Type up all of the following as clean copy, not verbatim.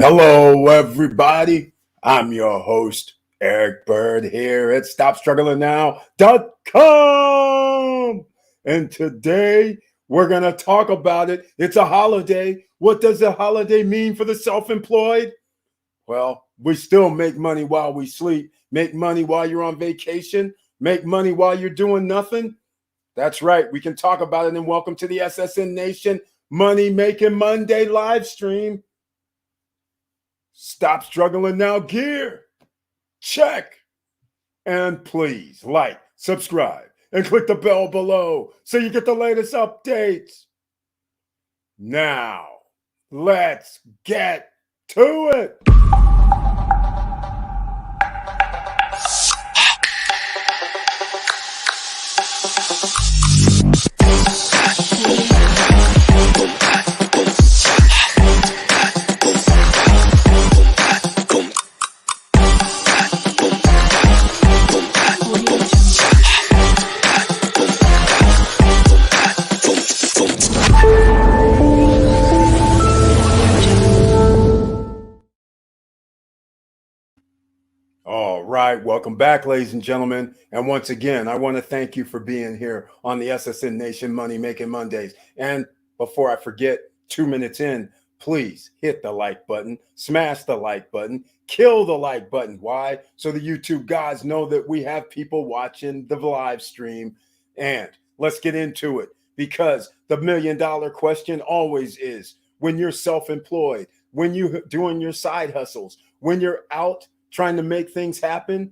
Hello, everybody. I'm your host, Eric Bird, here at StopStrugglingNow.com. And today we're going to talk about it. It's a holiday. What does a holiday mean for the self employed? Well, we still make money while we sleep, make money while you're on vacation, make money while you're doing nothing. That's right. We can talk about it. And welcome to the SSN Nation Money Making Monday live stream. Stop struggling now gear. Check. And please like, subscribe, and click the bell below so you get the latest updates. Now, let's get to it. All right, welcome back, ladies and gentlemen. And once again, I want to thank you for being here on the SSN Nation Money Making Mondays. And before I forget, 2 minutes in, please hit the like button, smash the like button, kill the like button. Why? So the YouTube gods know that we have people watching the live stream. And let's get into it, because the $1 million question always is, when you're self-employed, when you're doing your side hustles, when you're out trying to make things happen,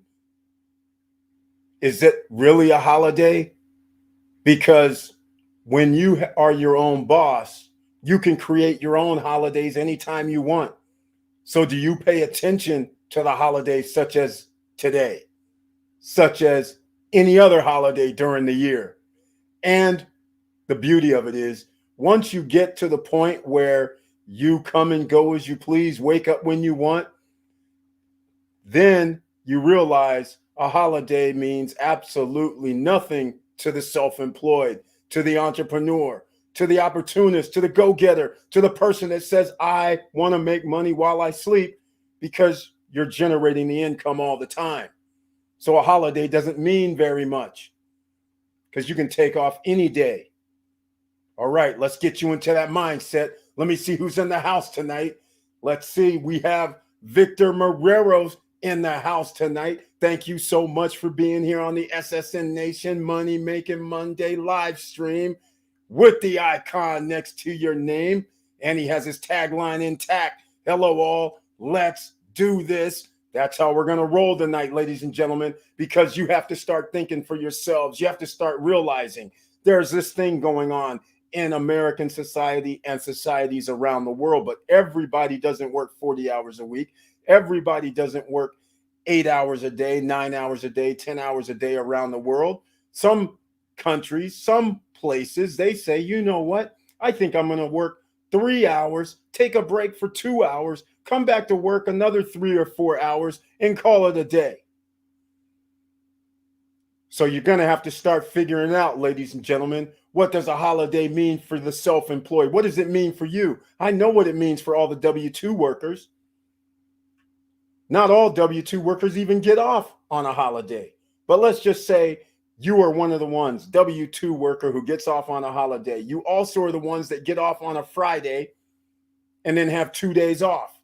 is it really a holiday? Because when you are your own boss, you can create your own holidays anytime you want. So do you pay attention to the holidays such as today, such as any other holiday during the year? And the beauty of it is, once you get to the point where you come and go as you please, wake up when you want, then you realize a holiday means absolutely nothing to the self-employed, to the entrepreneur, to the opportunist, to the go-getter, to the person that says, I want to make money while I sleep, because you're generating the income all the time. So a holiday doesn't mean very much, because you can take off any day. All right, let's get you into that mindset. Let me see who's in the house tonight. Let's see. We have Victor Marrero's in the house tonight. Thank you so much for being here on the SSN Nation Money Making Monday live stream with the icon next to your name. And he has his tagline intact. Hello, all. Let's do this. That's how we're going to roll tonight, ladies and gentlemen, because you have to start thinking for yourselves. You have to start realizing there's this thing going on in American society and societies around the world, but everybody doesn't work 40 hours a week. Everybody doesn't work 8 hours a day, 9 hours a day, 10 hours a day around the world. Some countries, some places, they say, you know what? I think I'm going to work 3 hours, take a break for 2 hours, come back to work another 3 or 4 hours, and call it a day. So you're going to have to start figuring out, ladies and gentlemen, what does a holiday mean for the self-employed? What does it mean for you? I know what it means for all the W-2 workers. Not all W-2 workers even get off on a holiday. But let's just say you are one of the ones, W-2 worker, who gets off on a holiday. You also are the ones that get off on a Friday and then have 2 days off.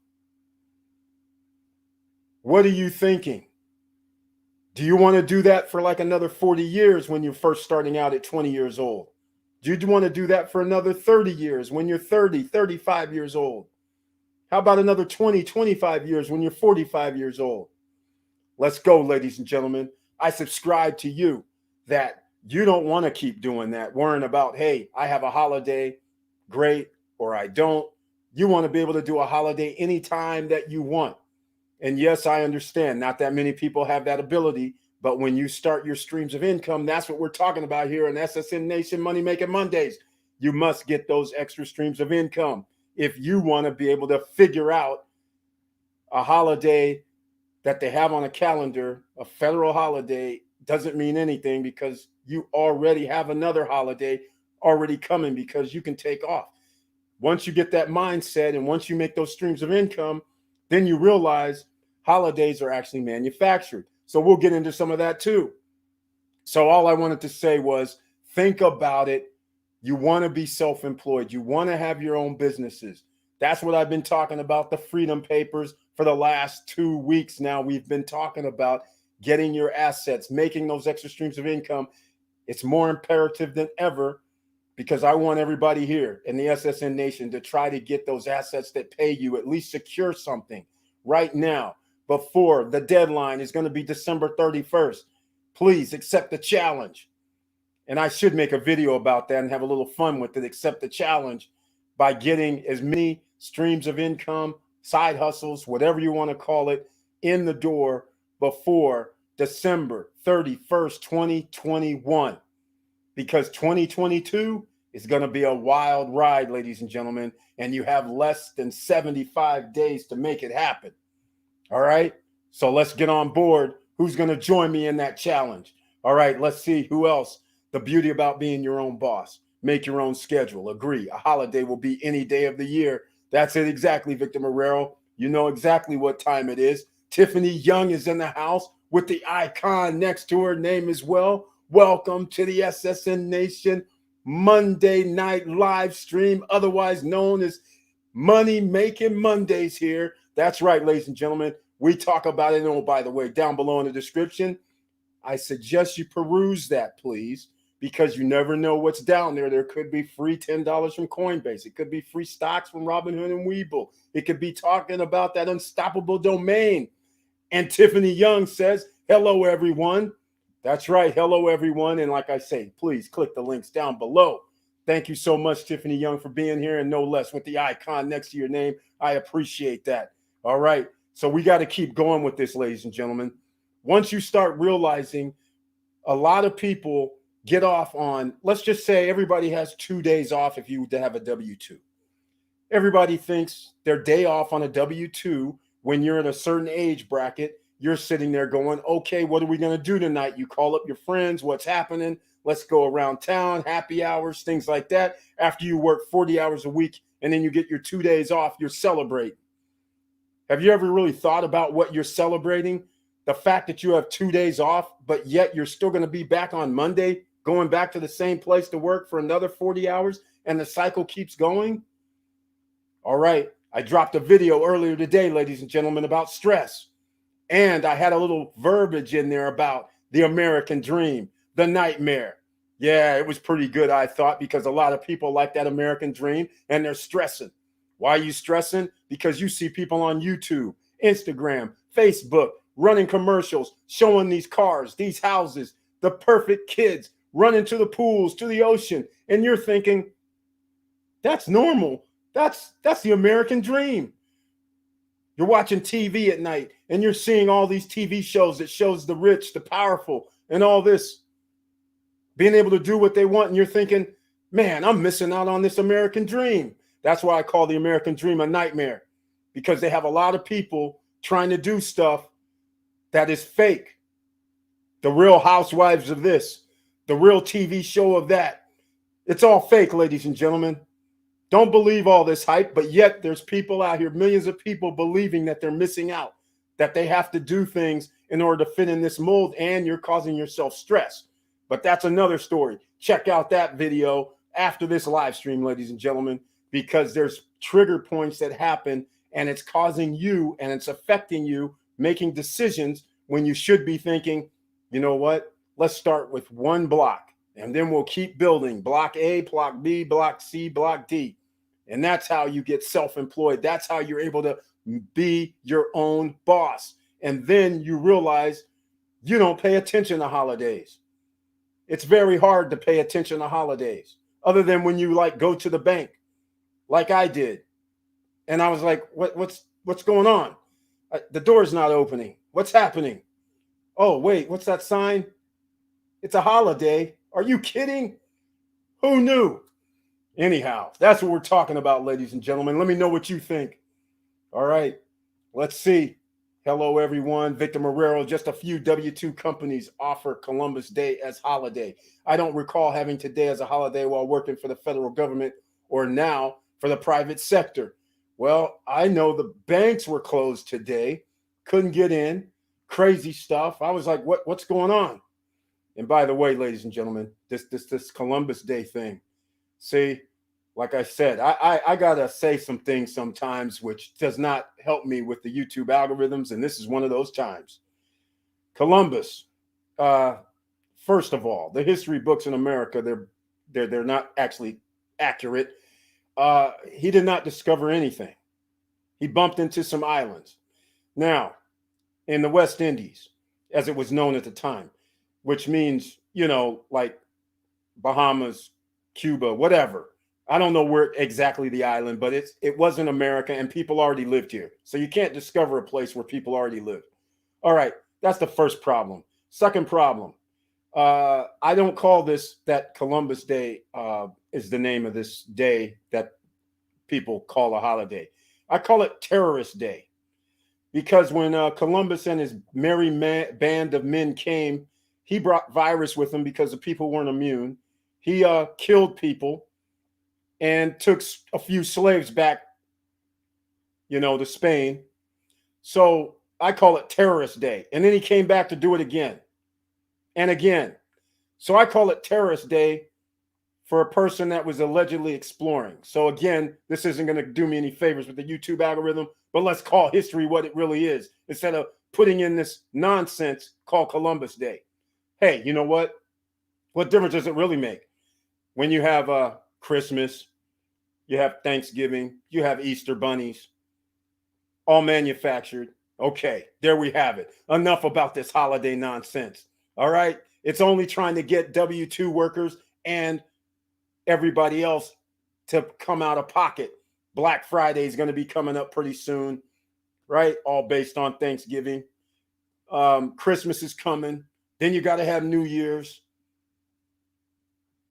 What are you thinking? Do you want to do that for like another 40 years when you're first starting out at 20 years old? Do you want to do that for another 30 years when you're 30, 35 years old? How about another 20, 25 years when you're 45 years old? Let's go, ladies and gentlemen. I subscribe to you that you don't want to keep doing that, worrying about, hey, I have a holiday, great, or I don't. You want to be able to do a holiday anytime that you want. And yes, I understand not that many people have that ability, but when you start your streams of income, that's what we're talking about here in SSN Nation Money Making Mondays. You must get those extra streams of income if you want to be able to figure out a holiday that they have on a calendar. A federal holiday doesn't mean anything, because you already have another holiday already coming, because you can take off. Once you get that mindset and once you make those streams of income, Then you realize holidays are actually manufactured. So we'll get into some of that too. So all I wanted to say was think about it. You want to be self-employed. You want to have your own businesses. That's what I've been talking about, the Freedom Papers, for the last 2 weeks now. We've been talking about getting your assets, making those extra streams of income. It's more imperative than ever because I want everybody here in the SSN Nation to try to get those assets that pay you, at least secure something right now before the deadline is going to be December 31st. Please accept the challenge. And I should make a video about that and have a little fun with it. Accept the challenge by getting as many streams of income, side hustles, whatever you want to call it, in the door before December 31st, 2021. Because 2022 is going to be a wild ride, ladies and gentlemen, and you have less than 75 days to make it happen. All right? So let's get on board. Who's going to join me in that challenge? All right, let's see who else. The beauty about being your own boss. Make your own schedule. Agree. A holiday will be any day of the year. That's it exactly, Victor Marrero. You know exactly what time it is. Tiffany Young is in the house with the icon next to her name as well. Welcome to the SSN Nation Monday night live stream, otherwise known as Money Making Mondays here. That's right, ladies and gentlemen. We talk about it. Oh, by the way, down below in the description, I suggest you peruse that, please, because you never know what's down there. There could be free $10 from Coinbase. It could be free stocks from Robinhood and Webull. It could be talking about that unstoppable domain. And Tiffany Young says, hello, everyone. That's right. Hello, everyone. And like I say, please click the links down below. Thank you so much, Tiffany Young, for being here, and no less with the icon next to your name. I appreciate that. All right. So we got to keep going with this, ladies and gentlemen. Once you start realizing a lot of people get off on, let's just say everybody has 2 days off if you have a W-2. Everybody thinks their day off on a W-2, when you're in a certain age bracket, you're sitting there going, okay, what are we going to do tonight? You call up your friends, what's happening? Let's go around town, happy hours, things like that. After you work 40 hours a week and then you get your 2 days off, you're celebrating. Have you ever really thought about what you're celebrating? The fact that you have 2 days off, but yet you're still going to be back on Monday, going back to the same place to work for another 40 hours, and the cycle keeps going? All right. I dropped a video earlier today, ladies and gentlemen, about stress. And I had a little verbiage in there about the American dream, the nightmare. Yeah, it was pretty good, I thought, because a lot of people like that American dream and they're stressing. Why are you stressing? Because you see people on YouTube, Instagram, Facebook, running commercials, showing these cars, these houses, the perfect kids, running to the pools, to the ocean. And you're thinking, that's normal. That's the American dream. You're watching TV at night and you're seeing all these TV shows that shows the rich, the powerful, and all this being able to do what they want. And you're thinking, man, I'm missing out on this American dream. That's why I call the American dream a nightmare, because they have a lot of people trying to do stuff that is fake. The Real Housewives of this, the real TV show of that. It's all fake, ladies and gentlemen. Don't believe all this hype, but yet there's people out here, millions of people believing that they're missing out, that they have to do things in order to fit in this mold, and you're causing yourself stress. But that's another story. Check out that video after this live stream, ladies and gentlemen, because there's trigger points that happen and it's causing you and it's affecting you making decisions when you should be thinking, you know what? Let's start with one block and then we'll keep building block A, block B, block C, block D. And that's how you get self-employed. That's how you're able to be your own boss. And then you realize you don't pay attention to holidays. It's very hard to pay attention to holidays, other than when you like go to the bank like I did. And I was like, what's going on? The door's not opening. What's happening? Oh, wait, what's that sign? It's a holiday. Are you kidding? Who knew? Anyhow, that's what we're talking about, ladies and gentlemen. Let me know what you think. All right, let's see. Hello, everyone. Victor Marrero. Just a few W-2 companies offer Columbus Day as holiday. I don't recall having today as a holiday while working for the federal government or now for the private sector. Well, I know the banks were closed today, couldn't get in, crazy stuff. I was like, what's going on? And by the way, ladies and gentlemen, this Columbus Day thing. See, like I said, I gotta say some things sometimes which does not help me with the YouTube algorithms, and this is one of those times. Columbus, uh, first of all, the history books in America, they're not actually accurate. He did not discover anything. He bumped into some islands. Now, in the West Indies, as it was known at the time, which means, like Bahamas, Cuba, whatever. I don't know where exactly the island, but it wasn't America and people already lived here. So you can't discover a place where people already lived. All right, that's the first problem. Second problem, I don't call this that Columbus Day is the name of this day that people call a holiday. I call it Terrorist Day because when Columbus and his merry band of men came, he brought virus with him because the people weren't immune. He killed people and took a few slaves back, to Spain. So I call it Terrorist Day. And then he came back to do it again and again. So I call it Terrorist Day for a person that was allegedly exploring. So again, this isn't going to do me any favors with the YouTube algorithm, but let's call history what it really is instead of putting in this nonsense called Columbus Day. Hey, you know what? What difference does it really make when you have Christmas, you have Thanksgiving, you have Easter bunnies, all manufactured? Okay, there we have it. Enough about this holiday nonsense. All right? It's only trying to get W-2 workers and everybody else to come out of pocket. Black Friday is going to be coming up pretty soon, right? All based on Thanksgiving. Christmas is coming. Then you got to have New Year's.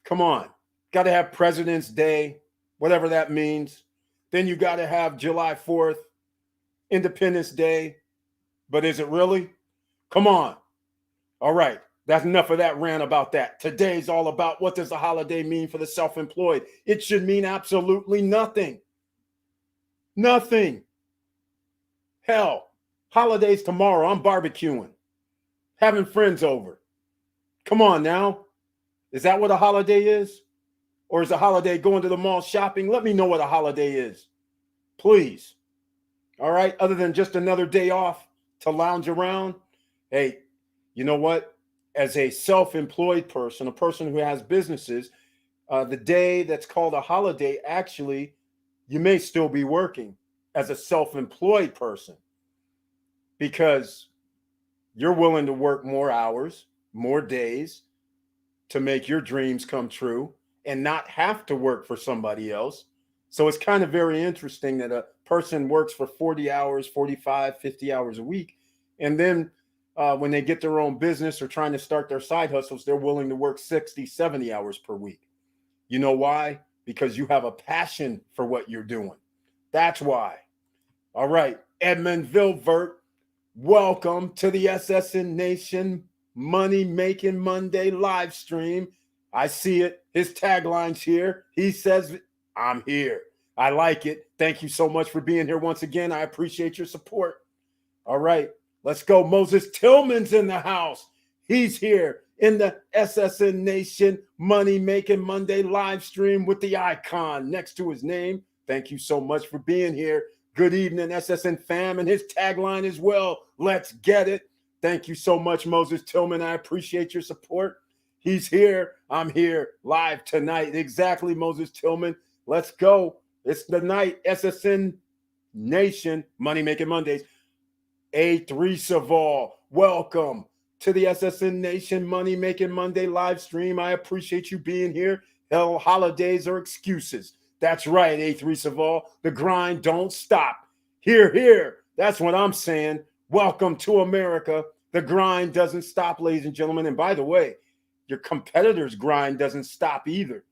Come on. Got to have President's Day, whatever that means. Then you got to have July 4th, Independence Day. But is it really? Come on. All right. That's enough of that rant about that. Today's all about what does a holiday mean for the self-employed. It should mean absolutely nothing. Nothing. Hell, holidays tomorrow. I'm barbecuing, having friends over. Come on now. Is that what a holiday is? Or is a holiday going to the mall shopping? Let me know what a holiday is, please. All right. Other than just another day off to lounge around. Hey, you know what? As a self-employed person, a person who has businesses, the day that's called a holiday, actually, you may still be working as a self-employed person because you're willing to work more hours, more days to make your dreams come true and not have to work for somebody else. So it's kind of very interesting that a person works for 40 hours, 45, 50 hours a week, and then when they get their own business or trying to start their side hustles, they're willing to work 60, 70 hours per week. You know why? Because you have a passion for what you're doing. That's why. All right, Edmund Vilvert, welcome to the SSN Nation Money Making Monday live stream. I see it. His tagline's here. He says, I'm here. I like it. Thank you so much for being here once again. I appreciate your support. All right. Let's go. Moses Tillman's in the house. He's here in the SSN Nation Money Making Monday live stream with the icon next to his name. Thank you so much for being here. Good evening, SSN fam, and his tagline as well. Let's get it. Thank you so much, Moses Tillman. I appreciate your support. He's here. I'm here live tonight. Exactly, Moses Tillman. Let's go. It's the night. SSN Nation Money Making Mondays. A3 Saval, welcome to the SSN Nation Money Making Monday live stream. I appreciate you being here. Hell, holidays are excuses. That's right, A3 Saval. The grind don't stop. Here, here. That's what I'm saying. Welcome to America. The grind doesn't stop, ladies and gentlemen. And by the way, your competitor's grind doesn't stop either.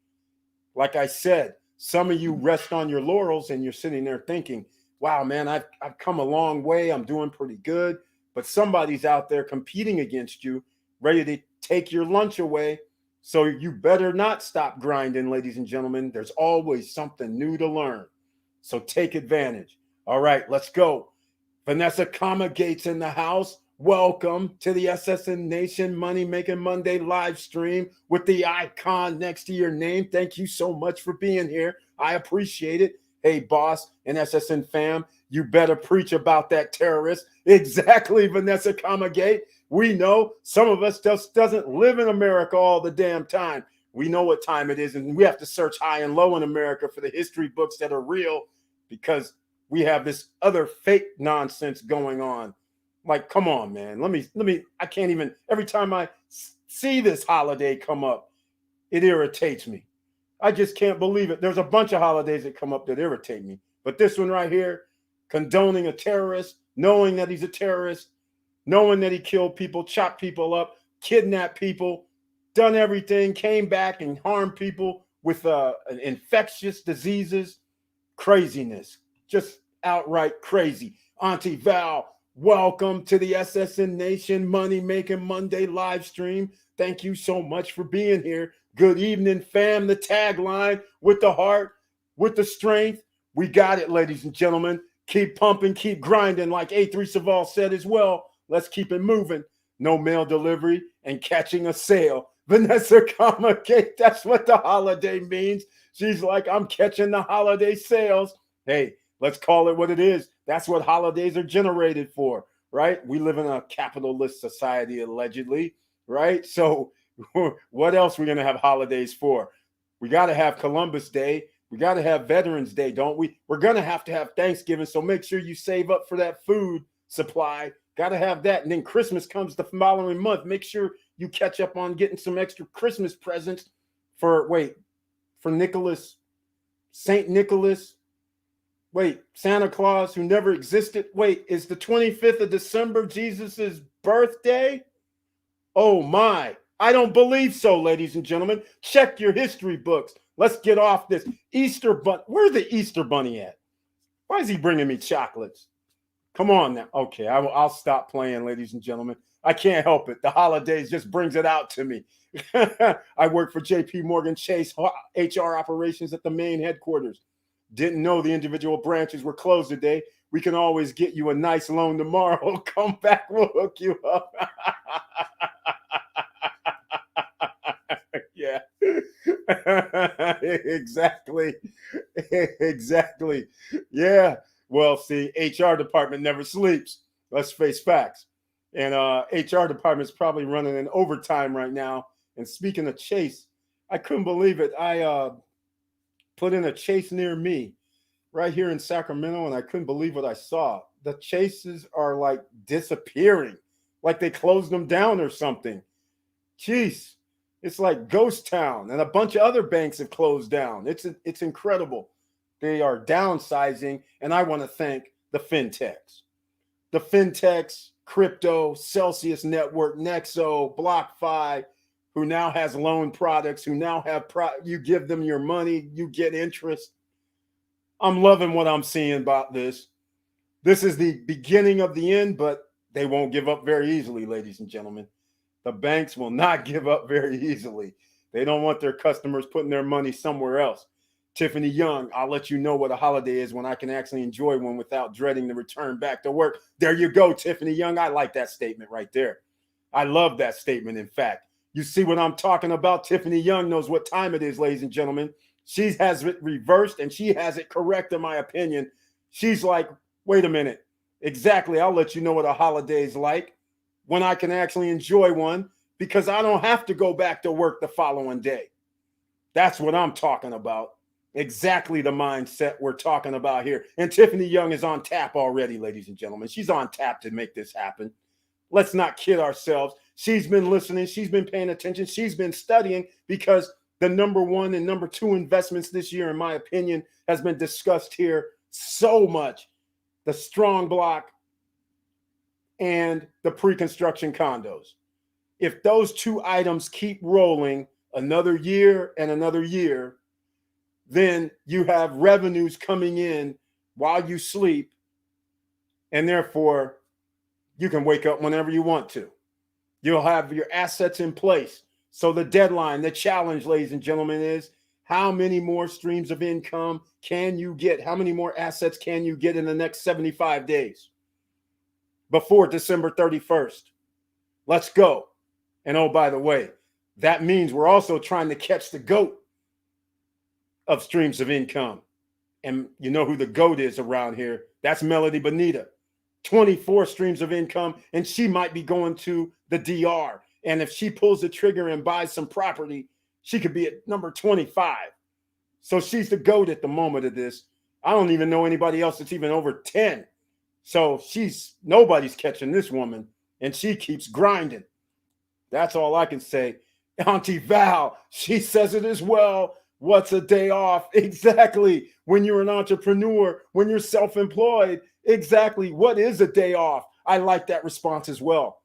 Like I said, some of you rest on your laurels and you're sitting there thinking, wow, man, I've come a long way. I'm doing pretty good. But somebody's out there competing against you, ready to take your lunch away. So you better not stop grinding, ladies and gentlemen. There's always something new to learn. So take advantage. All right, let's go. Vanessa Comma Gates in the house. Welcome to the SSN Nation Money Making Monday live stream with the icon next to your name. Thank you so much for being here. I appreciate it. Hey, boss and SSN fam, you better preach about that terrorist. Exactly, Vanessa Comma Gate. We know some of us just doesn't live in America all the damn time. We know what time it is, and we have to search high and low in America for the history books that are real, because we have this other fake nonsense going on. Like, come on, man. Let me, I can't even, every time I see this holiday come up, it irritates me. I just can't believe it. There's a bunch of holidays that come up that irritate me. But this one right here, condoning a terrorist, knowing that he's a terrorist, knowing that he killed people, chopped people up, kidnapped people, done everything, came back and harmed people with infectious diseases, craziness, just outright crazy. Auntie Val, welcome to the SSN Nation Money Making Monday live stream. Thank you so much for being here. Good evening, fam. The tagline, with the heart, with the strength. We got it, ladies and gentlemen. Keep pumping, keep grinding, like A3 Saval said as well. Let's keep it moving. No mail delivery and catching a sale. Vanessa Comma Gate, that's what the holiday means. She's like, I'm catching the holiday sales. Hey, let's call it what it is. That's what holidays are generated for, right? We live in a capitalist society, allegedly, right? So what else are we going to have holidays for? We got to have Columbus Day. We got to have Veterans Day, don't we? We're going to have Thanksgiving, so make sure you save up for that food supply. Got to have that. And then Christmas comes the following month. Make sure you catch up on getting some extra Christmas presents for Nicholas, St. Nicholas. Wait, Santa Claus, who never existed. Wait, is the 25th of December Jesus's birthday? Oh my, I don't believe so, ladies and gentlemen. Check your history books. Let's get off this. Easter Bunny, where's the Easter Bunny at? Why is he bringing me chocolates? Come on now. Okay, I'll stop playing, ladies and gentlemen. I can't help it. The holidays just brings it out to me. I work for JP Morgan Chase HR operations at the main headquarters. Didn't know the individual branches were closed today. We can always get you a nice loan tomorrow. Come back, we'll hook you up. Yeah. Exactly. Exactly. Yeah. Well, see, HR department never sleeps. Let's face facts. And HR department's probably running in overtime right now. And speaking of Chase, I couldn't believe it. I put in a Chase near me right here in Sacramento, and I couldn't believe what I saw. The Chases are like disappearing, like they closed them down or something. Jeez, it's like ghost town, and a bunch of other banks have closed down. It's incredible. They are downsizing, and I want to thank the fintechs. The fintechs, crypto, Celsius Network, Nexo, BlockFi, who now has loan products, who now have you give them your money, you get interest. I'm loving what I'm seeing about this. This is the beginning of the end, but they won't give up very easily, ladies and gentlemen. The banks will not give up very easily. They don't want their customers putting their money somewhere else. Tiffany Young, I'll let you know what a holiday is when I can actually enjoy one without dreading the return back to work. There you go, Tiffany Young. I like that statement right there. I love that statement, in fact. You see what I'm talking about? Tiffany Young knows what time it is, ladies and gentlemen. She has it reversed, and she has it correct, in my opinion. She's like, wait a minute. Exactly. I'll let you know what a holiday is like when I can actually enjoy one, because I don't have to go back to work the following day. That's what I'm talking about. Exactly the mindset we're talking about here. And Tiffany Young is on tap already, ladies and gentlemen. She's on tap to make this happen. Let's not kid ourselves. She's been listening. She's been paying attention. She's been studying, because the number one and number two investments this year, in my opinion, has been discussed here so much. The strong block and the pre-construction condos. If those two items keep rolling another year and another year, then you have revenues coming in while you sleep, and therefore you can wake up whenever you want to. You'll have your assets in place. So the deadline, the challenge, ladies and gentlemen, is How many more streams of income can you get? How many more assets can you get in the next 75 days before December 31st? Let's go. And oh, by the way, that means we're also trying to catch the GOAT of streams of income. And you know who the GOAT is around here? That's Melody Bonita. 24 streams of income, and she might be going to the DR. And if she pulls the trigger and buys some property, she could be at number 25. So she's the GOAT at the moment of this. I don't even know anybody else that's even over 10. So nobody's catching this woman, and she keeps grinding. That's all I can say. Auntie Val, she says it as well. What's a day off? Exactly. When you're an entrepreneur, when you're self-employed, exactly. What is a day off? I like that response as well.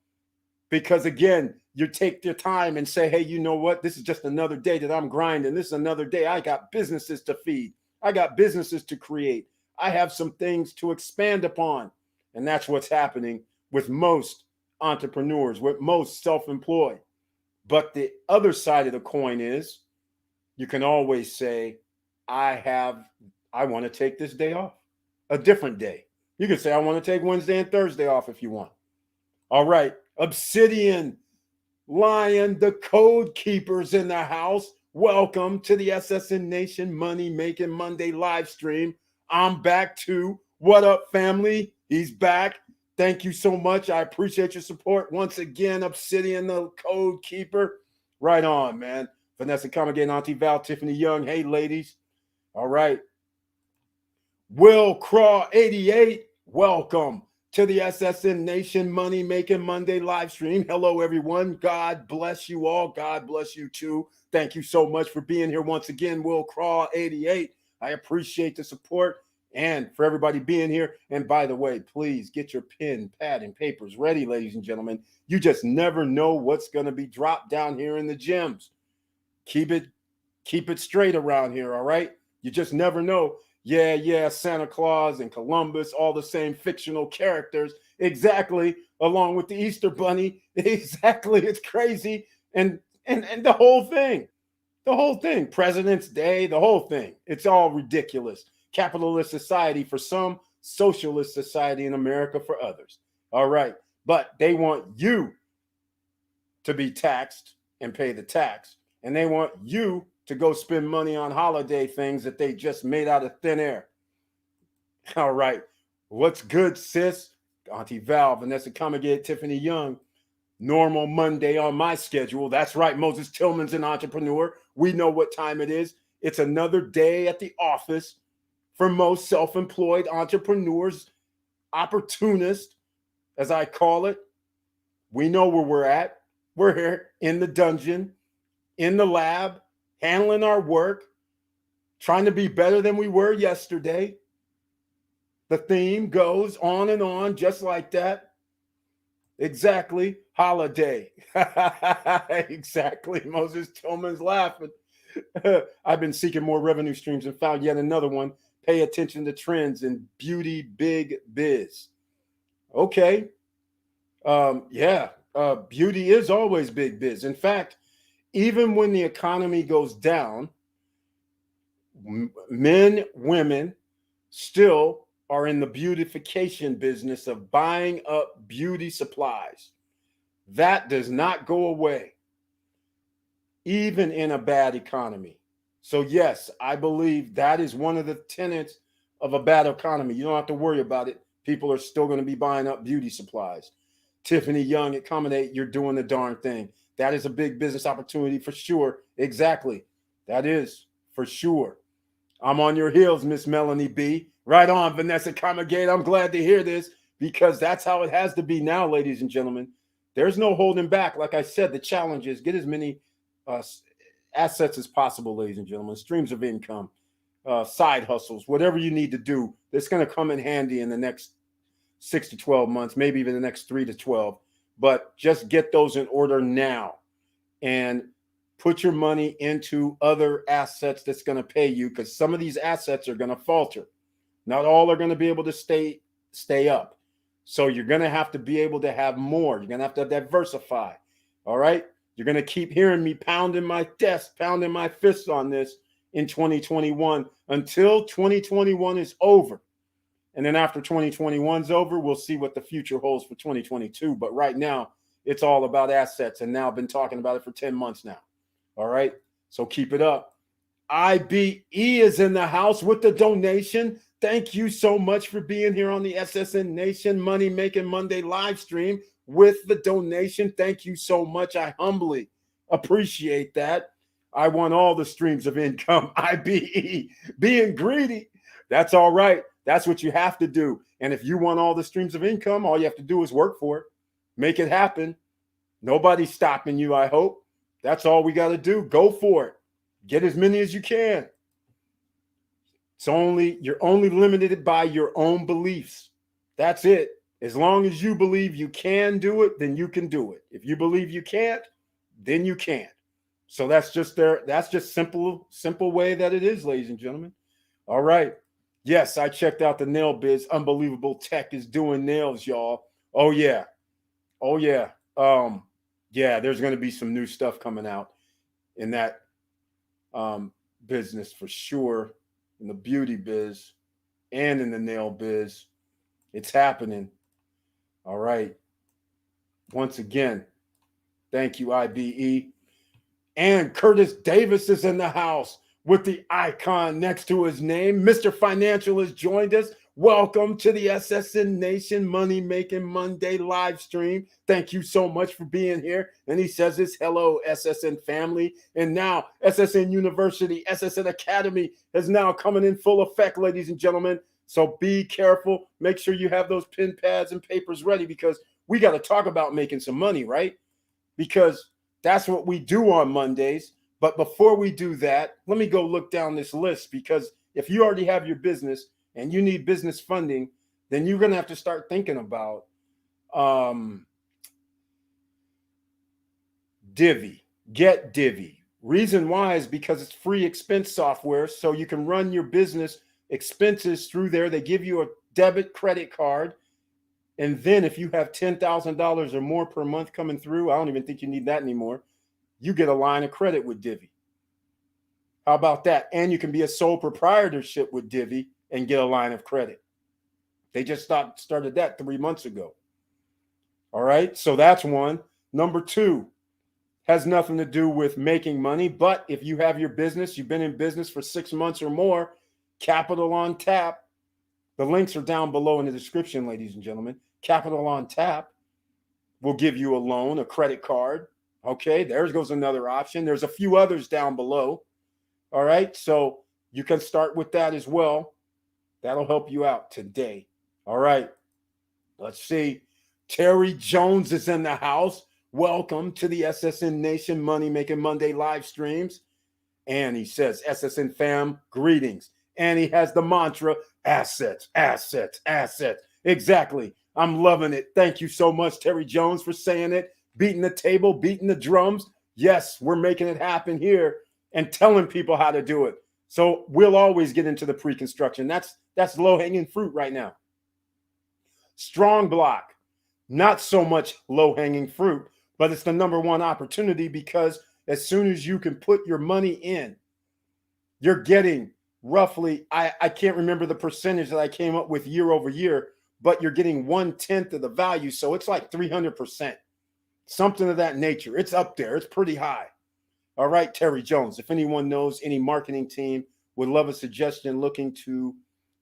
Because again, you take your time and say, hey, you know what? This is just another day that I'm grinding. This is another day. I got businesses to feed. I got businesses to create. I have some things to expand upon. And that's what's happening with most entrepreneurs, with most self-employed. But the other side of the coin is you can always say, I want to take this day off, a different day. You can say, I want to take Wednesday and Thursday off if you want. All right. Obsidian, Lion, the code keepers in the house. Welcome to the SSN Nation Money Making Monday live stream. I'm back too. What up, family? He's back. Thank you so much. I appreciate your support. Once again, Obsidian, the code keeper. Right on, man. Vanessa Comagate, Auntie Val, Tiffany Young. Hey, ladies. All right. Will Craw 88. Welcome to the SSN Nation Money Making Monday live stream. Hello, everyone. God bless you all. God bless you too. Thank you so much for being here once again, Will Craw 88. I appreciate the support and for everybody being here. And by the way, please get your pen, pad, and papers ready, ladies and gentlemen. You just never know what's going to be dropped down here in the gyms. Keep it straight around here, all right? You just never know. Yeah, Santa Claus and Columbus, all the same fictional characters. Exactly, along with the Easter Bunny. Exactly, it's crazy. And the whole thing, President's Day, the whole thing. It's all ridiculous. Capitalist society for some, socialist society in America for others. All right, but they want you to be taxed and pay the tax. And they want you to go spend money on holiday things that they just made out of thin air. All right. What's good, sis? Auntie Val, Vanessa Comagate, Tiffany Young. Normal Monday on my schedule. That's right. Moses Tillman's an entrepreneur. We know what time it is. It's another day at the office for most self-employed entrepreneurs, opportunists, as I call it. We know where we're at. We're here in the dungeon, in the lab, handling our work, trying to be better than we were yesterday. The theme goes on and on just like that. Exactly. Holiday. Exactly. Moses Tillman's laughing. I've been seeking more revenue streams and found yet another one. Pay attention to trends in beauty big biz. Okay. Beauty is always big biz. In fact, even when the economy goes down, men, women still are in the beautification business of buying up beauty supplies. That does not go away, even in a bad economy. So yes, I believe that is one of the tenets of a bad economy. You don't have to worry about it. People are still going to be buying up beauty supplies. Tiffany Young at Accommodate, you're doing the darn thing. That is a big business opportunity for sure. Exactly. That is for sure. I'm on your heels, Miss Melanie B. Right on, Vanessa Comagate. I'm glad to hear this because that's how it has to be now, ladies and gentlemen. There's no holding back. Like I said, the challenge is get as many assets as possible, ladies and gentlemen. Streams of income, side hustles, whatever you need to do. That's going to come in handy in the next 6 to 12 months, maybe even the next 3 to 12. But just get those in order now and put your money into other assets that's going to pay you because some of these assets are going to falter. Not all are going to be able to stay up. So you're going to have to be able to have more. You're going to have to diversify. All right. You're going to keep hearing me pounding my desk, pounding my fists on this. in 2021 until 2021 is over. And then after 2021 is over, we'll see what the future holds for 2022. But right now, it's all about assets. And now I've been talking about it for 10 months now. All right. So keep it up. IBE is in the house with the donation. Thank you so much for being here on the SSN Nation Money Making Monday live stream with the donation. Thank you so much. I humbly appreciate that. I want all the streams of income. IBE, being greedy. That's all right. That's what you have to do. And if you want all the streams of income, all you have to do is work for it. Make it happen. Nobody's stopping you, I hope. That's all we got to do. Go for it. Get as many as you can. You're only limited by your own beliefs. That's it. As long as you believe you can do it, then you can do it. If you believe you can't, then you can't. So that's just simple way that it is, ladies and gentlemen. All right. Yes, I checked out the nail biz. Unbelievable Tech is doing nails, y'all. Oh yeah. Yeah, there's going to be some new stuff coming out in that business for sure, in the beauty biz and in the nail biz. It's happening. All right. Once again, thank you, IBE. And Curtis Davis is in the house with the icon next to his name. Mr. Financial has joined us. Welcome to the SSN Nation Money Making Monday live stream. Thank you so much for being here. And he says it's hello, SSN family. And now SSN University, SSN Academy is now coming in full effect, ladies and gentlemen. So be careful. Make sure you have those pen pads and papers ready because we got to talk about making some money, right? Because that's what we do on Mondays. But before we do that, let me go look down this list because if you already have your business and you need business funding, then you're going to have to start thinking about Divvy. Get Divvy. Reason why is because it's free expense software, so you can run your business expenses through there. They give you a debit credit card. And then if you have $10,000 or more per month coming through, I don't even think you need that anymore. You get a line of credit with Divvy. How about that? And you can be a sole proprietorship with Divvy and get a line of credit. They just started that 3 months ago. All right. So that's one. Number two has nothing to do with making money. But if you have your business, you've been in business for 6 months or more, Capital on Tap. The links are down below in the description, ladies and gentlemen. Capital on Tap will give you a loan, a credit card. Okay, there goes another option. There's a few others down below. All right, so you can start with that as well. That'll help you out today. All right, let's see. Terry Jones is in the house. Welcome to the SSN Nation Money Making Monday live streams. And he says, SSN fam, greetings. And he has the mantra, assets, assets, assets. Exactly. I'm loving it. Thank you so much, Terry Jones, for saying it. Beating the table, beating the drums. Yes, we're making it happen here and telling people how to do it. So we'll always get into the pre-construction. That's low-hanging fruit right now. Strong block, not so much low-hanging fruit, but it's the number one opportunity because as soon as you can put your money in, you're getting roughly, I can't remember the percentage that I came up with year over year, but you're getting 1/10 of the value. So it's like 300%. Something of that nature. It's up there. It's pretty high. All right, Terry Jones. If anyone knows any marketing team, would love a suggestion looking to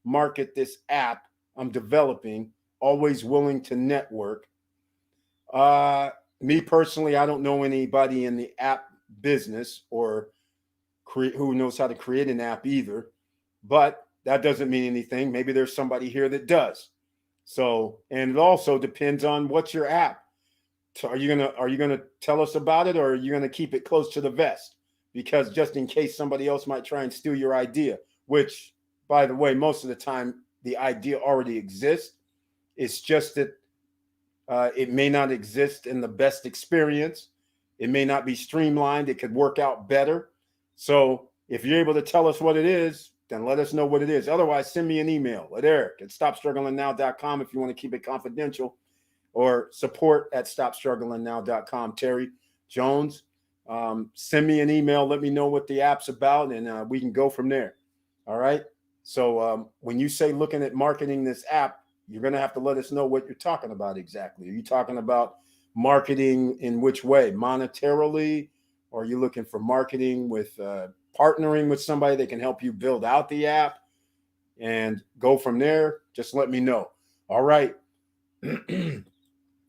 market this app I'm developing. Always willing to network. Me personally, I don't know anybody in the app business or who knows how to create an app either. But that doesn't mean anything. Maybe there's somebody here that does. So, and it also depends on what's your app. So are you gonna tell us about it, or are you gonna keep it close to the vest? Because just in case somebody else might try and steal your idea, which, by the way, most of the time the idea already exists. It's just that it may not exist in the best experience. It may not be streamlined. It could work out better. So if you're able to tell us what it is, then let us know what it is. Otherwise, send me an email at eric@stopstrugglingnow.com if you want to keep it confidential, or support@stopstrugglingnow.com. Terry Jones, Send me an email. Let me know what the app's about, and we can go from there. All right. So when you say looking at marketing this app, you're going to have to let us know what you're talking about exactly. Are you talking about marketing in which way? Monetarily? Or are you looking for marketing with partnering with somebody that can help you build out the app and go from there? Just let me know. All right.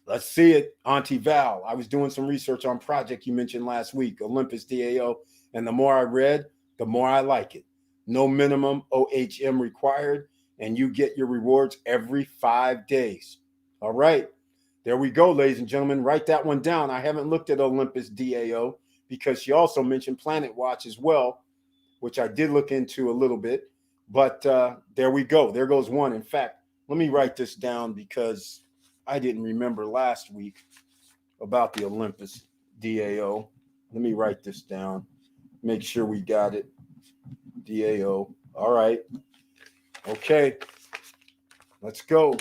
Let's see it. Auntie Val, I was doing some research on project you mentioned last week, Olympus DAO, and the more I read, the more I like it. No minimum OHM required, and you get your rewards every 5 days. All right. There we go, ladies and gentlemen. Write that one down. I haven't looked at Olympus DAO because she also mentioned Planet Watch as well, which I did look into a little bit. But there we go. There goes one. In fact, let me write this down because I didn't remember last week about the Olympus DAO. Let me write this down. Make sure we got it. DAO. All right. Okay. Let's go.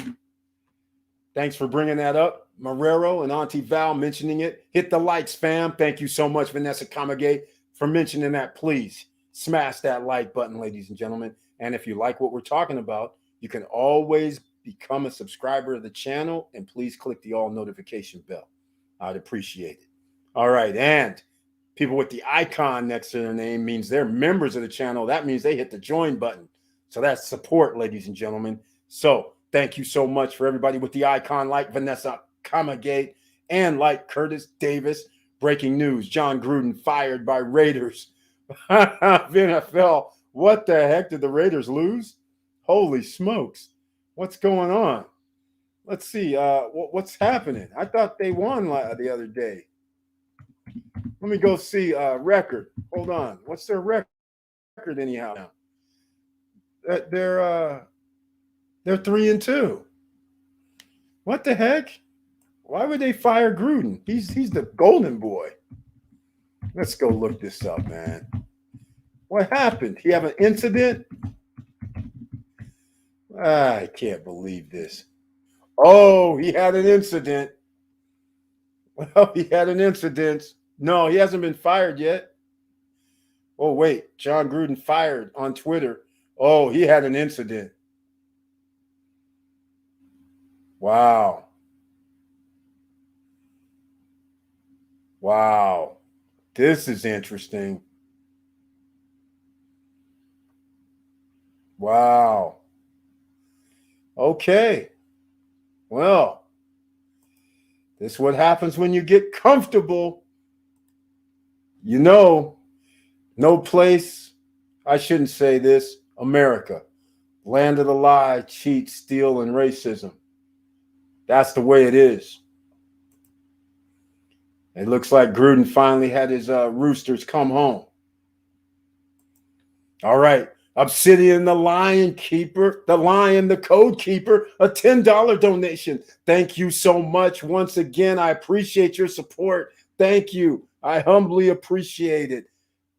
Thanks for bringing that up. Marrero and Auntie Val mentioning it. Hit the likes, fam. Thank you so much, Vanessa Kamagate, for mentioning that. Please smash that like button, ladies and gentlemen. And if you like what we're talking about, you can always become a subscriber of the channel, and please click the all notification bell. I'd appreciate it. All right. And people with the icon next to their name means they're members of the channel. That means they hit the join button. So that's support, ladies and gentlemen. So thank you so much for everybody with the icon like Vanessa Kamagate and like Curtis Davis. Breaking news, John Gruden fired by Raiders. NFL, what the heck? Did the Raiders lose? Holy smokes. What's going on? Let's see. What's happening? I thought they won the other day. Let me go see record. Hold on. What's their record anyhow? They're 3-2. What the heck? Why would they fire Gruden? He's the golden boy. Let's go look this up, man. What happened? He have an incident? I can't believe this. Oh, he had an incident. Well, he had an incident. No, he hasn't been fired yet. Oh, wait. John Gruden fired on Twitter. Oh, he had an incident. Wow. Wow. This is interesting. Wow. Okay. Well, this is what happens when you get comfortable. You know, no place, I shouldn't say this, America, land of the lie, cheat, steal, and racism. That's the way it is. It looks like Gruden finally had his roosters come home. All right. Obsidian, the lion keeper, the lion, the code keeper, a $10 donation. Thank you so much. Once again, I appreciate your support. Thank you. I humbly appreciate it.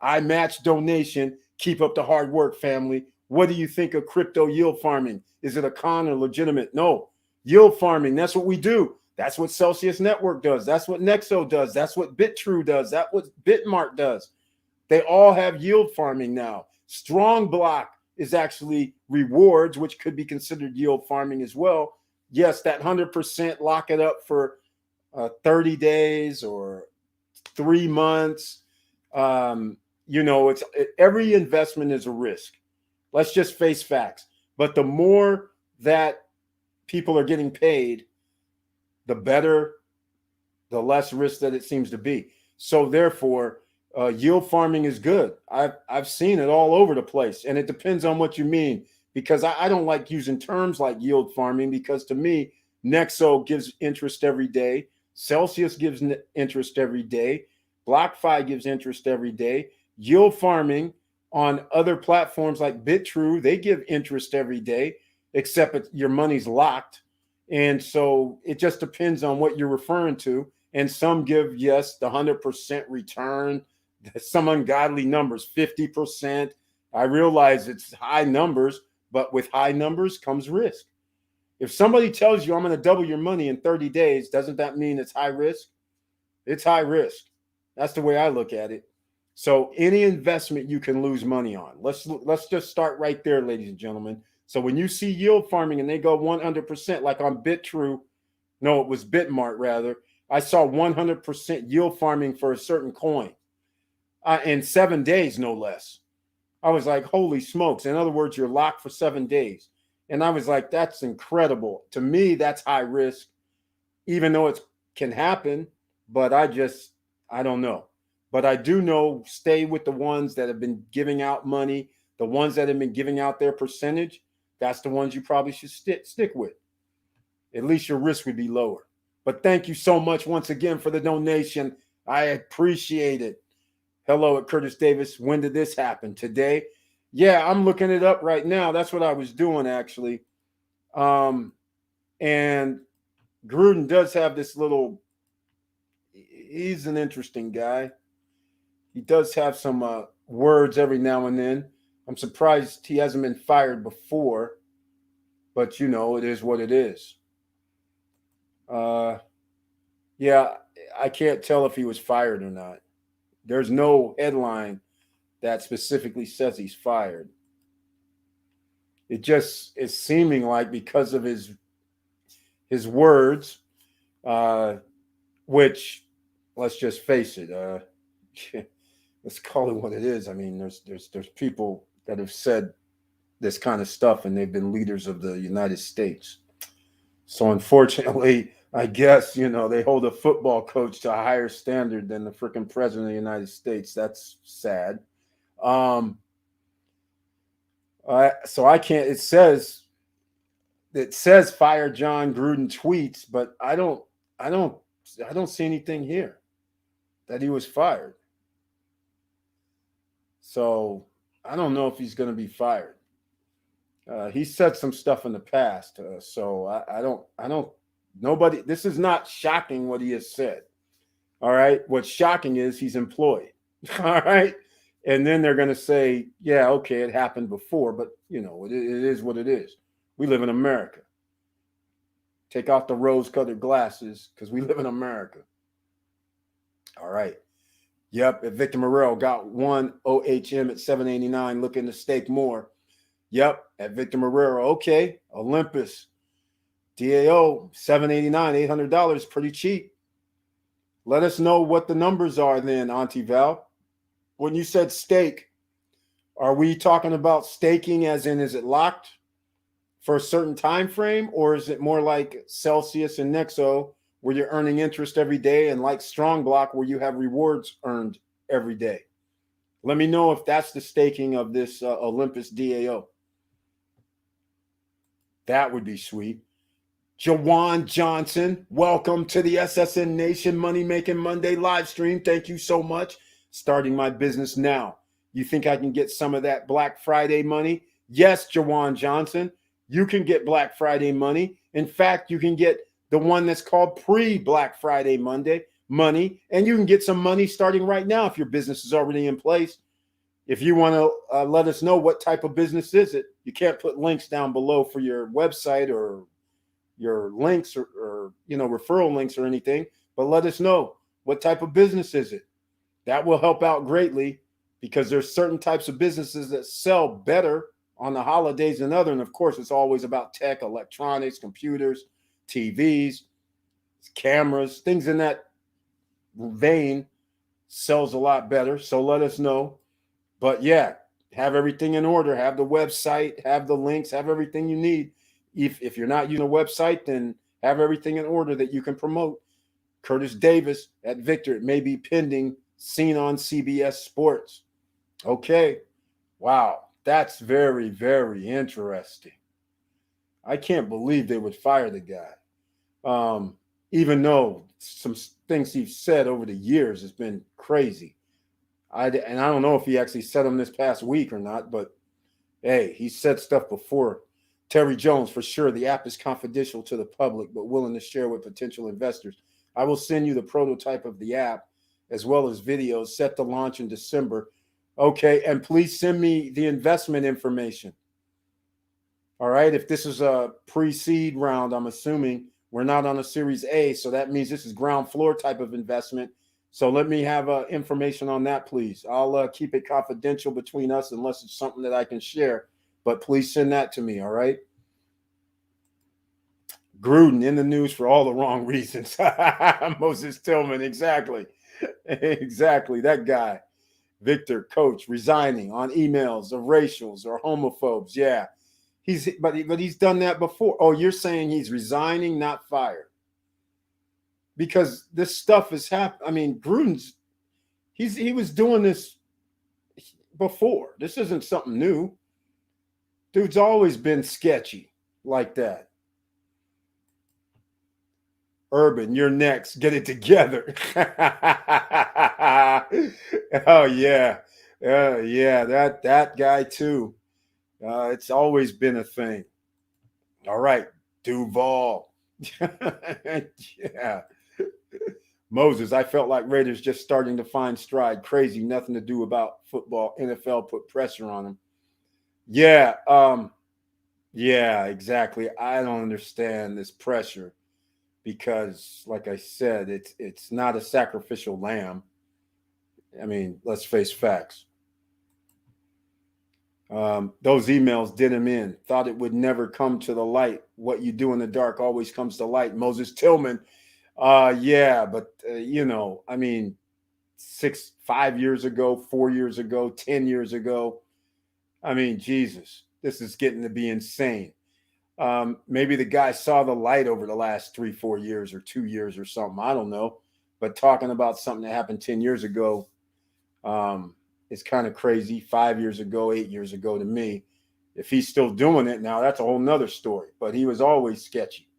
I match donation. Keep up the hard work, family. What do you think of crypto yield farming? Is it a con or legitimate? No. Yield farming, that's what we do. That's what Celsius Network does. That's what Nexo does. That's what BitTrue does. That's what Bitmart does. They all have yield farming now. Strong block is actually rewards, which could be considered yield farming as well. Yes, that 100% lock it up for 30 days or 3 months. Every investment is a risk. Let's just face facts. But the more that people are getting paid, the better, the less risk that it seems to be. So therefore, yield farming is good. I've seen it all over the place, and it depends on what you mean, because I don't like using terms like yield farming, because to me, Nexo gives interest every day. Celsius gives interest every day. BlockFi gives interest every day. Yield farming on other platforms like BitTrue, they give interest every day, except your money's locked. And so it just depends on what you're referring to. And some give, yes, the 100% return, some ungodly numbers, 50%. I realize it's high numbers, but with high numbers comes risk. If somebody tells you I'm going to double your money in 30 days, doesn't that mean it's high risk? It's high risk. That's the way I look at it. So any investment you can lose money on. Let's just start right there, ladies and gentlemen. So when you see yield farming and they go 100%, like on BitTrue, no, it was Bitmart rather. I saw 100% yield farming for a certain coin in 7 days, no less. I was like, holy smokes. In other words, you're locked for 7 days. And I was like, that's incredible. To me, that's high risk, even though it can happen. But I don't know. But I do know, stay with the ones that have been giving out money, the ones that have been giving out their percentage. That's the ones you probably should stick with. At least your risk would be lower. But thank you so much once again for the donation. I appreciate it. Hello at Curtis Davis. When did this happen? Today? Yeah, I'm looking it up right now. That's what I was doing, actually. And Gruden does have this little, he's an interesting guy. He does have some words every now and then. I'm surprised he hasn't been fired before, but it is what it is. Yeah, I can't tell if he was fired or not. There's no headline that specifically says he's fired. It just is seeming like because of his words, which, let's just face it, let's call it what it is. I mean, there's people that have said this kind of stuff, and they've been leaders of the United States. So unfortunately, I guess, they hold a football coach to a higher standard than the freaking president of the United States. That's sad. So I can't, it says fire John Gruden tweets, but I don't see anything here that he was fired. So I don't know if he's going to be fired. He said some stuff in the past. So I don't, nobody, this is not shocking what he has said. All right. What's shocking is he's employed. All right. And then they're going to say, yeah, okay, it happened before, but it is what it is. We live in America. Take off the rose-colored glasses because we live in America. All right. Yep. If Victor Morrell got one OHM at 789, looking to stake more. Yep. At Victor Morrell. Okay. Olympus. DAO 789, $800, pretty cheap. Let us know what the numbers are then, Auntie Val. When you said stake, are we talking about staking as in, is it locked for a certain time frame, or is it more like Celsius and Nexo where you're earning interest every day, and like Strong Block where you have rewards earned every day? Let me know if that's the staking of this Olympus DAO. That would be sweet. Jawan Johnson, welcome to the SSN Nation Money Making Monday live stream. Thank you so much. Starting my business now. You think I can get some of that Black Friday money? Yes, Jawan Johnson, you can get Black Friday money. In fact, you can get the one that's called pre-Black Friday money, and you can get some money starting right now if your business is already in place. If you want to let us know what type of business is it, you can't put links down below for your website or your links or referral links or anything, but let us know what type of business is it. That will help out greatly because there's certain types of businesses that sell better on the holidays than other. And of course, it's always about tech, electronics, computers, TVs, cameras, things in that vein sells a lot better. So let us know. But yeah, have everything in order. Have the website, have the links, have everything you need. If you're not using a website, then have everything in order that you can promote. Curtis Davis at Victor. It may be pending, seen on CBS Sports. Okay. Wow. That's very, very interesting. I can't believe they would fire the guy. Even though some things he's said over the years has been crazy. I don't know if he actually said them this past week or not, but hey, he said stuff before. Terry Jones, for sure, the app is confidential to the public, but willing to share with potential investors. I will send you the prototype of the app as well as videos set to launch in December. Okay, and please send me the investment information. All right, if this is a pre-seed round, I'm assuming we're not on a Series A, so that means this is ground floor type of investment. So let me have information on that, please. I'll keep it confidential between us unless it's something that I can share. But please send that to me, all right? Gruden in the news for all the wrong reasons. Moses Tillman, exactly. Exactly. That guy. Victor, coach, resigning on emails of racials or homophobes. Yeah. But he's done that before. Oh, you're saying he's resigning, not fired. Because this stuff is happening. I mean, Gruden's he was doing this before. This isn't something new. Dude's always been sketchy like that. Urban, you're next. Get it together. Oh yeah, yeah. That guy too. It's always been a thing. All right, Duval. Yeah, Moses. I felt like Raiders just starting to find stride. Crazy, nothing to do about football. NFL put pressure on them. Yeah, yeah, exactly. I don't understand this pressure because, like I said, it's not a sacrificial lamb. I mean, let's face facts. Those emails did him in. Thought it would never come to the light. What you do in the dark always comes to light. Moses Tillman. Yeah, but I mean, 5 years ago, 4 years ago, 10 years ago. I mean, Jesus, this is getting to be insane. Maybe the guy saw the light over the last 3, 4 years or 2 years or something. I don't know. But talking about something that happened 10 years ago is kind of crazy. 5 years ago, 8 years ago to me. If he's still doing it now, that's a whole nother story. But he was always sketchy.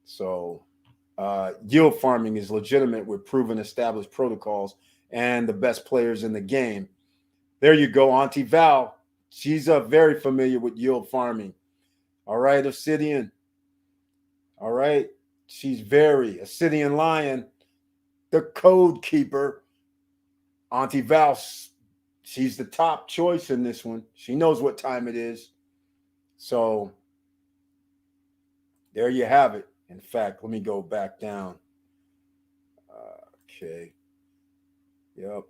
So yield farming is legitimate with proven established protocols and the best players in the game. There you go, Auntie Val. She's very familiar with yield farming. All right, Obsidian. All right. She's very Obsidian Lion, the code keeper. Auntie Val, she's the top choice in this one. She knows what time it is. So there you have it. In fact, let me go back down. Okay. Yep.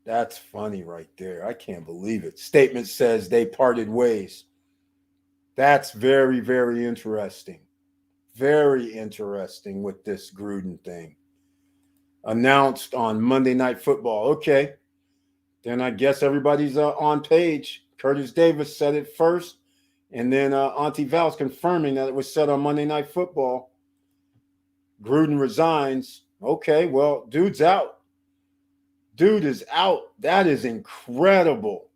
That's funny right there. I can't believe it. Statement says they parted ways. That's very, very interesting. Very interesting with this Gruden thing. Announced on Monday Night Football. Okay. Then I guess everybody's on page. Curtis Davis said it first. And then Auntie Val's confirming that it was said on Monday Night Football. Gruden resigns. Okay, well, dude's out. Dude is out. That is incredible.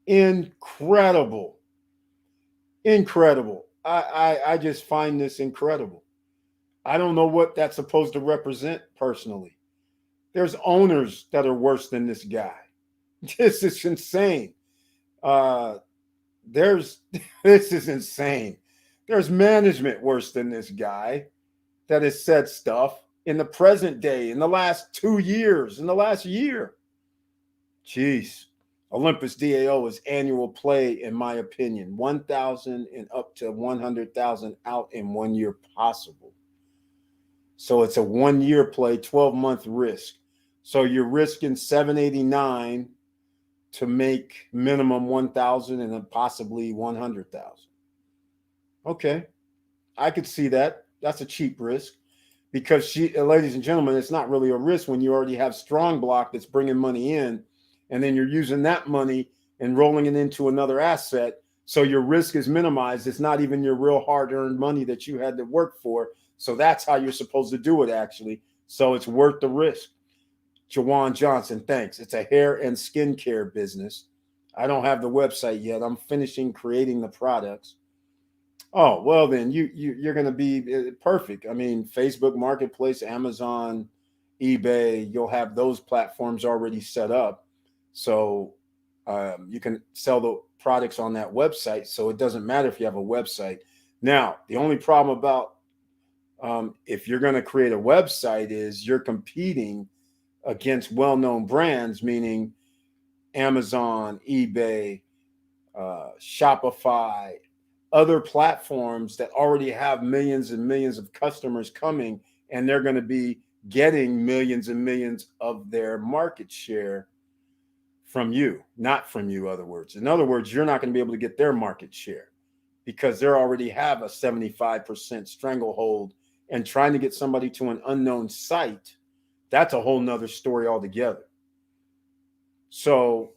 Incredible. Incredible. I just find this incredible. I don't know what that's supposed to represent personally. There's owners that are worse than this guy. This is insane. There's this is insane. There's management worse than this guy that has said stuff in the present day, in the last 2 years, in the last year. Jeez. Olympus DAO is annual play, in my opinion. 1,000 and up to 100,000 out in 1 year possible. So it's a 1 year play, 12-month risk. So you're risking 789 to make minimum 1,000 and then possibly 100,000. Okay. I could see that. That's a cheap risk because ladies and gentlemen, it's not really a risk when you already have strong block that's bringing money in and then you're using that money and rolling it into another asset. So your risk is minimized. It's not even your real hard-earned money that you had to work for. So that's how you're supposed to do it, actually. So it's worth the risk. Jawan Johnson, thanks. It's a hair and skincare business. I don't have the website yet. I'm finishing creating the products. Oh, well then you're going to be perfect. I mean, Facebook Marketplace, Amazon, eBay, you'll have those platforms already set up. So you can sell the products on that website. So it doesn't matter if you have a website. Now, the only problem about if you're going to create a website is you're competing against well-known brands, meaning Amazon, eBay, Shopify, other platforms that already have millions and millions of customers coming, and they're going to be getting millions and millions of their market share from you, not from you, in other words, you're not going to be able to get their market share because they already have a 75% stranglehold, and trying to get somebody to an unknown site, that's a whole nother story altogether. So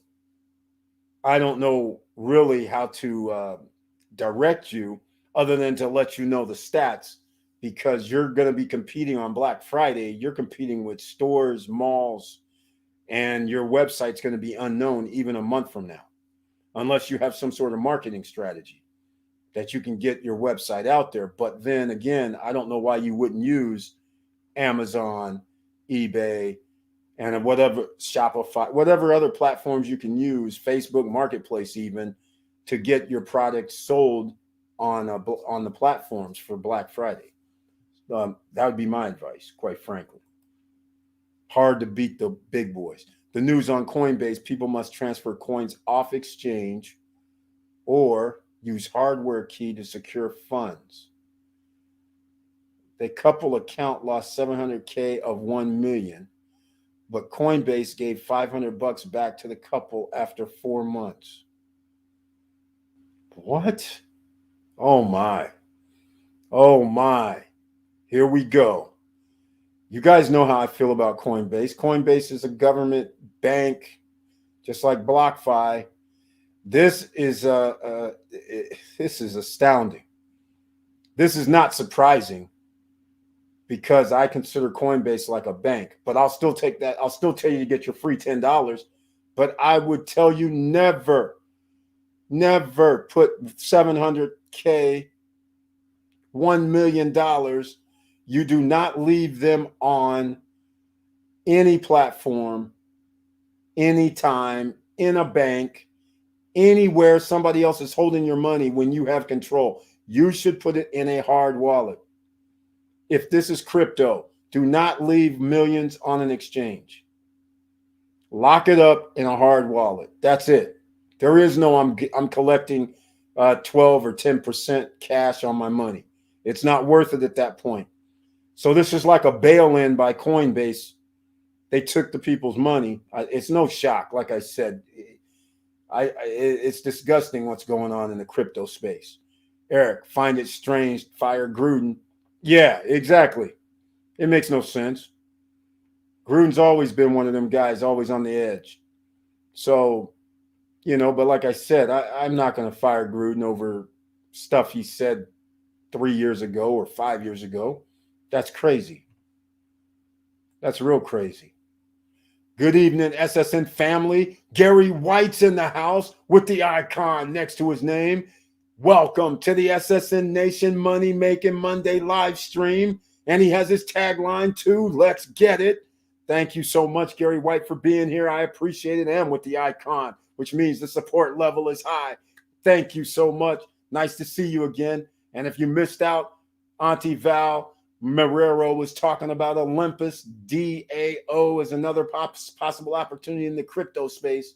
I don't know really how to direct you other than to let you know the stats, because you're going to be competing on Black Friday. You're competing with stores, malls, and your website's going to be unknown even a month from now, unless you have some sort of marketing strategy that you can get your website out there. But then again, I don't know why you wouldn't use Amazon, eBay, and whatever, Shopify, whatever other platforms you can use, Facebook Marketplace even, to get your product sold on the platforms for Black Friday. That would be my advice, quite frankly. Hard to beat the big boys. The news on Coinbase: people must transfer coins off exchange or use hardware key to secure funds. The couple account lost 700K of 1 million, but Coinbase gave $500 back to the couple after 4 months. What? Oh my. Oh my. Here we go. You guys know how I feel about Coinbase. Coinbase is a government bank, just like BlockFi. This is astounding. This is not surprising because I consider Coinbase like a bank. But I'll still take that. I'll still tell you to get your free $10. But I would tell you never put 700K, $1 million. You do not leave them on any platform, anytime, in a bank, anywhere somebody else is holding your money when you have control. You should put it in a hard wallet. If this is crypto, do not leave millions on an exchange. Lock it up in a hard wallet. That's it. There is no I'm collecting 12 or 10% cash on my money. It's not worth it at that point. So this is like a bail-in by Coinbase. They took the people's money. It's no shock. Like I said, it's disgusting what's going on in the crypto space. Eric, find it strange, fire Gruden. Yeah, exactly. It makes no sense. Gruden's always been one of them guys, always on the edge. So, but like I said, I'm not going to fire Gruden over stuff he said 3 years ago or 5 years ago. That's crazy. That's real crazy. Good evening, SSN family. Gary White's in the house with the icon next to his name. Welcome to the SSN Nation Money Making Monday live stream. And he has his tagline too. Let's get it. Thank you so much, Gary White, for being here. I appreciate it. And with the icon, which means the support level is high. Thank you so much. Nice to see you again. And if you missed out, Auntie Val Marrero was talking about Olympus. DAO is another possible opportunity in the crypto space.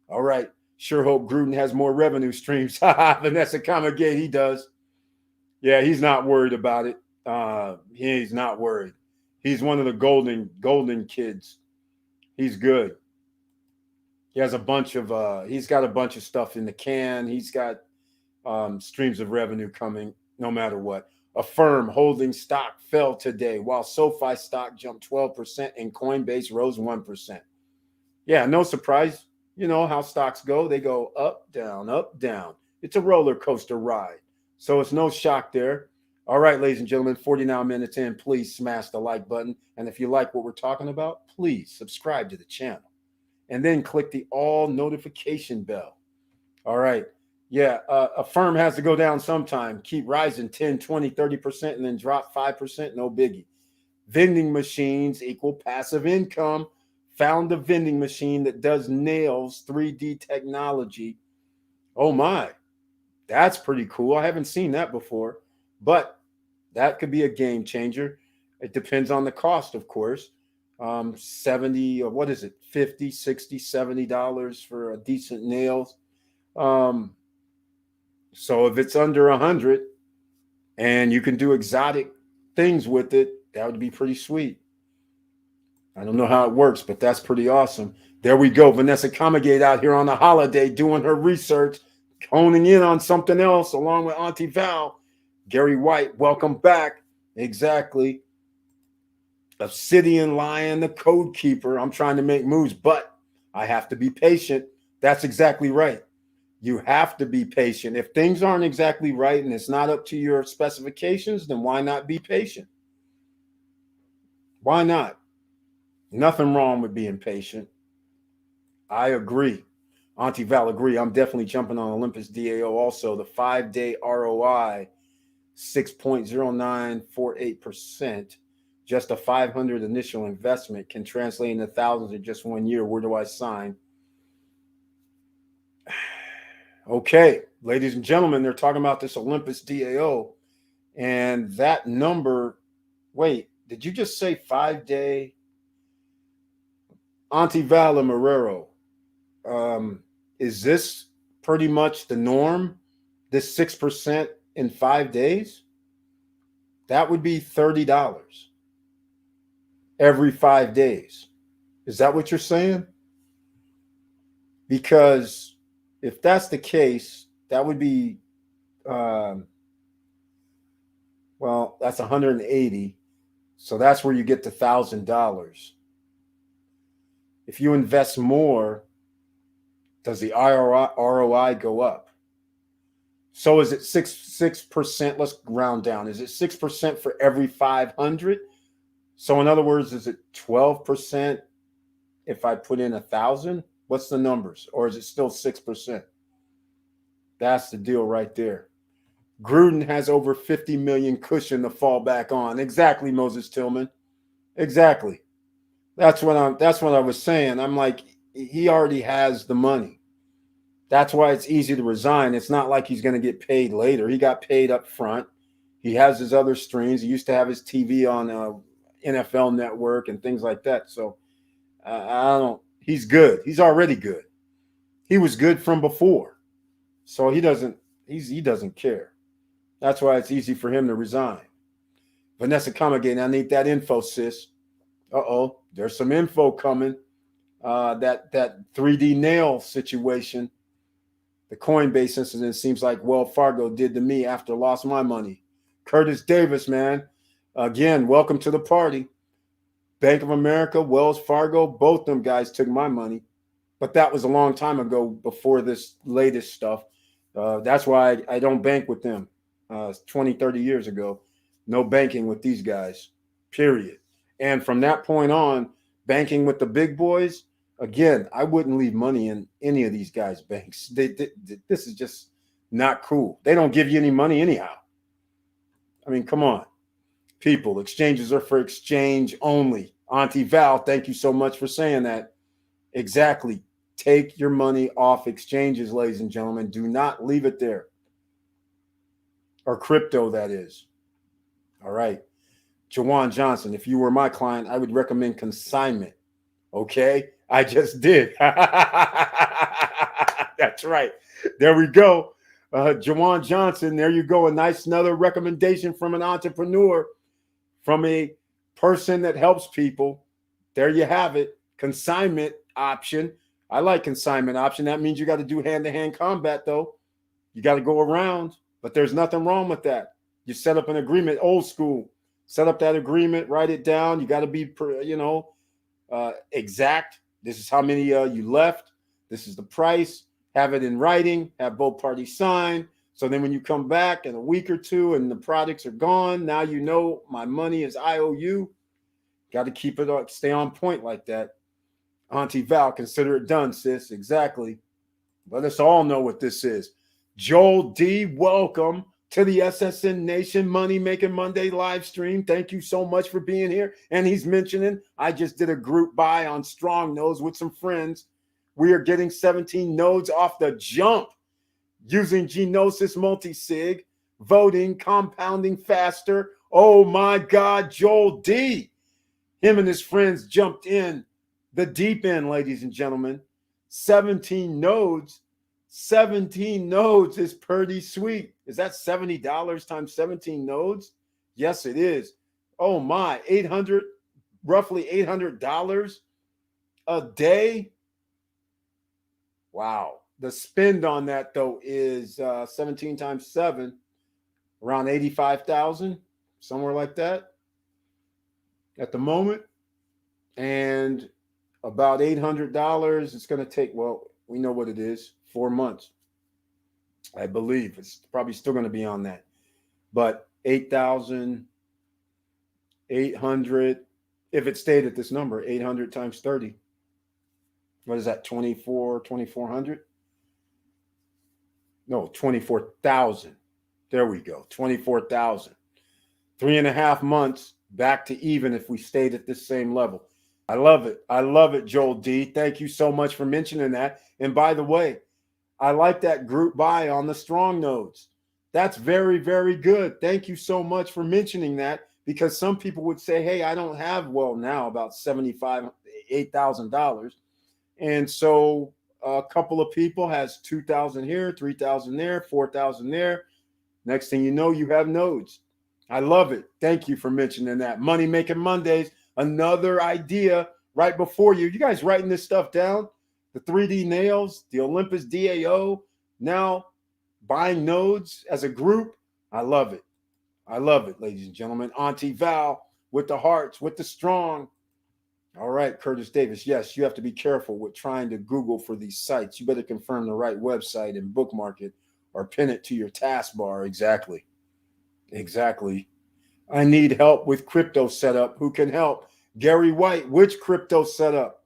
All right. Sure hope Gruden has more revenue streams. Vanessa Kamagate, he does. Yeah, he's not worried about it. He's not worried. He's one of the golden kids. He's good. He has he's got a bunch of stuff in the can. He's got streams of revenue coming no matter what. Affirm holding stock fell today, while SoFi stock jumped 12% and Coinbase rose 1%. Yeah, no surprise. You know how stocks go. They go up, down, up, down. It's a roller coaster ride. So it's no shock there. All right, ladies and gentlemen, 49 minutes in, please smash the like button. And if you like what we're talking about, please subscribe to the channel. And then click the all notification bell. All right. Yeah, a firm has to go down sometime. Keep rising 10, 20, 30%, and then drop 5%. No biggie. Vending machines equal passive income. Found a vending machine that does nails, 3D technology. Oh my, that's pretty cool. I haven't seen that before, but that could be a game changer. It depends on the cost, of course. 70 or what is it? 50, 60, $70 for a decent nails. So if it's under 100 and you can do exotic things with it, that would be pretty sweet. I don't know how it works, but that's pretty awesome. There we go. Vanessa Comagate out here on the holiday doing her research, honing in on something else along with Auntie Val. Gary White, welcome back. Exactly. Obsidian Lion, the code keeper. I'm trying to make moves, but I have to be patient. That's exactly right. You have to be patient. If things aren't exactly right and it's not up to your specifications, then why not be patient? Why not? Nothing wrong with being patient. I agree. Auntie Val, agree. I'm definitely jumping on Olympus DAO also. The 5-day ROI, 6.0948%. Just a 500 initial investment can translate into thousands in just 1 year. Where do I sign? Okay, ladies and gentlemen, they're talking about this Olympus DAO. And that number, wait, did you just say 5-day? Auntie Val Marrero, is this pretty much the norm? This 6% in 5 days? That would be $30 every 5 days. Is that what you're saying? Because if that's the case, that would be, well, that's 180. So that's where you get the $1,000. If you invest more, does the ROI go up? So is it 6%? Let's round down. Is it 6% for every 500? So in other words, is it 12% if I put in 1,000? What's the numbers? Or is it still 6%? That's the deal right there. Gruden has over 50 million cushion to fall back on. Exactly, Moses Tillman. Exactly. That's what I was saying. I'm like, he already has the money. That's why it's easy to resign. It's not like he's going to get paid later. He got paid up front. He has his other streams. He used to have his TV on NFL Network and things like that. So I don't. He's good. He's already good. He was good from before. So he doesn't care. That's why it's easy for him to resign. Vanessa, come again. I need that info, sis. There's some info coming. That 3D nail situation. The Coinbase incident seems like Wells Fargo did to me after I lost my money. Curtis Davis, man. Again, welcome to the party. Bank of America, Wells Fargo, both them guys took my money. But that was a long time ago before this latest stuff. That's why I don't bank with them. 20, 30 years ago. No banking with these guys, period. And from that point on, banking with the big boys, again, I wouldn't leave money in any of these guys' banks. This is just not cool. They don't give you any money anyhow. I mean, come on. People, exchanges are for exchange only. Auntie Val, thank you so much for saying that. Exactly. Take your money off exchanges, ladies and gentlemen. Do not leave it there. Or crypto, that is. All right. Jawan Johnson, if you were my client, I would recommend consignment. Okay? I just did. That's right. There we go. Jawan Johnson, there you go. A nice another recommendation from an entrepreneur, from a person that helps people. There you have it. Consignment option. I like consignment option. That means you got to do hand-to-hand combat, though. You got to go around, but there's nothing wrong with that. You set up an agreement, old school. Set up that agreement, write it down. You got to be, exact. This is how many you left. This is the price. Have it in writing. Have both parties sign. So then when you come back in a week or two and the products are gone, now you know my money is IOU. Got to keep it up, stay on point like that. Auntie Val, consider it done, sis. Exactly. Let us all know what this is. Joel D, welcome to the SSN Nation Money Making Monday live stream. Thank you so much for being here. And he's mentioning, I just did a group buy on Strong Nodes with some friends. We are getting 17 nodes off the jump using Genosis Multisig, voting, compounding faster. Oh my God, Joel D. Him and his friends jumped in the deep end, ladies and gentlemen. 17 nodes. 17 nodes is pretty sweet. Is that $70 times 17 nodes? Yes, it is. Oh my, 800 roughly $800 a day. Wow. The spend on that though is 17 times 7, around 85,000, somewhere like that at the moment. And about $800, it's going to take, well, we know what it is, 4 months. I believe it's probably still going to be on that. But 8,800, if it stayed at this number, 800 times 30. What is that, 2,400? No, 24,000. There we go, 24,000. 3.5 months back to even if we stayed at this same level. I love it. I love it, Joel D. Thank you so much for mentioning that. And by the way, I like that group buy on the strong nodes. That's very, very good. Thank you so much for mentioning that, because some people would say, hey, I don't have, well, now about $75,000, $8,000. And so a couple of people has 2,000 here, 3,000 there, 4,000 there. Next thing you know, you have nodes. I love it. Thank you for mentioning that. Money Making Mondays, another idea right before you. You guys writing this stuff down? The 3D nails, the Olympus DAO, now buying nodes as a group. I love it. I love it, ladies and gentlemen. Auntie Val with the hearts, with the strong. All right, Curtis Davis. Yes, you have to be careful with trying to Google for these sites. You better confirm the right website and bookmark it or pin it to your taskbar. Exactly. Exactly. I need help with crypto setup. Who can help? Gary White, which crypto setup?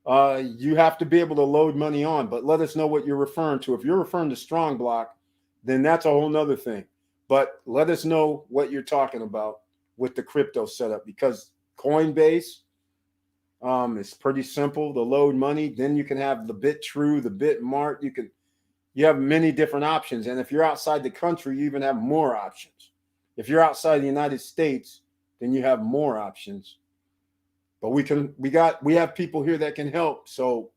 You have to be able to load money on, but let us know what you're referring to. If you're referring to Strong Block, then that's a whole nother thing. But let us know what you're talking about with the crypto setup, because Coinbase is pretty simple to load money. Then you can have the BitTrue, the BitMart. You have many different options. And if you're outside the country, you even have more options. If you're outside the United States, then you have more options. But we have people here that can help. So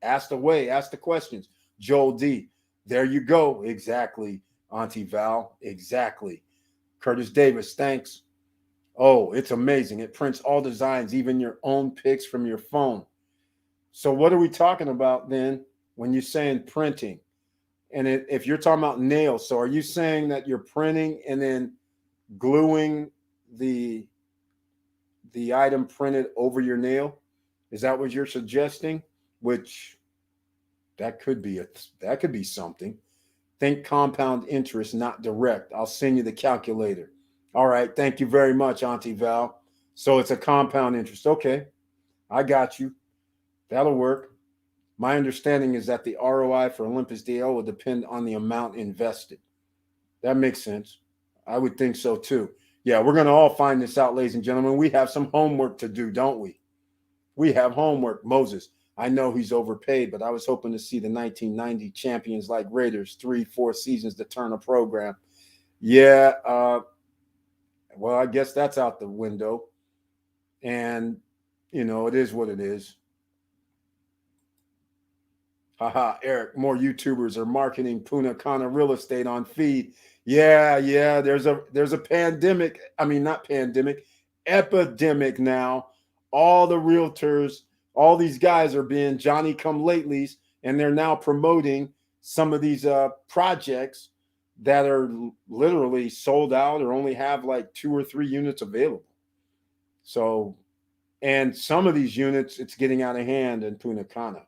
ask the questions. Joel D. There you go. Exactly. Auntie Val. Exactly. Curtis Davis. Thanks. Oh, it's amazing. It prints all designs, even your own pics from your phone. So what are we talking about then when you're saying printing? And if you're talking about nails, so are you saying that you're printing and then gluing the item printed over your nail? Is that what you're suggesting? Which that could be something. Think compound interest, not direct. I'll send you the calculator. All right. Thank you very much, Auntie Val. So it's a compound interest. Okay. I got you. That'll work. My understanding is that the ROI for Olympus DL will depend on the amount invested. That makes sense. I would think so too. Yeah, we're going to all find this out, ladies and gentlemen. We have some homework to do, don't we? We have homework. Moses, I know he's overpaid, but I was hoping to see the 1990 champions like Raiders 3-4 seasons to turn a program. Yeah, well, I guess that's out the window. And, it is what it is. Haha, Eric, more YouTubers are marketing Punta Cana real estate on feed. Yeah, there's a pandemic. I mean, not pandemic, epidemic now. All the realtors, all these guys are being Johnny come latelys, and they're now promoting some of these projects that are literally sold out or only have like 2 or 3 units available. So, and some of these units, it's getting out of hand in Punta Cana.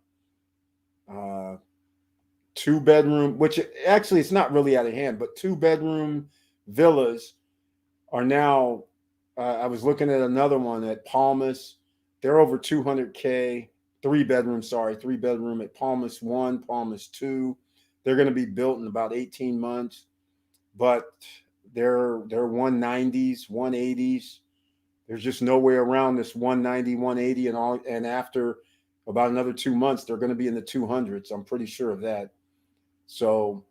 2-bedroom, which actually it's not really out of hand, but 2-bedroom villas are now, I was looking at another one at Palmas. They're over 200K. 3-bedroom at Palmas 1, Palmas 2. They're going to be built in about 18 months, but they're 190s, 180s. There's just no way around this 190, 180 and all. And after about another 2 months, they're going to be in the 200s. I'm pretty sure of that. So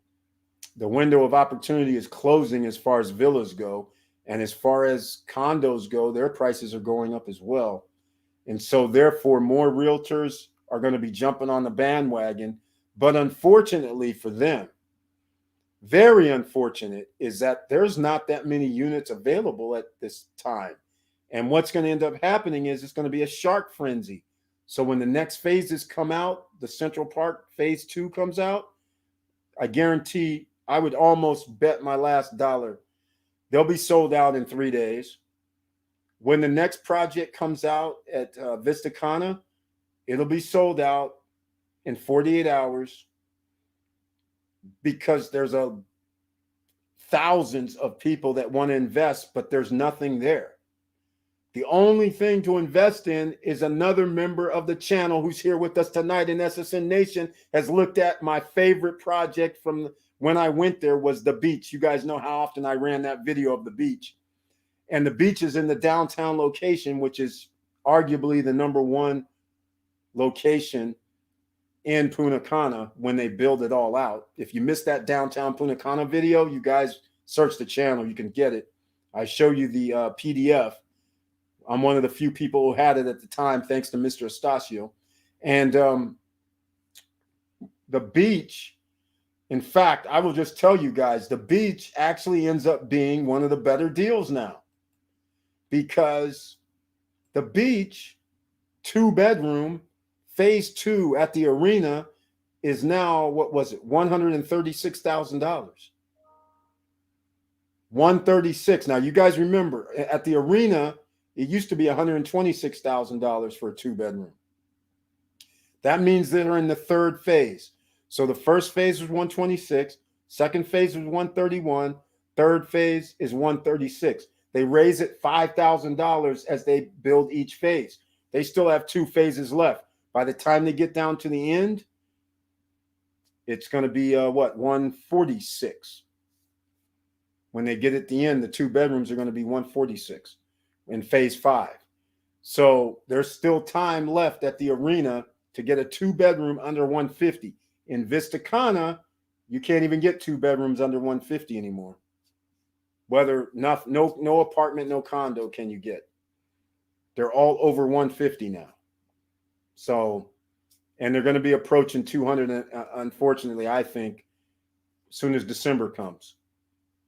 the window of opportunity is closing as far as villas go. And as far as condos go, their prices are going up as well. And so therefore, more realtors are going to be jumping on the bandwagon. But unfortunately for them, very unfortunate, is that there's not that many units available at this time. And what's going to end up happening is it's going to be a shark frenzy. So when the next phases come out, the Central Park phase 2 comes out, I guarantee, I would almost bet my last dollar they'll be sold out in 3 days. When the next project comes out at Vista Cana, it'll be sold out in 48 hours because there's thousands of people that want to invest, but there's nothing there. The only thing to invest in is another member of the channel who's here with us tonight in SSN Nation has looked at my favorite project from when I went there was the beach. You guys know how often I ran that video of the beach. And the beach is in the downtown location, which is arguably the #1 location in Punta Cana when they build it all out. If you missed that downtown Punta Cana video, you guys search the channel, you can get it. I show you the PDF. I'm one of the few people who had it at the time, thanks to Mr. Estacio. And the beach, in fact, I will just tell you guys, the beach actually ends up being one of the better deals now, because the beach 2-bedroom phase 2 at the arena is now, what was it, $136,000. 136. Now you guys remember at the arena it used to be $126,000 for a 2-bedroom. That means they're in the 3rd phase. So the first phase was 126, second phase was 131, third phase is 136. They raise it $5,000 as they build each phase. They still have 2 phases left. By the time they get down to the end, it's going to be 146. When they get at the end, the 2 bedrooms are going to be 146 in phase 5. So there's still time left at the arena to get a 2-bedroom under 150. In Vista Cana, you can't even get 2 bedrooms under 150 anymore. Whether no apartment, no condo can you get. They're all over 150 now. So, and they're going to be approaching 200, unfortunately, I think, as soon as December comes.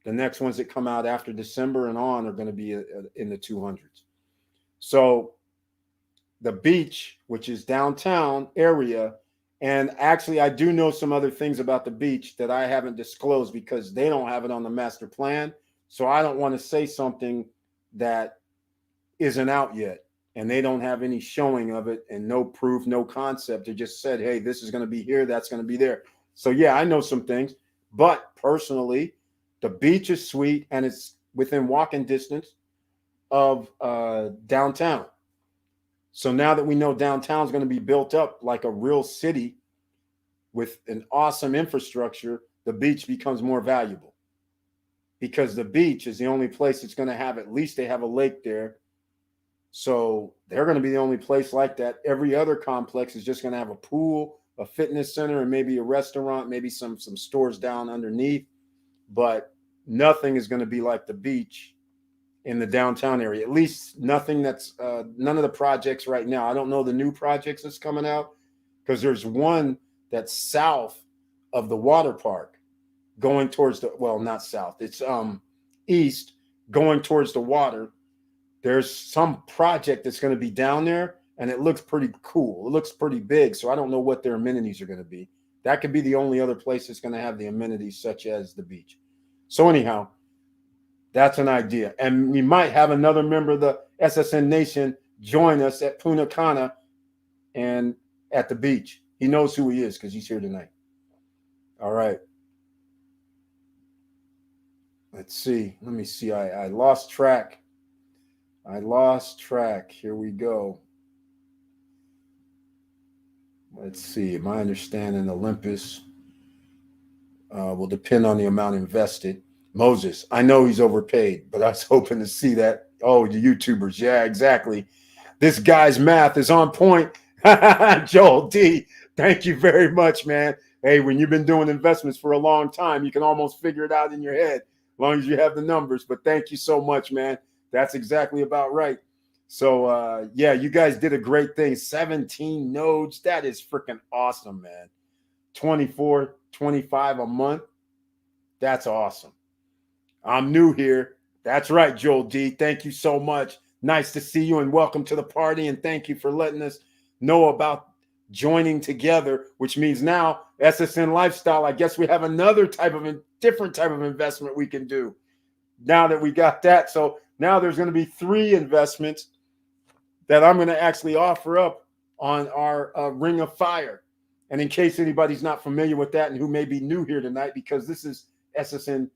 The next ones that come out after December and on are going to be in the 200s. So the beach, which is downtown area, and actually I do know some other things about the beach that I haven't disclosed because they don't have it on the master plan. So I don't want to say something that isn't out yet, and they don't have any showing of it and no proof, no concept. They just said, hey, this is going to be here, that's going to be there. So yeah, I know some things, but personally, the beach is sweet and it's within walking distance of downtown. So now that we know downtown is going to be built up like a real city with an awesome infrastructure, the beach becomes more valuable, because the beach is the only place that's going to have, at least they have a lake there. So they're going to be the only place like that. Every other complex is just going to have a pool, a fitness center, and maybe a restaurant, maybe some stores down underneath. But nothing is going to be like the beach in the downtown area. At least nothing that's none of the projects right now. I don't know the new projects that's coming out, because there's one that's south of the water park going towards the, well, not south, it's east going towards the water. There's some project that's going to be down there and it looks pretty cool. It looks pretty big. So I don't know what their amenities are going to be. That could be the only other place that's going to have the amenities such as the beach. So anyhow, that's an idea. And we might have another member of the SSN Nation join us at Punta Cana and at the beach. He knows who he is because he's here tonight. All right. Let's see. Let me see. I lost track. Here we go. Let's see. My understanding, Olympus will depend on the amount invested. Moses, I know he's overpaid, but I was hoping to see that. Oh, the YouTubers. Yeah, exactly. This guy's math is on point. Joel D, thank you very much, man. Hey, when you've been doing investments for a long time, you can almost figure it out in your head as long as you have the numbers. But thank you so much, man. That's exactly about right. So, yeah, you guys did a great thing. 17 nodes. That is freaking awesome, man. 24, 25 a month. That's awesome. I'm new here. That's right, Joel D. Thank you so much. Nice to see you and welcome to the party. And thank you for letting us know about joining together, which means now SSN Lifestyle, I guess we have another different type of investment we can do now that we got that. So now there's going to be 3 investments that I'm going to actually offer up on our Ring of Fire. And in case anybody's not familiar with that and who may be new here tonight, because this is SSN,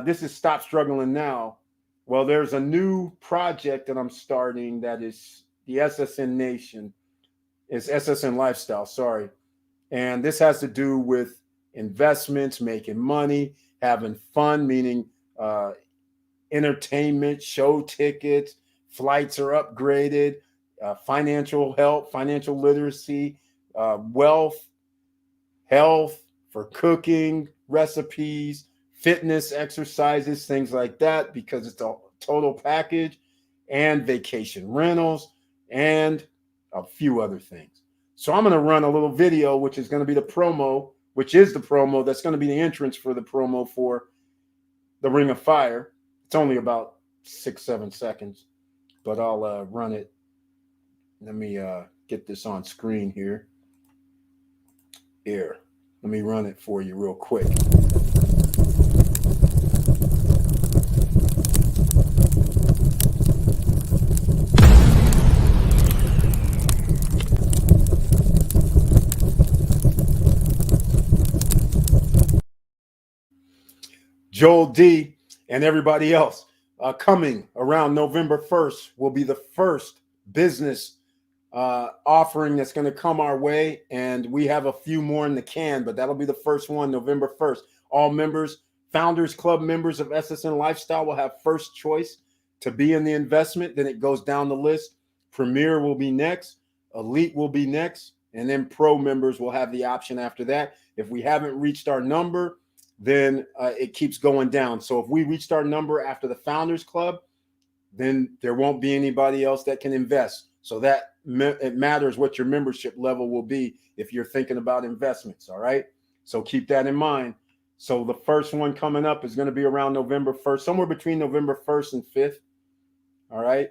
this is Stop Struggling Now. Well, there's a new project that I'm starting that is the SSN Nation. It's SSN Lifestyle, sorry. And this has to do with investments, making money, having fun, meaning entertainment, show tickets, flights are upgraded, financial help, financial literacy, wealth, health, for cooking, recipes, fitness exercises, things like that, because it's a total package, and vacation rentals, and a few other things. So I'm going to run a little video, which is going to be the promo, which is the promo. That's going to be the entrance for the promo for the Ring of Fire. It's only about 6-7 seconds, but I'll run it. Let me get this on screen here. Here, let me run it for you real quick. Joel D and everybody else coming around November 1st will be the first business offering that's going to come our way. And we have a few more in the can, but that'll be the first one, November 1st. All members, Founders Club members of SSN Lifestyle will have first choice to be in the investment. Then it goes down the list. Premier will be next. Elite will be next. And then Pro members will have the option after that. If we haven't reached our number, then it keeps going down. So if we reached our number after the Founders Club, then there won't be anybody else that can invest. So that it matters what your membership level will be if you're thinking about investments. All right. So keep that in mind. So the first one coming up is going to be around November 1st, somewhere between November 1st and 5th. All right.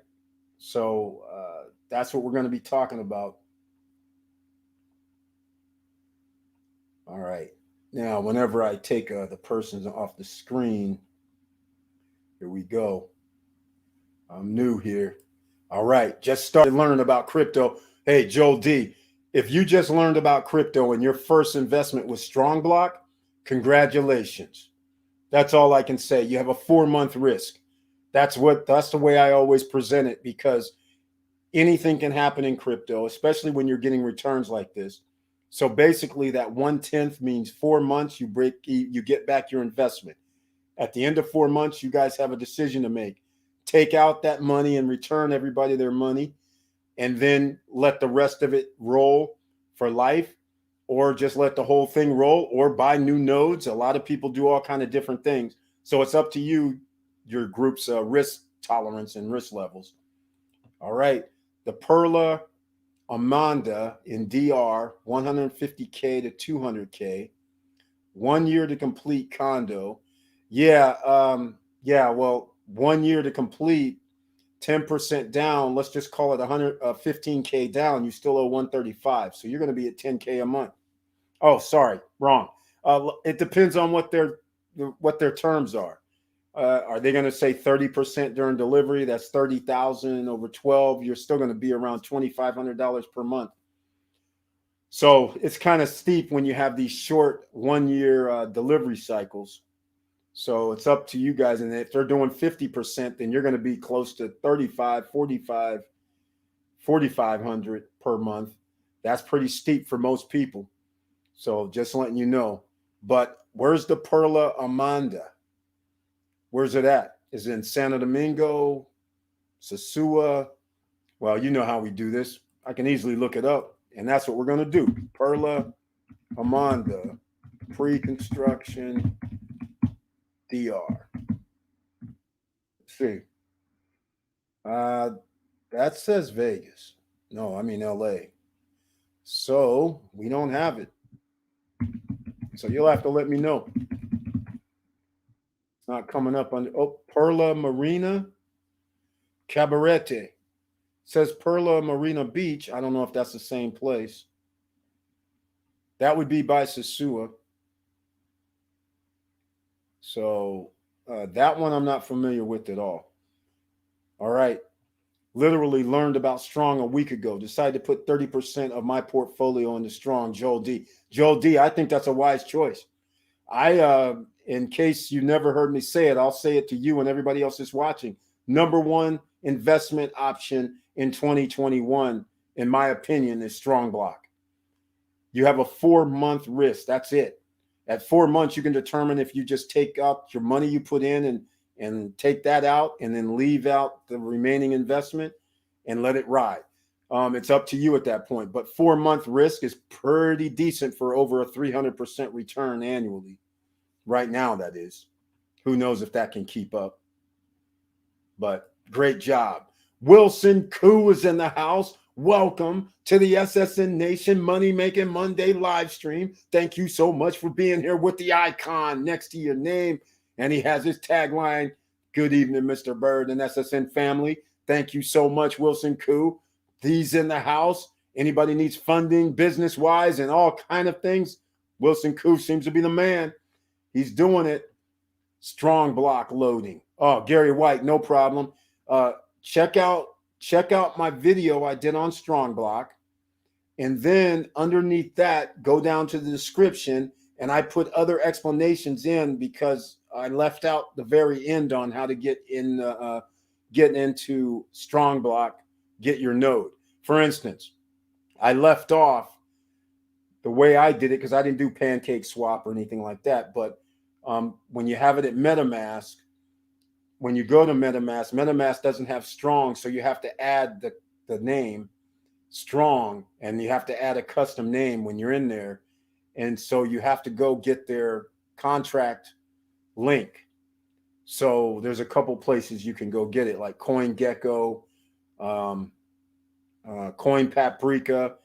So that's what we're going to be talking about. All right. Now, whenever I take the persons off the screen, here we go. I'm new here. All right. Just started learning about crypto. Hey, Joel D, if you just learned about crypto and your first investment was Strong Block, congratulations. That's all I can say. You have a 4-month risk. That's the way I always present it, because anything can happen in crypto, especially when you're getting returns like this. So basically that 1/10 means 4 months, you get back your investment. At the end of 4 months, you guys have a decision to make. Take out that money and return everybody their money, and then let the rest of it roll for life, or just let the whole thing roll, or buy new nodes. A lot of people do all kind of different things. So it's up to you, your group's risk tolerance and risk levels. All right. The Perla Amanda in DR, 150K to 200K, 1 year to complete condo. Yeah. Well, 1 year to complete, 10% down. Let's just call it 115K down. You still owe 135. So you're going to be at 10K a month. Oh, sorry, wrong. It depends on what their terms are. Are they going to say 30% during delivery? That's 30,000 over 12. You're still going to be around $2,500 per month. So it's kind of steep when you have these short 1 year delivery cycles. So it's up to you guys. And if they're doing 50%, then you're going to be close to 35, 45, 4,500 per month. That's pretty steep for most people. So just letting you know. But where's the Perla Amanda? Where's it at? Is it in Santo Domingo, Sosua? Well, you know how we do this. I can easily look it up, and that's what we're going to do. Perla Amanda, pre-construction, DR. Let's see. That says Vegas. No, I mean LA. So we don't have it. So you'll have to let me know. It's not coming up on Perla Marina. Cabarete. Says Perla Marina Beach. I don't know if that's the same place. That would be by Sosua. So that one I'm not familiar with at all. All right. Literally learned about Strong a week ago. Decided to put 30% of my portfolio into Strong. Joel D. Joel D, I think that's a wise choice. In case you never heard me say it, I'll say it to you and everybody else that's watching. Number one investment option in 2021, in my opinion, is Strong Block. You have a 4-month risk. That's it. At 4 months, you can determine if you just take out your money you put in and take that out and then leave out the remaining investment and let it ride. It's up to you at that point. But 4-month risk is pretty decent for over a 300% return annually. Right now, that is. Who knows if that can keep up. But great job. Wilson Koo is in the house. Welcome to the SSN Nation Money Making Monday live stream. Thank you so much for being here with the icon next to your name. And he has his tagline, "Good evening, Mr. Bird and SSN family." Thank you so much, Wilson Koo. He's in the house. Anybody needs funding business-wise and all kind of things, Wilson Koo seems to be the man. He's doing it. Strong Block loading. Oh, Gary White, no problem. Check out my video I did on Strong Block. And then underneath that, go down to the description, and I put other explanations in because I left out the very end on how to get into Strong Block, get your node. For instance, I left off the way I did it because I didn't do pancake swap or anything like that. But when you have it at MetaMask, when you go to MetaMask doesn't have Strong, so you have to add the name Strong, and you have to add a custom name when you're in there. And so you have to go get their contract link. So there's a couple places you can go get it, like CoinGecko, Coin Paprika.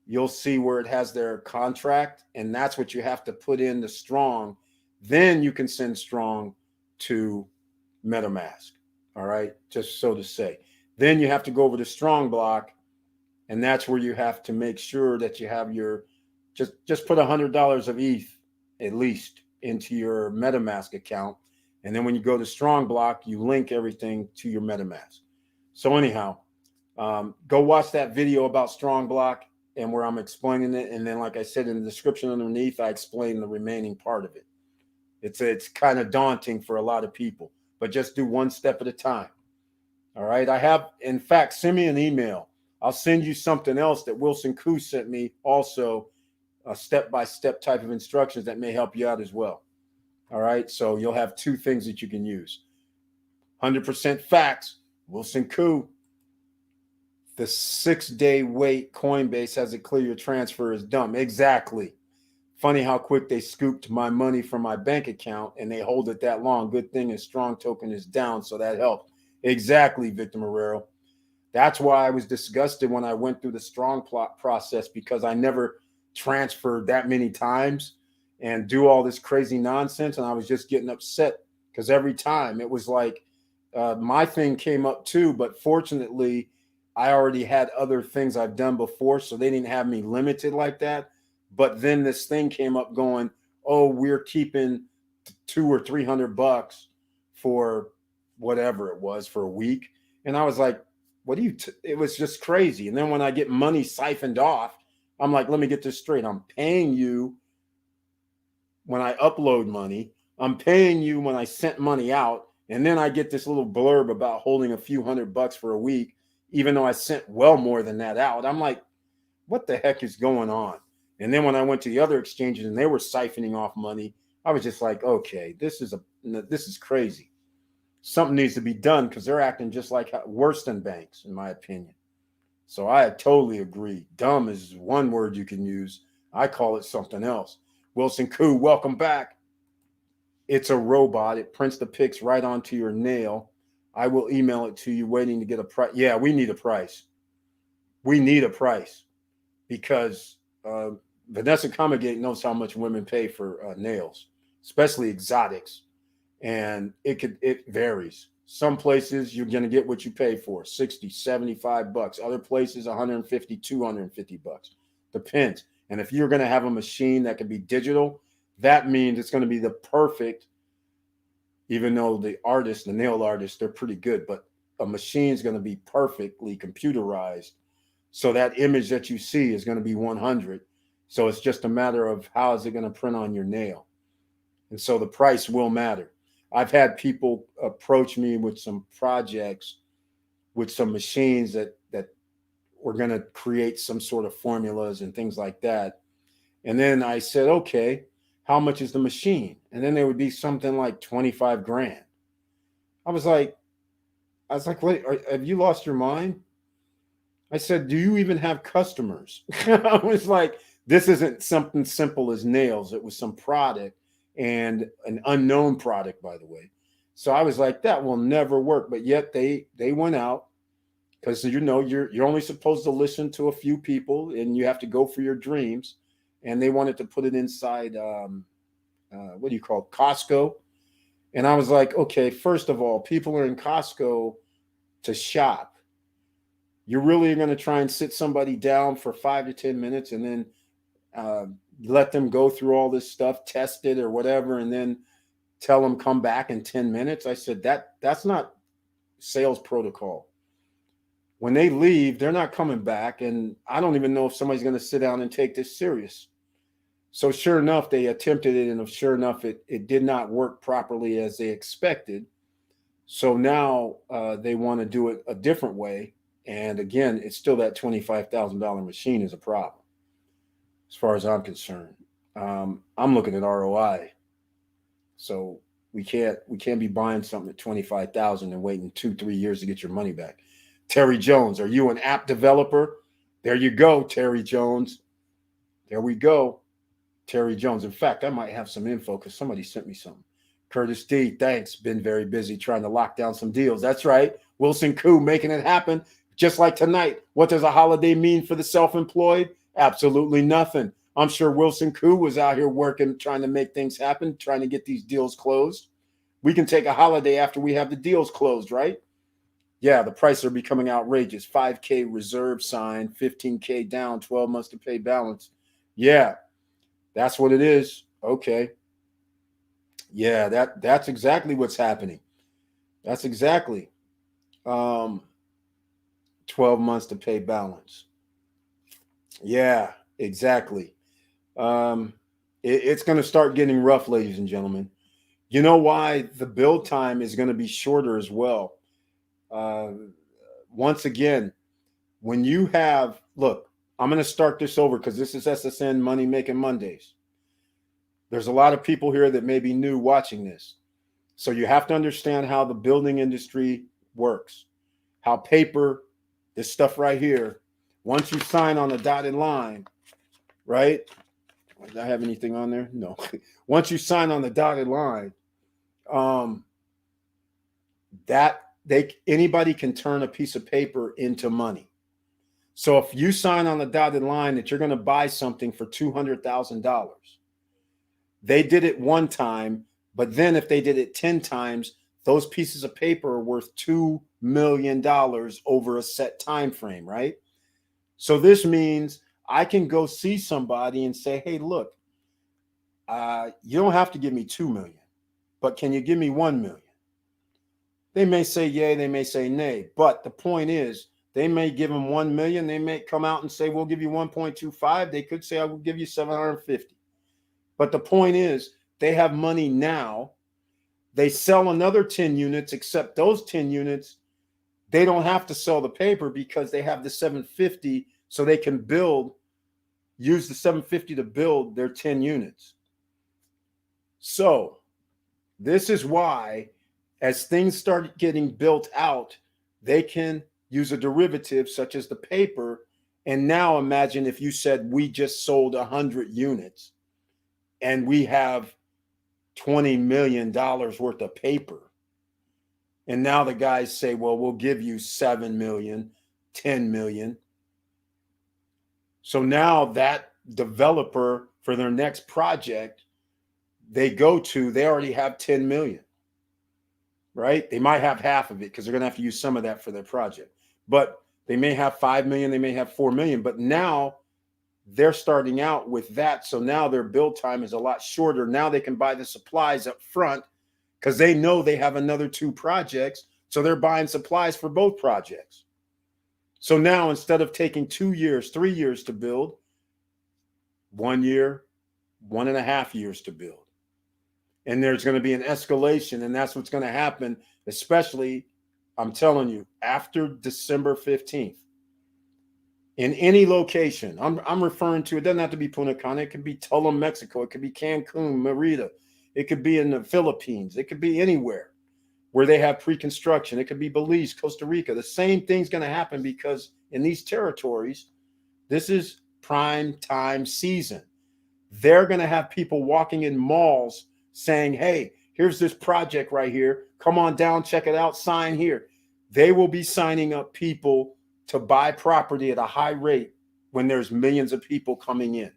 You'll see where it has their contract, and that's what you have to put in the Strong. Then you can send Strong to MetaMask. All right, just so to say. Then you have to go over to Strong Block, and that's where you have to make sure that you have your just put $100 of ETH at least into your MetaMask account, and then when you go to Strong Block, you link everything to your MetaMask. So anyhow, go watch that video about Strong Block and where I'm explaining it, and then like I said in the description underneath, I explain the remaining part of it. It's kind of daunting for a lot of people, but just do one step at a time. All right. I have, in fact, send me an email. I'll send you something else that Wilson Koo sent me, also a step-by-step type of instructions that may help you out as well. All right. So you'll have two things that you can use. 100% facts. Wilson Koo. The 6-day wait Coinbase has it clear your transfer is dumb. Exactly. Funny how quick they scooped my money from my bank account and they hold it that long. Good thing is Strong token is down, so that helped. Exactly, Victor Marrero. That's why I was disgusted when I went through the Strong plot process, because I never transferred that many times and do all this crazy nonsense. And I was just getting upset because every time it was like my thing came up too. But fortunately, I already had other things I've done before, so they didn't have me limited like that. But then this thing came up going, oh, we're keeping $200 or $300 for whatever it was for a week. And I was like, what do you, it was just crazy. And then when I get money siphoned off, I'm like, let me get this straight. I'm paying you when I upload money. I'm paying you when I sent money out. And then I get this little blurb about holding a few $100 for a week, even though I sent well more than that out. I'm like, what the heck is going on? And then when I went to the other exchanges and they were siphoning off money, I was just like, okay, this is crazy. Something needs to be done because they're acting just like worse than banks, in my opinion. So I totally agree. Dumb is one word you can use. I call it something else. Wilson Koo, welcome back. It's a robot. It prints the pics right onto your nail. I will email it to you, waiting to get a price. Yeah, we need a price. We need a price because Vanessa Comegate knows how much women pay for nails, especially exotics. And it varies. Some places you're going to get what you pay for, 60, 75 bucks. Other places 150, 250 bucks. Depends. And if you're going to have a machine that can be digital, that means it's going to be the perfect, even though the nail artists, they're pretty good, but a machine is going to be perfectly computerized. So that image that you see is going to be 100. So it's just a matter of how is it going to print on your nail. And so the price will matter. I've had people approach me with some projects with some machines that were going to create some sort of formulas and things like that. And then I said, okay, how much is the machine? And then there would be something like 25 grand. I was like, wait, have you lost your mind? I said, do you even have customers? I was like, this isn't something simple as nails. It was some product, and an unknown product, by the way. So I was like, that will never work. But yet they went out, because you're only supposed to listen to a few people, and you have to go for your dreams. And they wanted to put it inside what do you call it? Costco. And I was like, okay, first of all, people are in Costco to shop. You're really going to try and sit somebody down for 5 to 10 minutes and then let them go through all this stuff, test it or whatever, and then tell them come back in 10 minutes. I said, that's not sales protocol. When they leave, they're not coming back. And I don't even know if somebody's going to sit down and take this serious. So sure enough, they attempted it, and sure enough, it did not work properly as they expected. So now they want to do it a different way. And again, it's still that $25,000 machine is a problem, as far as I'm concerned. I'm looking at ROI. So we can't be buying something at 25,000 and waiting 2-3 years to get your money back. Terry Jones, are you an app developer? There you go, Terry Jones. There we go, Terry Jones. In fact, I might have some info because somebody sent me something. Curtis D, thanks. Been very busy trying to lock down some deals. That's right. Wilson Koo making it happen. Just like tonight. What does a holiday mean for the self-employed? Absolutely nothing. I'm sure Wilson Koo was out here working, trying to make things happen, trying to get these deals closed. We can take a holiday after we have the deals closed, right? Yeah, the prices are becoming outrageous. 5K reserve sign, 15K down, 12 months to pay balance. Yeah, that's what it is. Okay. Yeah, that's exactly what's happening. That's exactly 12 months to pay balance. Yeah, exactly. It's going to start getting rough, ladies and gentlemen. You know why? The build time is going to be shorter as well. Once again, when you have, look, I'm going to start this over because this is SSN Money Making Mondays. There's a lot of people here that may be new watching this. So you have to understand how the building industry works, how paper, this stuff right here, once you sign on the dotted line, right? Did I have anything on there? No. Once you sign on the dotted line, anybody can turn a piece of paper into money. So if you sign on the dotted line that you're going to buy something for $200,000, they did it one time, but then if they did it 10 times, those pieces of paper are worth $2 million over a set time frame, right? So this means I can go see somebody and say, hey, look, you don't have to give me 2 million, but can you give me 1 million? They may say yay, they may say nay, but the point is they may give them 1 million. They may come out and say, we'll give you 1.25. They could say, I will give you 750. But the point is they have money now. They sell another 10 units, except those 10 units, they don't have to sell the paper because they have the 750, so they can use the 750 to build their 10 units. So this is why, as things start getting built out, they can use a derivative such as the paper. And now imagine if you said we just sold 100 units and we have $20 million worth of paper. And now the guys say, well, we'll give you 7 million, 10 million. So now that developer for their next project, they already have 10 million. right? They might have half of it because they're going to have to use some of that for their project. But they may have 5 million, they may have 4 million, but now they're starting out with that. So now their build time is a lot shorter. Now they can buy the supplies up front because they know they have another 2 projects. So they're buying supplies for both projects. So now instead of taking 2 years, 3 years to build, 1 year, 1.5 years to build. And there's going to be an escalation, and that's what's going to happen, especially, I'm telling you, after December 15th. In any location, I'm referring to, it doesn't have to be Punta Cana. It could be Tulum, Mexico. It could be Cancun, Merida. It could be in the Philippines. It could be anywhere where they have pre-construction. It could be Belize, Costa Rica. The same thing's going to happen because in these territories, this is prime time season. They're going to have people walking in malls saying, hey, here's this project right here. Come on down, check it out, sign here. They will be signing up people to buy property at a high rate when there's millions of people coming in.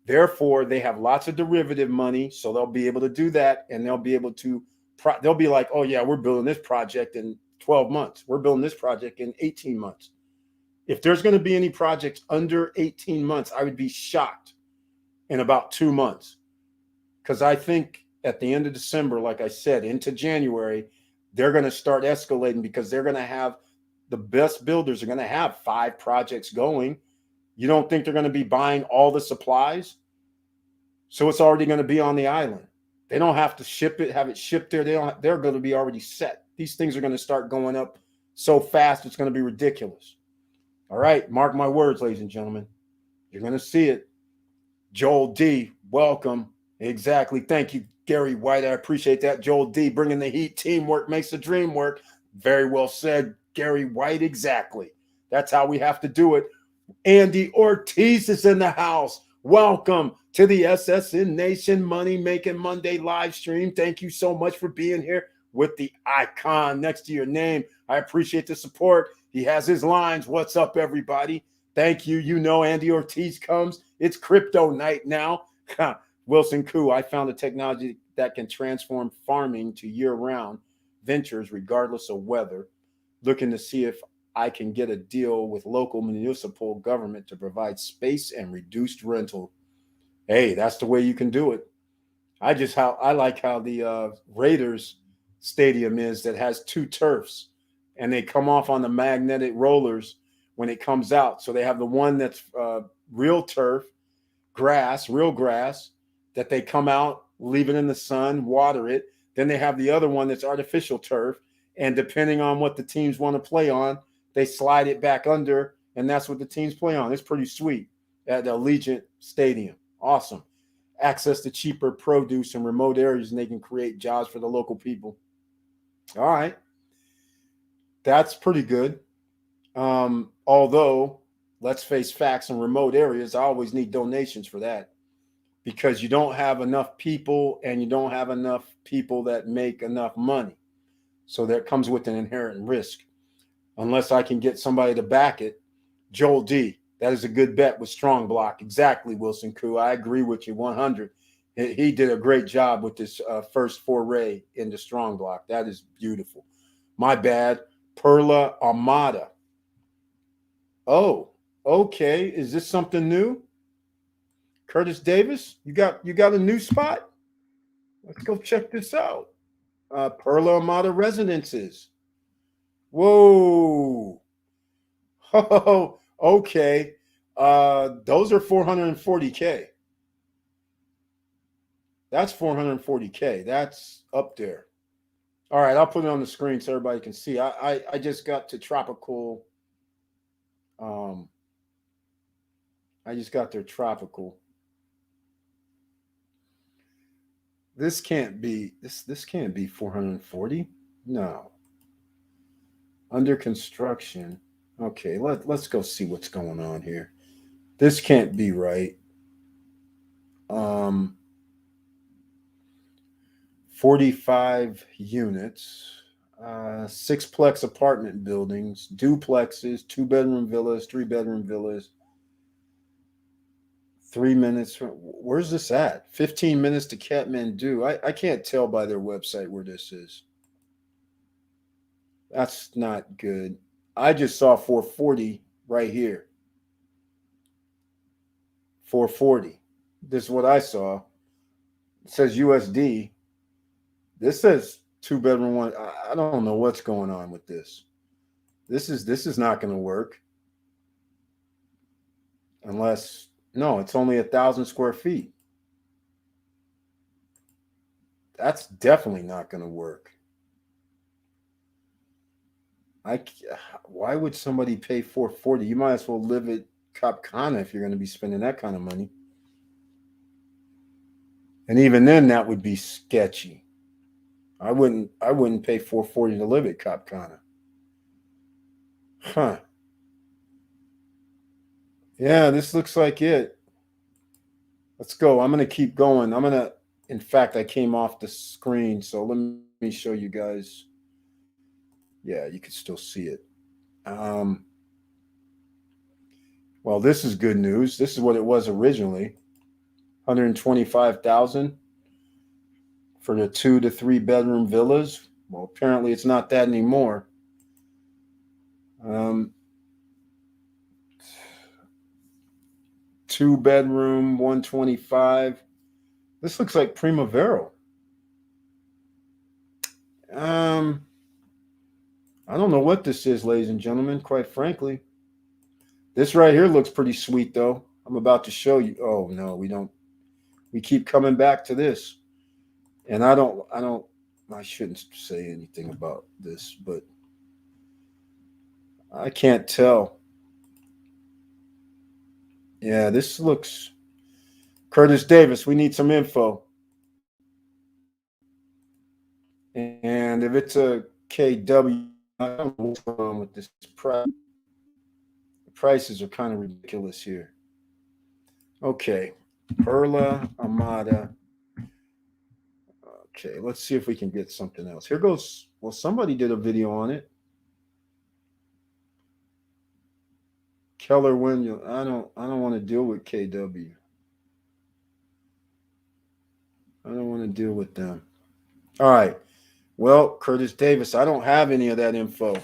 Therefore, they have lots of derivative money, so they'll be able to do that, and they'll be able to, they'll be like, oh yeah, we're building this project in 12 months. We're building this project in 18 months. If there's going to be any projects under 18 months, I would be shocked in about 2 months. Because I think at the end of December, like I said, into January, they're going to start escalating because they're going to have, the best builders are going to have 5 projects going. You don't think they're going to be buying all the supplies? So it's already going to be on the island. They don't have to ship it, have it shipped there. They're going to be already set. These things are going to start going up so fast, it's going to be ridiculous. All right, mark my words, ladies and gentlemen. You're going to see it. Joel D, welcome. Exactly. Thank you, Gary White. I appreciate that. Joel D, bringing the heat. Teamwork makes the dream work. Very well said, Gary White. Exactly. That's how we have to do it. Andy Ortiz is in the house. Welcome to the SSN Nation Money Making Monday live stream. Thank you so much for being here with the icon next to your name. I appreciate the support. He has his lines. What's up, everybody? Thank you. You know Andy Ortiz comes. It's crypto night now. Wilson Koo, I found a technology that can transform farming to year-round ventures regardless of weather. Looking to see if I can get a deal with local municipal government to provide space and reduced rental. Hey, that's the way you can do it. I like how the Raiders stadium is that has 2 turfs, and they come off on the magnetic rollers when it comes out. So they have the one that's real turf, grass, real grass, that they come out, leave it in the sun, water it. Then they have the other one that's artificial turf, and depending on what the teams want to play on, they slide it back under, and that's what the teams play on. It's pretty sweet at the Allegiant Stadium. Awesome. Access to cheaper produce in remote areas, and they can create jobs for the local people. All right. That's pretty good. Although, let's face facts, in remote areas, I always need donations for that because you don't have enough people and you don't have enough people that make enough money. So that comes with an inherent risk. Unless I can get somebody to back it. Joel D, that is a good bet with Strong Block. Exactly, Wilson Koo. I agree with you 100. He did a great job with this first foray into Strong Block. That is beautiful. My bad. Perla Armada. Oh, okay. Is this something new? Curtis Davis, you got a new spot? Let's go check this out. Perla Armada Residences. Whoa. Oh, okay. Those are 440K. That's 440K. That's up there. All right, I'll put it on the screen so everybody can see. I just got to tropical. I just got their tropical. This can't be this can't be 440. No. Under construction. Okay, let's go see what's going on here. This can't be right. 45 units, 6-plex apartment buildings, duplexes, 2-bedroom villas, 3-bedroom villas. 3 minutes. Where's this at? 15 minutes to Kathmandu. I can't tell by their website where this is. That's not good. I just saw 440 right here. 440. This is what I saw. It says USD. This says two bedroom one. I don't know what's going on with this. This is not going to work unless no, it's only 1,000 square feet. That's definitely not going to work. I why would somebody pay 440? You might as well live at Cap Cana if you're going to be spending that kind of money. And even then, that would be sketchy. I wouldn't pay 440 to live at Cap Cana. Huh. Yeah, this looks like it. Let's go. I'm gonna keep going. In fact, I came off the screen, so let me show you guys. Yeah, you can still see it. Um, well, this is good news. This is what it was originally. 125,000 for the 2 to 3 bedroom villas. Well, apparently it's not that anymore. Um, 2 bedroom, 125. This looks like Primavera. Um, I don't know what this is, ladies and gentlemen, quite frankly. This right here looks pretty sweet, though. I'm about to show you. Oh, no, we don't. We keep coming back to this. And I shouldn't say anything about this, but I can't tell. Yeah, this looks. Curtis Davis, we need some info. And if it's a KW, I don't know what's going on with this price. The prices are kind of ridiculous here. Okay, Perla Amada. Okay, let's see if we can get something else. Here goes. Well, somebody did a video on it. Keller Williams. I don't want to deal with KW. I don't want to deal with them. All right. Well, Curtis Davis, I don't have any of that info.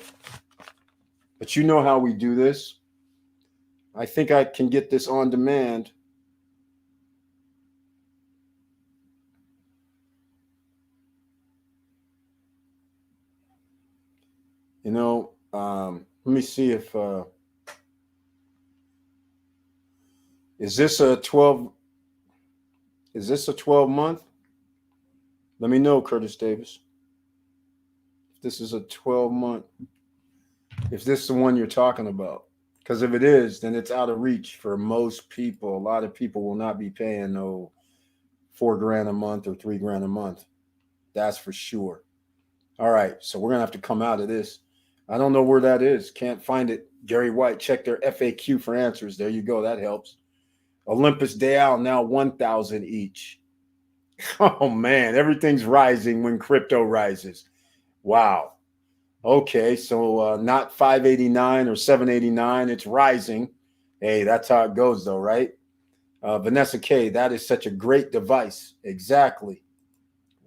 But you know how we do this. I think I can get this on demand. Let me see if is this a 12 is this a 12 month? Let me know, Curtis Davis. If this is a 12 month, if this is the one you're talking about. Because if it is, then it's out of reach for most people. A lot of people will not be paying no $4,000 a month or $3,000 a month. That's for sure. All right, so we're gonna have to come out of this. I don't know where that is. Can't find it. Gary White, check their FAQ for answers. There you go. That helps. Olympus Dial now 1,000 each. Oh man, everything's rising when crypto rises. Wow. Okay, so not 589 or 789. It's rising. Hey, that's how it goes, though, right? Vanessa K, that is such a great device. Exactly.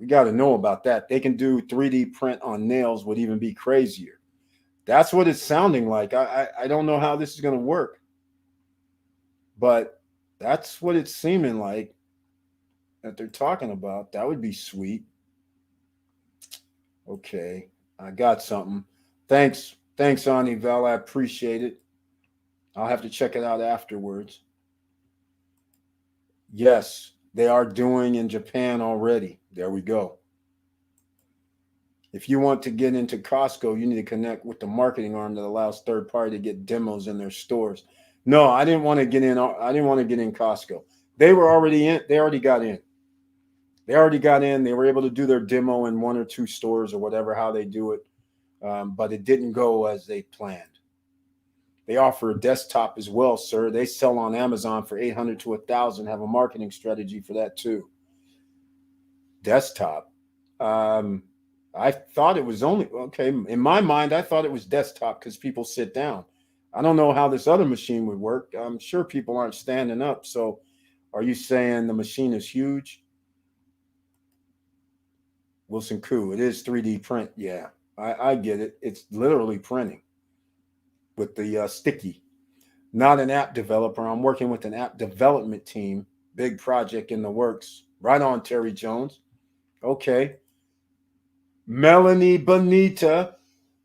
We got to know about that. They can do 3D print on nails, would even be crazier. That's what it's sounding like. I don't know how this is going to work, but that's what it's seeming like that they're talking about. That would be sweet. Okay, I got something. Thanks, Anivel. I appreciate it. I'll have to check it out afterwards. Yes, they are doing in Japan already. There we go. If you want to get into Costco, you need to connect with the marketing arm that allows third party to get demos in their stores. No, I didn't want to get in. I didn't want to get in Costco. They were already in. They already got in. They already got in. They were able to do their demo in 1 or 2 stores or whatever, how they do it. But it didn't go as they planned. They offer a desktop as well, sir. They sell on Amazon for 800 to 1,000. Have a marketing strategy for that too. Desktop. I thought it was only okay. In my mind, I thought it was desktop because people sit down. I don't know how this other machine would work. I'm sure people aren't standing up. So, are you saying the machine is huge? Wilson Koo, it is 3D print. Yeah. I get it. It's literally printing with the sticky. Not an app developer. I'm working with an app development team. Big project in the works. Right on, Terry Jones. Okay. Melanie Bonita,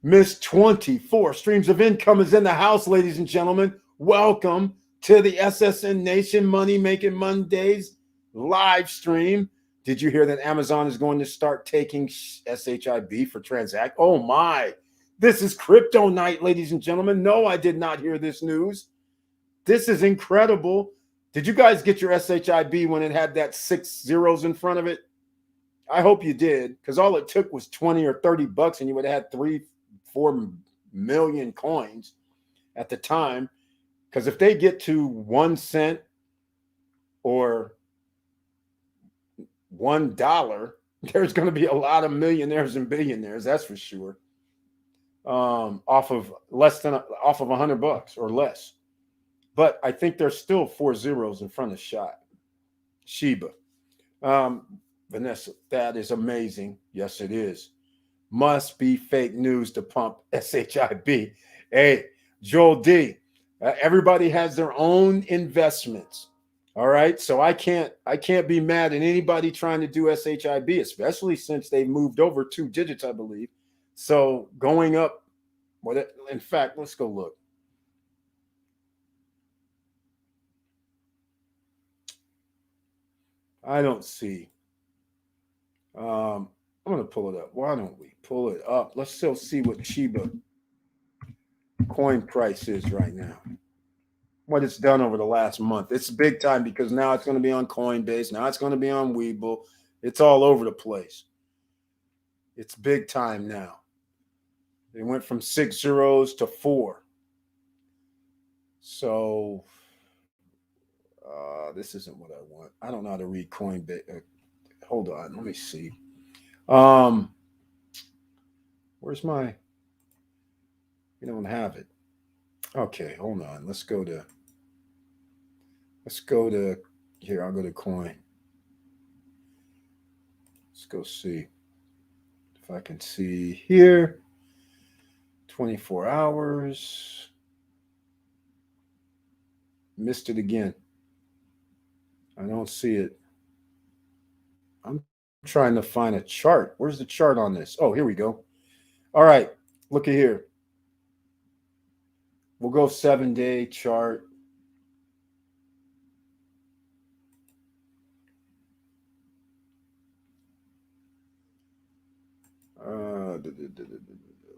Miss 24 Streams of Income is in the house, ladies and gentlemen. Welcome to the SSN Nation Money Making Mondays live stream. Did you hear that Amazon is going to start taking SHIB for transact? Oh my. This is crypto night, ladies and gentlemen. No, I did not hear this news. This is incredible. Did you guys get your SHIB when it had that 6 zeros in front of it? I hope you did, because all it took was 20 or 30 bucks and you would have had 3-4 million coins at the time. Because if they get to 1 cent or $1, there's going to be a lot of millionaires and billionaires, that's for sure. Off of $100 or less. But I think there's still 4 zeros in front of Shiba. Vanessa, that is amazing. Yes, it is. Must be fake news to pump SHIB. Hey, Joel D. Everybody has their own investments. All right. So I can't be mad at anybody trying to do SHIB, especially since they moved over 2 digits, I believe. So going up, in fact, let's go look. I don't see. I'm going to pull it up. Why don't we pull it up? Let's still see what Shiba coin price is right now. What it's done over the last month. It's big time because now it's going to be on Coinbase. Now it's going to be on Webull. It's all over the place. It's big time now. They went from 6 zeros to 4. So this isn't what I want. I don't know how to read Coinbase. Hold on. Let me see. Where's my? You don't have it. Okay, hold on. Let's go to here. I'll go to coin. Let's go see if I can see here. 24 hours. Missed it again. I don't see it. I'm trying to find a chart. Where's the chart on this? Oh, here we go. All right. Look at here. We'll go 7-day chart.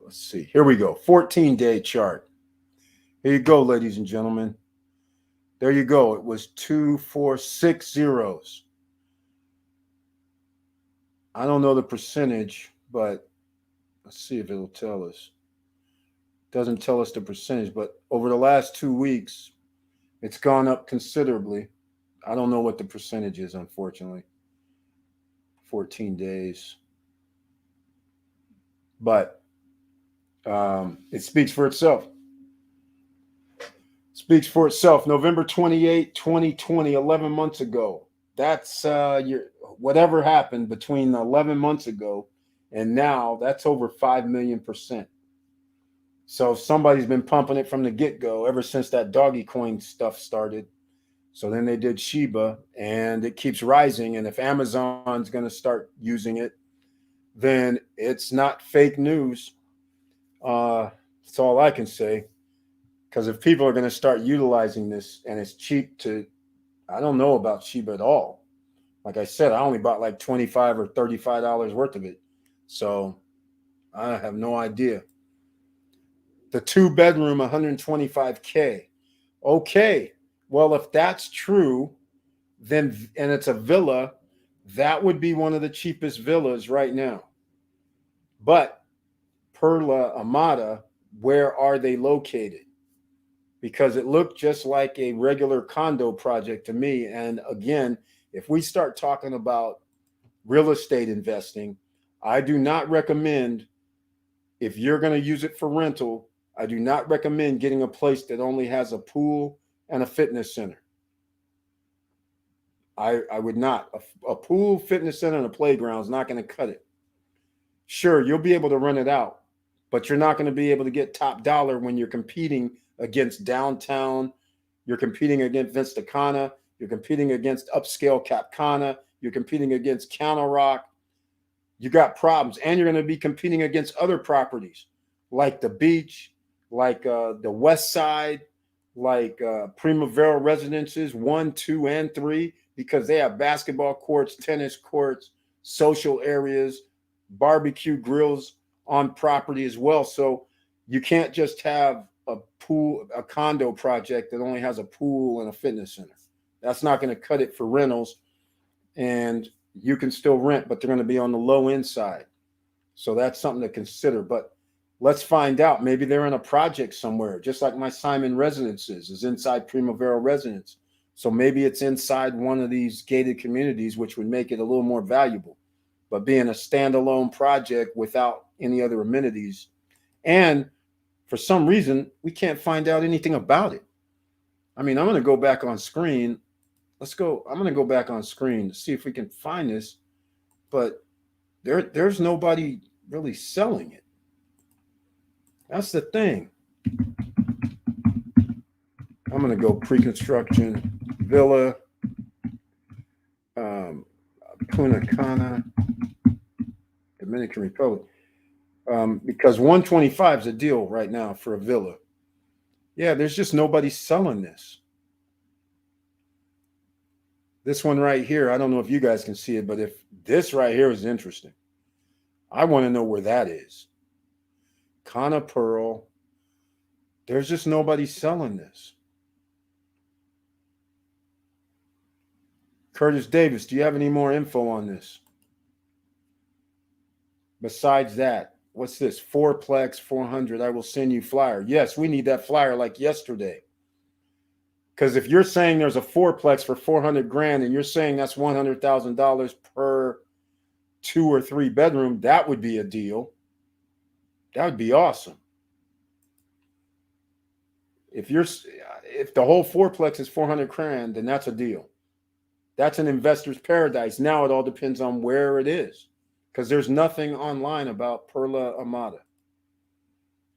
Let's see. Here we go. 14-day chart. Here you go, ladies and gentlemen. There you go. It was 2, 4, 6 zeros. I don't know the percentage, but let's see if it'll tell us. It doesn't tell us the percentage, but over the last 2 weeks, it's gone up considerably. I don't know what the percentage is, unfortunately. 14 days. But it speaks for itself. Speaks for itself. November 28, 2020, 11 months ago. That's whatever happened between 11 months ago and now, that's over 5 million%. So somebody's been pumping it from the get-go ever since that doggy coin stuff started. So then they did Shiba, and it keeps rising. And if Amazon's going to start using it, then it's not fake news. That's all I can say. Because if people are going to start utilizing this and it's cheap to, I don't know about Shiba at all. Like I said, I only bought like $25 or $35 worth of it. So I have no idea. The 2-bedroom, $125K. Okay. Well, if that's true, then, and it's a villa, that would be one of the cheapest villas right now. But per La Amada, where are they located? Because it looked just like a regular condo project to me. And again, if we start talking about real estate investing, I do not recommend, if you're going to use it for rental, I do not recommend getting a place that only has a pool and a fitness center. I would not. A pool, fitness center, and a playground is not going to cut it. Sure, you'll be able to rent it out, but you're not going to be able to get top dollar when you're competing against downtown. You're competing against Vistacana. You're competing against upscale Capcana. You're competing against Counter Rock. You got problems, and you're going to be competing against other properties like the beach, like the West Side, like Primavera Residences 1, 2, and 3, because they have basketball courts, tennis courts, social areas, barbecue grills on property as well. So you can't just have a pool, a condo project that only has a pool and a fitness center. That's not going to cut it for rentals. And you can still rent, but they're going to be on the low end side. So that's something to consider. But let's find out. Maybe they're in a project somewhere, just like my Simon Residences is inside Primavera Residence. So maybe it's inside one of these gated communities, which would make it a little more valuable. But being a standalone project without any other amenities, and for some reason, we can't find out anything about it. I mean, I'm going to go back on screen. Let's go. I'm going to go back on screen to see if we can find this. But there's nobody really selling it. That's the thing. I'm going to go pre-construction villa, Punta Cana, Dominican Republic, because 125 is a deal right now for a villa. Yeah, there's just nobody selling this. This one right here, I don't know if you guys can see it, but if this right here is interesting, I want to know where that is. Cana Pearl. There's just nobody selling this. Curtis Davis, do you have any more info on this? Besides that, what's this? Fourplex 400. I will send you flyer. Yes, we need that flyer like yesterday. Because if you're saying there's a fourplex for 400 grand and you're saying that's $100,000 per 2 or 3 bedroom, that would be a deal. That would be awesome. If the whole fourplex is 400 grand, then that's a deal. That's an investor's paradise. Now it all depends on where it is, because there's nothing online about Perla Amata.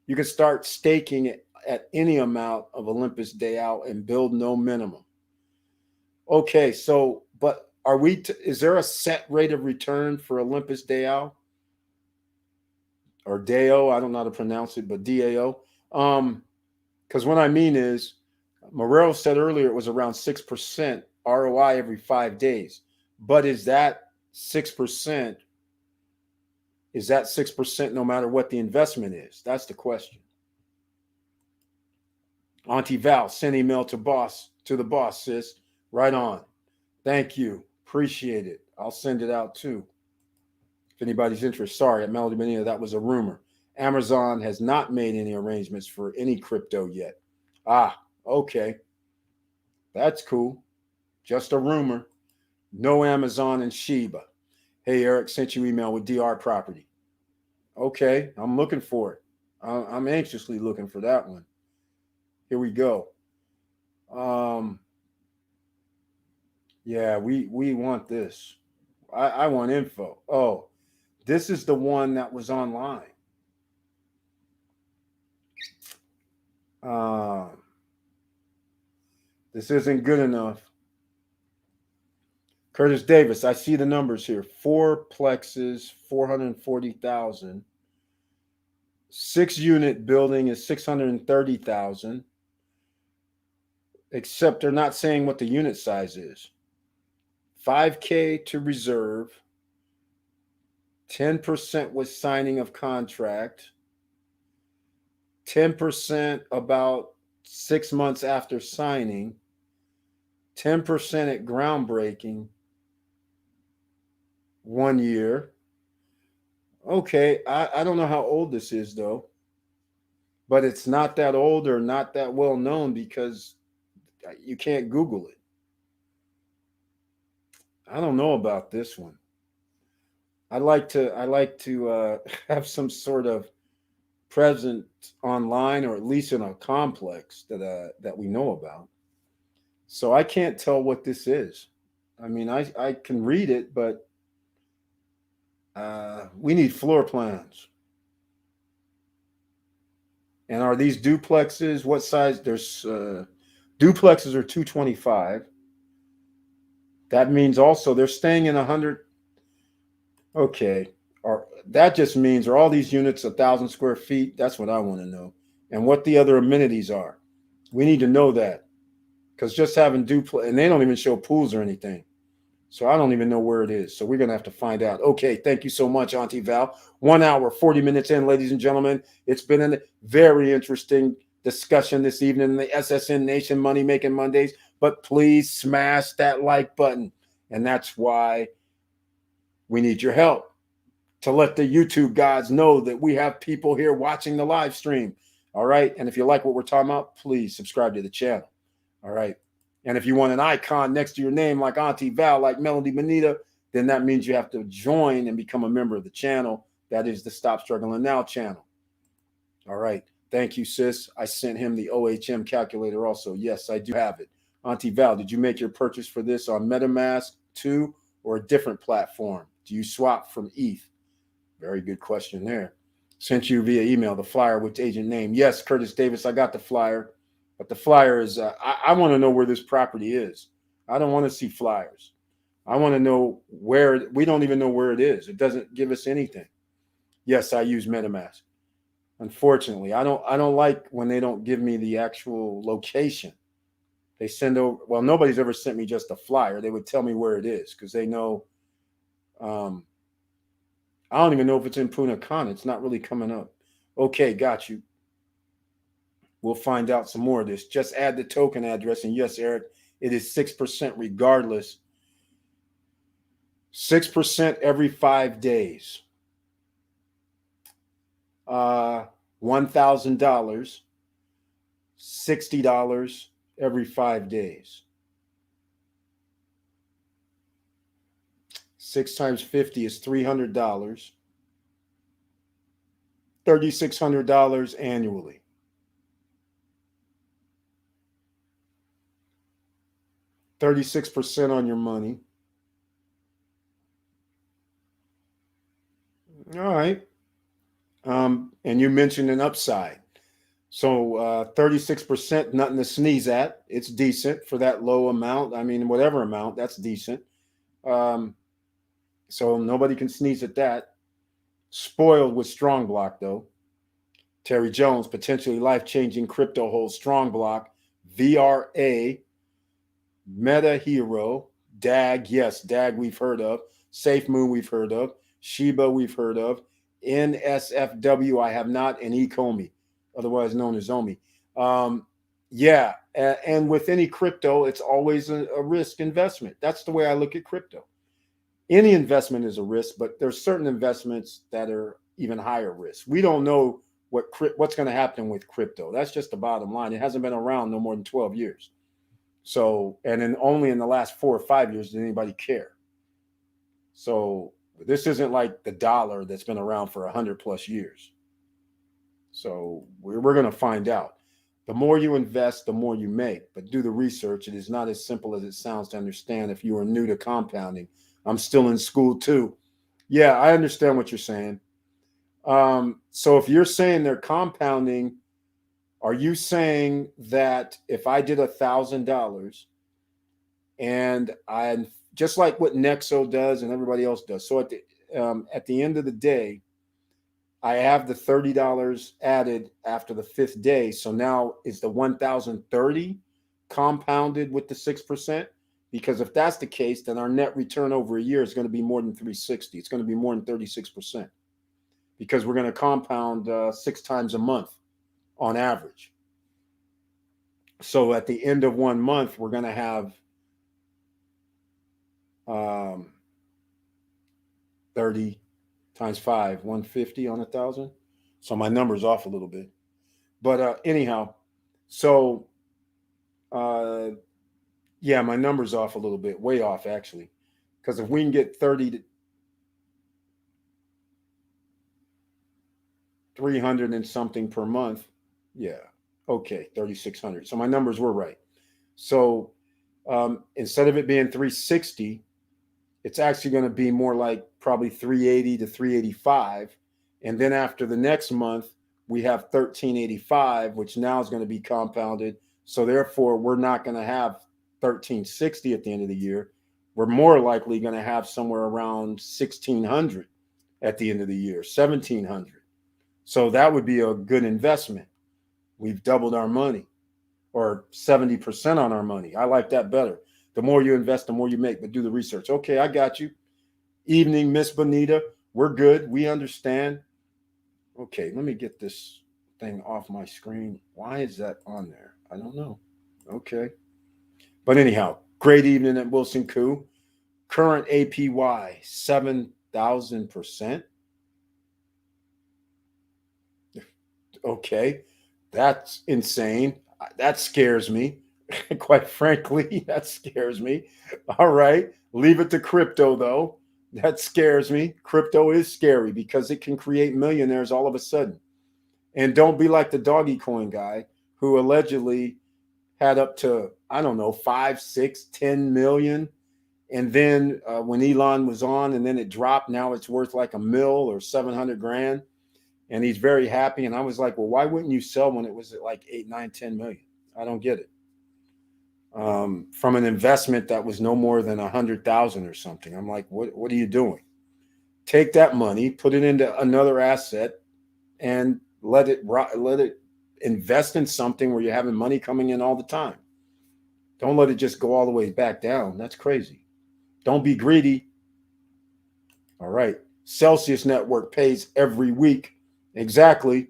You can start staking it at any amount of Olympus Day Out and build no minimum. Okay, so, but is there a set rate of return for Olympus Day Out? Or DAO, I don't know how to pronounce it, but DAO. Because what I mean is, Morero said earlier it was around 6% ROI every 5 days. But is that 6%? Is that 6% no matter what the investment is? That's the question. Auntie Val, send email to the boss, sis. Right on. Thank you. Appreciate it. I'll send it out too. If anybody's interested. Sorry, at Melody Bonita, that was a rumor. Amazon has not made any arrangements for any crypto yet. Ah, okay. That's cool. Just a rumor. No Amazon and Shiba. Hey, Eric, sent you email with DR property. Okay, I'm looking for it. I'm anxiously looking for that one. Here we go. Yeah, we want this. I want info. Oh, this is the one that was online. This isn't good enough. Curtis Davis, I see the numbers here. 4 plexes, 440,000. 6-unit building is 630,000. Except they're not saying what the unit size is. 5K to reserve. 10% was signing of contract. 10% about 6 months after signing. 10% at groundbreaking. 1 year. Okay, I don't know how old this is though, but it's not that old or not that well known because you can't Google it. I don't know about this one. I like to have some sort of presence online, or at least in a complex that we know about. So I can't tell what this is. I mean, I can read it, but we need floor plans. And are these duplexes? What size? There's duplexes are 225. That means also they're staying in 100. Okay. Or that just means are all these units 1,000 square feet? That's what I want to know. And what the other amenities are. We need to know that because just having duplex, and they don't even show pools or anything. So I don't even know where it is. So we're going to have to find out. Okay. Thank you so much, Auntie Val. 1 hour, 40 minutes in, ladies and gentlemen. It's been a very interesting discussion this evening in the SSN Nation Money Making Mondays. But please smash that like button. And that's why we need your help to let the YouTube gods know that we have people here watching the live stream. All right. And if you like what we're talking about, please subscribe to the channel. All right. And if you want an icon next to your name like Auntie Val, like Melody Bonita, then that means you have to join and become a member of the channel. That is the Stop Struggling Now channel. All right. Thank you, sis. I sent him the OHM calculator also. Yes, I do have it. Auntie Val, did you make your purchase for this on MetaMask 2 or a different platform? Do you swap from ETH? Very good question there. Sent you via email the flyer with agent name. Yes, Curtis Davis, I got the flyer. But the flyer is, I want to know where this property is. I don't want to see flyers. I want to know where. We don't even know where it is. It doesn't give us anything. Yes, I use MetaMask. Unfortunately, I don't like when they don't give me the actual location. They send over. Well, nobody's ever sent me just a flyer. They would tell me where it is because they know. I don't even know if it's in Punta Cana. It's not really coming up. Okay, got you. We'll find out some more of this. Just add the token address. And yes, Eric, it is 6% regardless. 6% every 5 days. $1,000. $60 every 5 days. 6 times 50 is $300. $3,600 annually. $36% on your money. All right. And you mentioned an upside. So 36%, nothing to sneeze at. It's decent for that low amount. I mean, whatever amount, that's decent. So nobody can sneeze at that. Spoiled with strong block, though. Terry Jones, potentially life-changing crypto holds strong block. VRA, Meta Hero, DAG, yes, DAG we've heard of. Safe Moon we've heard of. Shiba we've heard of. NSFW I have not, and Ecomi, otherwise known as Omi. Yeah, and with any crypto, it's always a risk investment. That's the way I look at crypto. Any investment is a risk, but there's certain investments that are even higher risk. We don't know what's going to happen with crypto. That's just the bottom line. It hasn't been around no more than 12 years. So, and then only in the last 4 or 5 years did anybody care. So this isn't like the dollar that's been around for 100 plus years. So we're going to find out. The more you invest, the more you make. But do the research. It is not as simple as it sounds to understand if you are new to compounding. I'm still in school too. Yeah, I understand what you're saying. So if you're saying they're compounding, are you saying that if I did $1,000 and I just like what Nexo does and everybody else does, so at the end of the day, I have the $30 added after the 5th day. So now is the 1,030 compounded with the 6%? Because if that's the case, then our net return over a year is going to be more than 360. It's going to be more than 36% because we're going to compound 6 times a month on average. So at the end of 1 month, we're going to have 30 times 5, 150 on 1,000. So my number's off a little bit. But anyhow, so yeah, my number's off a little bit, way off actually. Because if we can get 30 to 300 and something per month, yeah, okay, 3,600. So my numbers were right. So instead of it being 360, it's actually going to be more like probably 380 to 385. And then after the next month, we have 1385, which now is going to be compounded. So therefore, we're not going to have 1360 at the end of the year. We're more likely going to have somewhere around 1600 at the end of the year, 1700. So that would be a good investment. We've doubled our money, or 70% on our money. I like that better. The more you invest, the more you make, but do the research. Okay, I got you. Evening, Miss Bonita. We're good. We understand. Okay, let me get this thing off my screen. Why is that on there? I don't know. Okay. But anyhow, great evening at Wilson Coup. Current APY, 7,000%. Okay, that's insane. That scares me. Quite frankly, that scares me. All right, leave it to crypto, though. That scares me. Crypto is scary because it can create millionaires all of a sudden. And don't be like the doggy coin guy who allegedly had up to, I don't know, 5, 6, 10 million. And then when Elon was on and then it dropped, now it's worth like $1 million or 700 grand. And he's very happy. And I was like, well, why wouldn't you sell when it was at like 8, 9, 10 million? I don't get it. From an investment that was no more than 100,000 or something. I'm like, what are you doing? Take that money, put it into another asset, and let it invest in something where you're having money coming in all the time. Don't let it just go all the way back down. That's crazy. Don't be greedy. All right. Celsius Network pays every week. Exactly.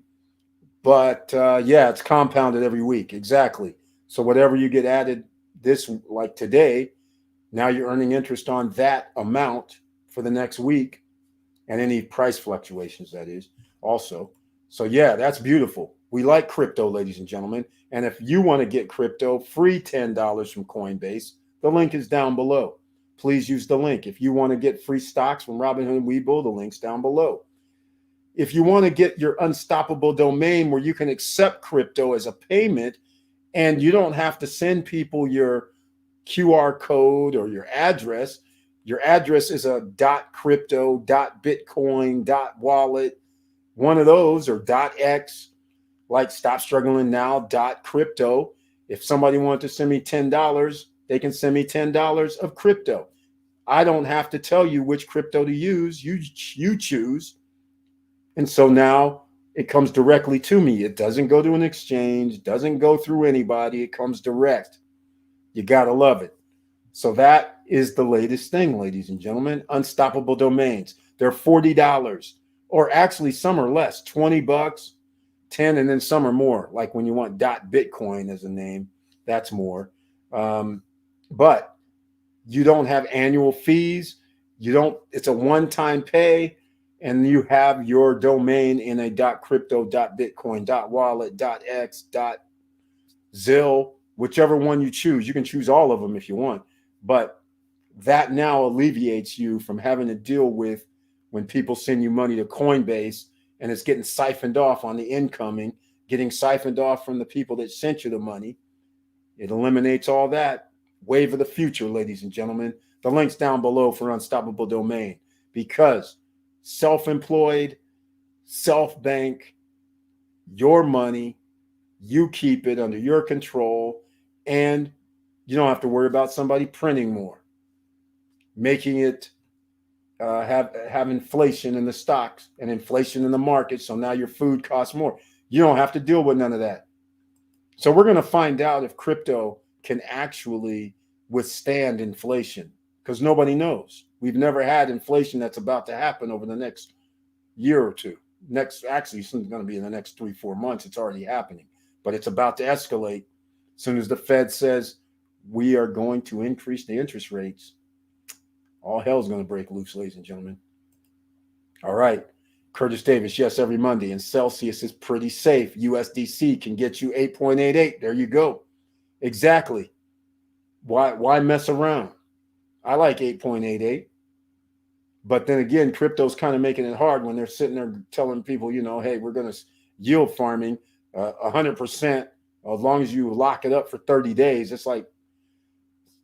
But yeah, it's compounded every week. Exactly. So whatever you get added this, like today, now you're earning interest on that amount for the next week and any price fluctuations, that is, also. So yeah, that's beautiful. We like crypto, ladies and gentlemen. And if you want to get crypto, free $10 from Coinbase. The link is down below. Please use the link. If you want to get free stocks from Robinhood and Webull, the link's down below. If you want to get your unstoppable domain where you can accept crypto as a payment and you don't have to send people your QR code or your address is a .crypto, .bitcoin, .wallet, one of those, or .x, like Stop Struggling Now, .crypto. If somebody wanted to send me $10, they can send me $10 of crypto. I don't have to tell you which crypto to use. You choose. And so now it comes directly to me. It doesn't go to an exchange, doesn't go through anybody. It comes direct. You got to love it. So that is the latest thing, ladies and gentlemen. Unstoppable domains. They're $40, or actually some are less, $20, 10, and then some are more. Like when you want .bitcoin as a name, that's more. But you don't have annual fees. It's a one-time pay, and you have your domain in a .crypto, .bitcoin, .wallet, .x, .zil, whichever one you choose. You can choose all of them if you want. But that now alleviates you from having to deal with when people send you money to Coinbase and it's getting siphoned off on the incoming, getting siphoned off from the people that sent you the money. It eliminates all that. Wave of the future, ladies and gentlemen. The link's down below for Unstoppable Domain, because self-employed, self-bank, your money, you keep it under your control, and you don't have to worry about somebody printing more, making it have inflation in the stocks and inflation in the market. So now your food costs more. You don't have to deal with none of that. So we're going to find out if crypto can actually withstand inflation, because nobody knows. We've never had inflation that's about to happen over the next year or two. Actually, it's going to be in the next 3-4 months. It's already happening, but it's about to escalate as soon as the Fed says we are going to increase the interest rates. All hell's going to break loose, ladies and gentlemen. All right. Curtis Davis, yes, every Monday. And Celsius is pretty safe. USDC can get you 8.88. There you go. Exactly. Why mess around? I like 8.88. But then again, crypto's kind of making it hard when they're sitting there telling people, hey, we're going to yield farming 100% as long as you lock it up for 30 days. It's like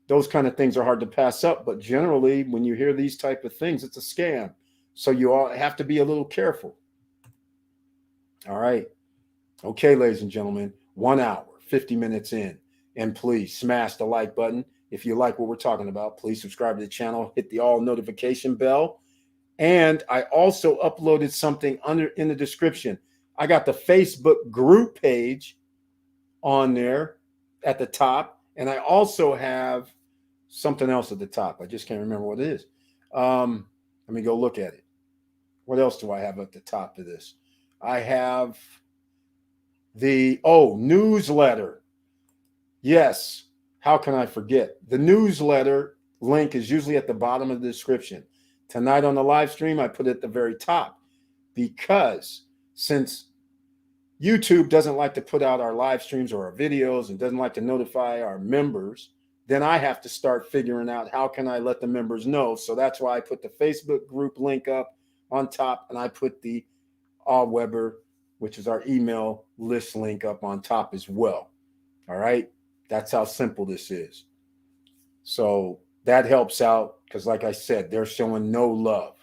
those kind of things are hard to pass up. But generally, when you hear these type of things, it's a scam. So you all have to be a little careful. All right. Okay, ladies and gentlemen, 1 hour, 50 minutes in. And please smash the like button. If you like what we're talking about, please subscribe to the channel, hit the all notification bell. And I also uploaded something under in the description. I got the Facebook group page on there at the top. And I also have something else at the top. I just can't remember what it is. Let me go look at it. What else do I have at the top of this? I have the newsletter. Yes. How can I forget? The newsletter link is usually at the bottom of the description. Tonight on the live stream, I put it at the very top because since YouTube doesn't like to put out our live streams or our videos and doesn't like to notify our members, then I have to start figuring out how can I let the members know. So that's why I put the Facebook group link up on top, and I put the Weber, which is our email list link, up on top as well. All right. That's how simple this is. So that helps out because, like I said, they're showing no love.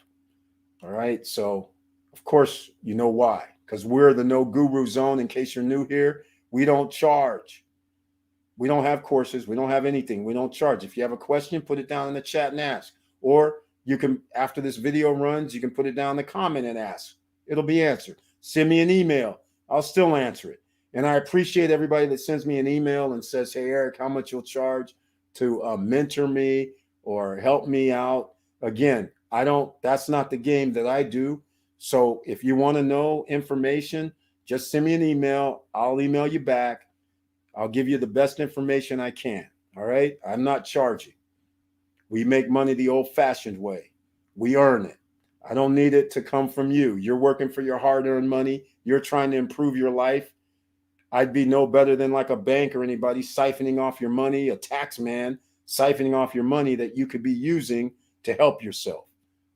All right. So, of course, you know why. Because we're the No Guru Zone. In case you're new here, we don't charge. We don't have courses. We don't have anything. We don't charge. If you have a question, put it down in the chat and ask. Or you can, after this video runs, you can put it down in the comment and ask. It'll be answered. Send me an email. I'll still answer it. And I appreciate everybody that sends me an email and says, hey, Eric, how much you'll charge to mentor me or help me out. Again, that's not the game that I do. So if you want to know information, just send me an email. I'll email you back. I'll give you the best information I can. All right. I'm not charging. We make money the old fashioned way. We earn it. I don't need it to come from you. You're working for your hard earned money. You're trying to improve your life. I'd be no better than like a bank or anybody siphoning off your money, a tax man siphoning off your money that you could be using to help yourself.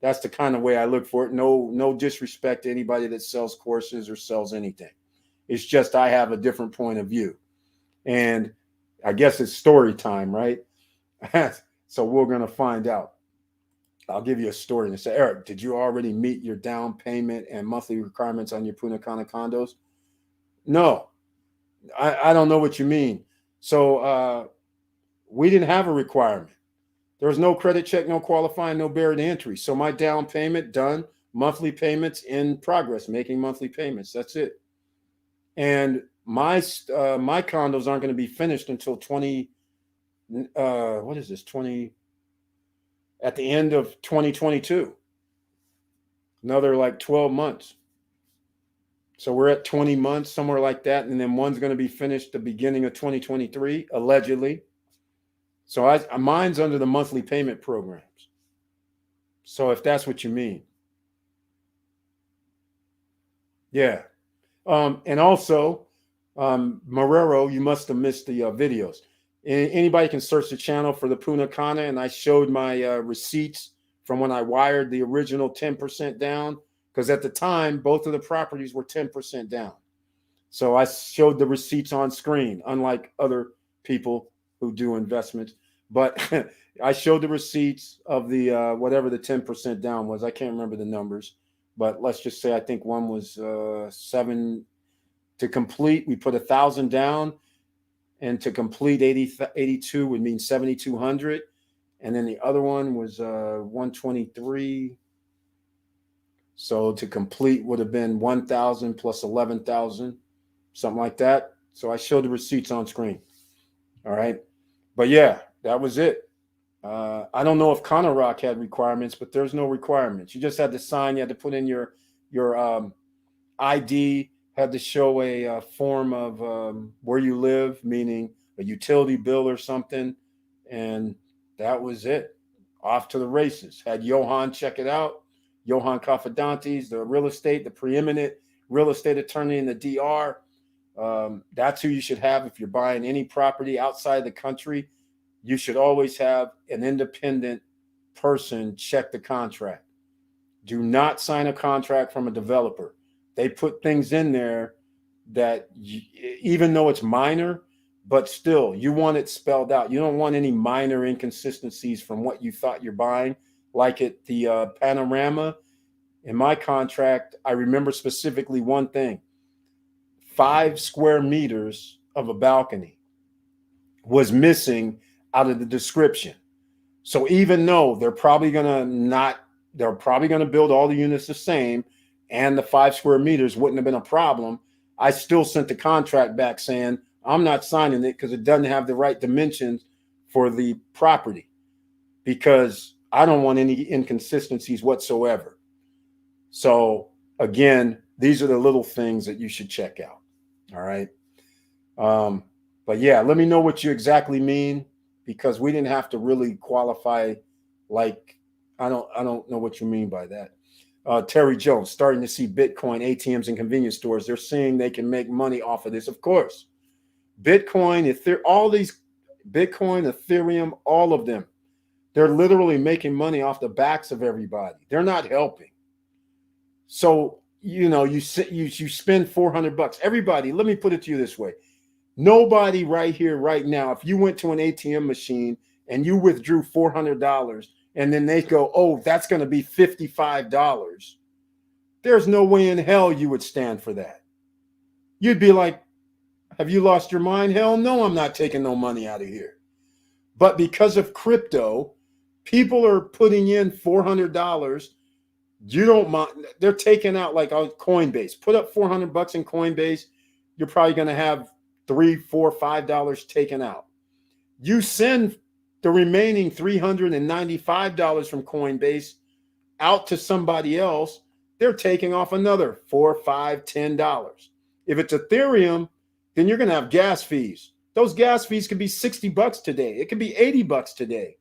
That's the kind of way I look for it. No disrespect to anybody that sells courses or sells anything. It's just I have a different point of view. And I guess it's story time, right? So we're going to find out. I'll give you a story and say, Eric, did you already meet your down payment and monthly requirements on your Punta Cana condos? No, I don't know what you mean. So we didn't have a requirement. There was no credit check, no qualifying, no barrier to entry. So my down payment done, monthly payments in progress, making monthly payments. That's it. And my condos aren't going to be finished until 20. What is this? 20 at the end of 2022. Another like 12 months. So we're at 20 months, somewhere like that. And then one's going to be finished the beginning of 2023, allegedly. So mine's under the monthly payment programs. So if that's what you mean. Yeah. And also, Marrero, you must have missed the videos. Anybody can search the channel for the Punta Cana, and I showed my receipts from when I wired the original 10% down, because at the time, both of the properties were 10% down. So I showed the receipts on screen, unlike other people who do investments. But I showed the receipts of the whatever the 10% down was. I can't remember the numbers, but let's just say I think one was 7 to complete. We put 1,000 down, and to complete 82 would mean 7,200, and then the other one was 123. So to complete would have been 1,000 plus 11,000, something like that. So I showed the receipts on screen. All right, but yeah, that was it. I don't know if Connor Rock had requirements, but there's no requirements. You just had to sign. You had to put in your ID. Had to show a form of where you live, meaning a utility bill or something, and that was it. Off to the races. Had Johan check it out. Johan Confidantes, the preeminent real estate attorney in the DR. That's who you should have if you're buying any property outside the country. You should always have an independent person check the contract. Do not sign a contract from a developer. They put things in there that even though it's minor, but still you want it spelled out. You don't want any minor inconsistencies from what you thought you're buying. Like at the Panorama, in my contract, I remember specifically one thing. 5 square meters of a balcony was missing out of the description. So even though they're probably gonna build all the units the same, and the 5 square meters wouldn't have been a problem, I still sent the contract back saying I'm not signing it because it doesn't have the right dimensions for the property, because I don't want any inconsistencies whatsoever. So again, these are the little things that you should check out. All right. But yeah, let me know what you exactly mean, because we didn't have to really qualify. Like, I don't know what you mean by that. Terry Jones, starting to see Bitcoin ATMs and convenience stores. They're saying they can make money off of this. Of course, Bitcoin, all these Bitcoin, Ethereum, all of them, they're literally making money off the backs of everybody. They're not helping. So, you spend $400. Everybody, let me put it to you this way. Nobody right here, right now, if you went to an ATM machine and you withdrew $400 and then they go, oh, that's going to be $55. There's no way in hell you would stand for that. You'd be like, have you lost your mind? Hell no, I'm not taking no money out of here. But because of crypto, people are putting in $400. You don't mind. They're taking out, like on Coinbase. Put up $400 in Coinbase. You're probably going to have $3, $4, $5 taken out. You send the remaining $395 from Coinbase out to somebody else, they're taking off another $4, $5, $10. If it's Ethereum, then you're going to have gas fees. Those gas fees could be $60 today. It could be $80 today.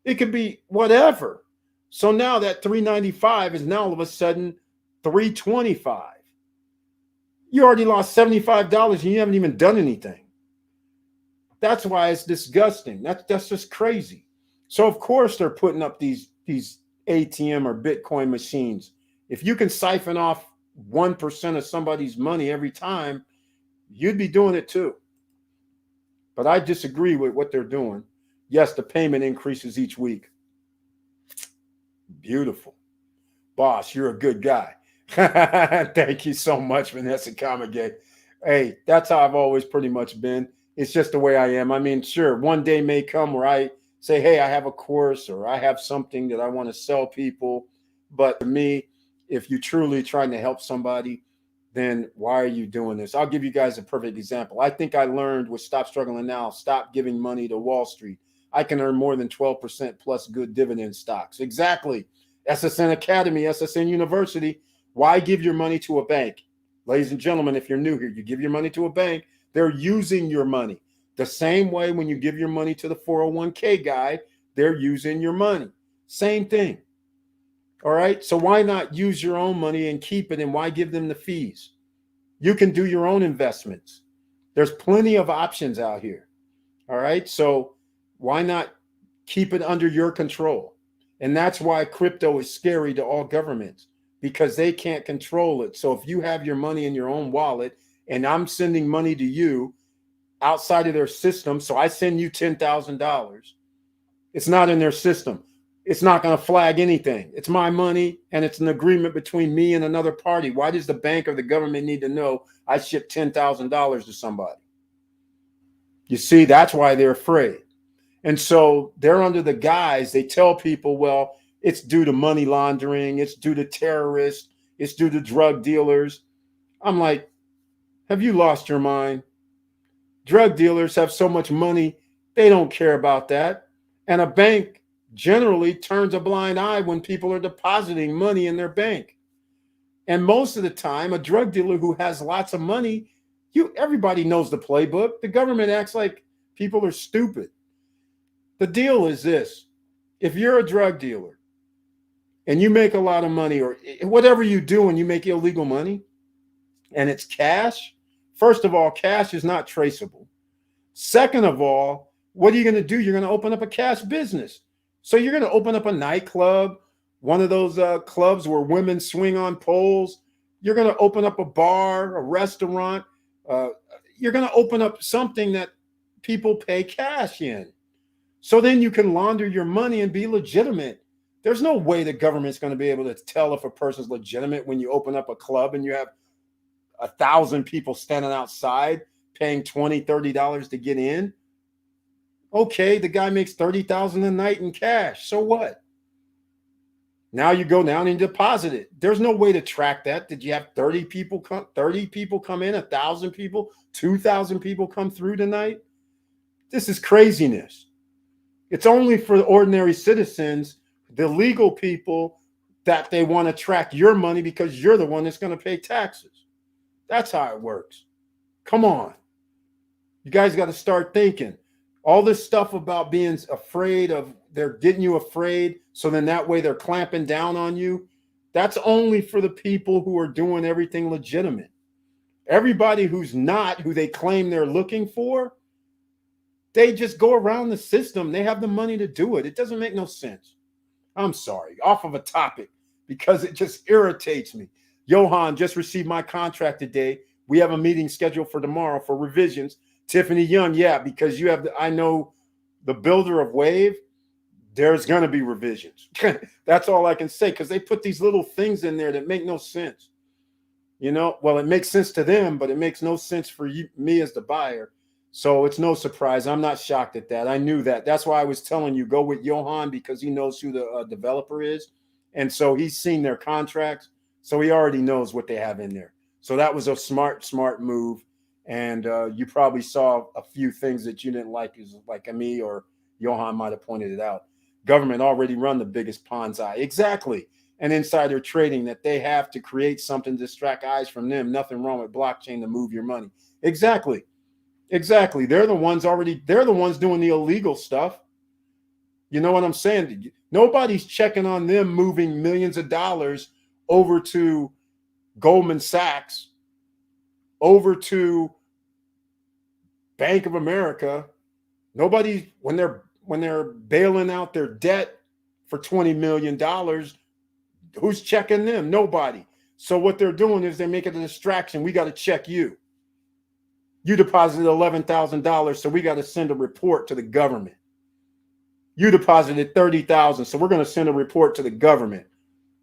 It could be whatever. So now that $395 is now all of a sudden $325. You already lost $75 and you haven't even done anything. That's why it's disgusting. That's just crazy. So of course they're putting up these ATM or Bitcoin machines. If you can siphon off 1% of somebody's money every time, you'd be doing it too. But I disagree with what they're doing. Yes, the payment increases each week. Beautiful. Boss, you're a good guy. Thank you so much, Vanessa Kamage. Hey, that's how I've always pretty much been. It's just the way I am. I mean, sure, one day may come where I say, hey, I have a course or I have something that I want to sell people. But for me, if you're truly trying to help somebody, then why are you doing this? I'll give you guys a perfect example. I think I learned with Stop Struggling Now, stop giving money to Wall Street. I can earn more than 12% plus good dividend stocks. Exactly. SSN Academy, SSN University. Why give your money to a bank? Ladies and gentlemen, if you're new here, you give your money to a bank, they're using your money. The same way when you give your money to the 401k guy, they're using your money. Same thing. All right. So why not use your own money and keep it? And why give them the fees? You can do your own investments. There's plenty of options out here. All right. So why not keep it under your control? And that's why crypto is scary to all governments, because they can't control it. So if you have your money in your own wallet and I'm sending money to you outside of their system, so I send you $10,000, it's not in their system. It's not going to flag anything. It's my money and it's an agreement between me and another party. Why does the bank or the government need to know I shipped $10,000 to somebody? You see, that's why they're afraid. And so they're under the guise, they tell people, well, it's due to money laundering, it's due to terrorists, it's due to drug dealers. I'm like, have you lost your mind? Drug dealers have so much money, they don't care about that. And a bank generally turns a blind eye when people are depositing money in their bank. And most of the time, a drug dealer who has lots of money, everybody knows the playbook. The government acts like people are stupid. The deal is this: if you're a drug dealer and you make a lot of money, or whatever you do and you make illegal money and it's cash, first of all, cash is not traceable. Second of all, what are you going to do? You're going to open up a cash business. So you're going to open up a nightclub, one of those clubs where women swing on poles. You're going to open up a bar, a restaurant. You're going to open up something that people pay cash in. So then you can launder your money and be legitimate. There's no way the government's going to be able to tell if a person's legitimate when you open up a club and you have 1,000 people standing outside paying $20, $30 to get in. Okay, the guy makes $30,000 a night in cash. So what? Now you go down and deposit it. There's no way to track that. Did you have 30 people come in, 1,000 people, 2,000 people come through tonight? This is craziness. It's only for the ordinary citizens, the legal people, that they want to track your money because you're the one that's going to pay taxes. That's how it works. Come on. You guys got to start thinking. All this stuff about being afraid of, they're getting you afraid, so then that way they're clamping down on you. That's only for the people who are doing everything legitimate. Everybody who's not, who they claim they're looking for, they just go around the system. They have the money to do it. It doesn't make no sense. I'm sorry, off of a topic, because it just irritates me. Johan, just received my contract today. We have a meeting scheduled for tomorrow for revisions. Tiffany Young, yeah, because you have, I know the builder of Wave, there's going to be revisions. That's all I can say, because they put these little things in there that make no sense. You know, well, it makes sense to them, but it makes no sense for you, me as the buyer. So it's no surprise. I'm not shocked at that. I knew that. That's why I was telling you, go with Johan, because he knows who the developer is. And so he's seen their contracts. So he already knows what they have in there. So that was a smart move. And you probably saw a few things that you didn't like, like me or Johan might have pointed it out. Government already run the biggest Ponzi. Exactly. And insider trading, that they have to create something to distract eyes from them. Nothing wrong with blockchain to move your money. Exactly. Exactly. They're the ones doing the illegal stuff. You know what I'm saying? Nobody's checking on them moving millions of dollars over to Goldman Sachs, over to Bank of America. Nobody, when they're bailing out their debt for $20 million, who's checking them? Nobody. So what they're doing is they make it a distraction. We got to check you. You deposited $11,000, so we got to send a report to the government. You deposited $30,000, so we're going to send a report to the government.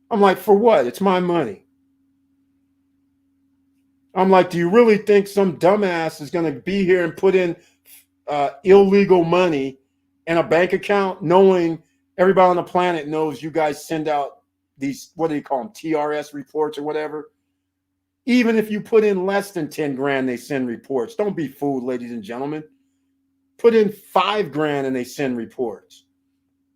I'm like, for what? It's my money. I'm like, do you really think some dumbass is going to be here and put in illegal money in a bank account, knowing everybody on the planet knows you guys send out these, what do you call them, TRS reports or whatever? Even if you put in less than 10 grand, they send reports. Don't be fooled, ladies and gentlemen. Put in 5 grand and they send reports.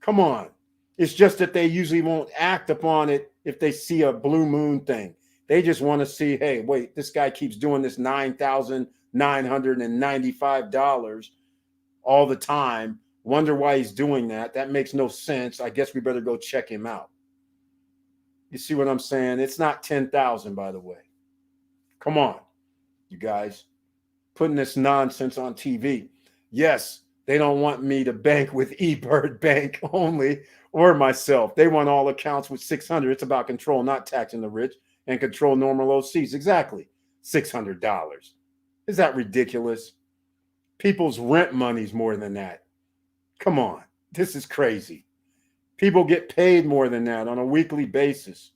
Come on. It's just that they usually won't act upon it if they see a blue moon thing. They just want to see, hey, wait, this guy keeps doing this $9,995 all the time. Wonder why he's doing that. That makes no sense. I guess we better go check him out. You see what I'm saying? It's not 10,000, by the way. Come on, you guys, putting this nonsense on TV. Yes, they don't want me to bank with eBird Bank only or myself. They want all accounts with 600. It's about control, not taxing the rich, and control normal OCs. Exactly. $600. Is that ridiculous? People's rent money's more than that. Come on. This is crazy. People get paid more than that on a weekly basis.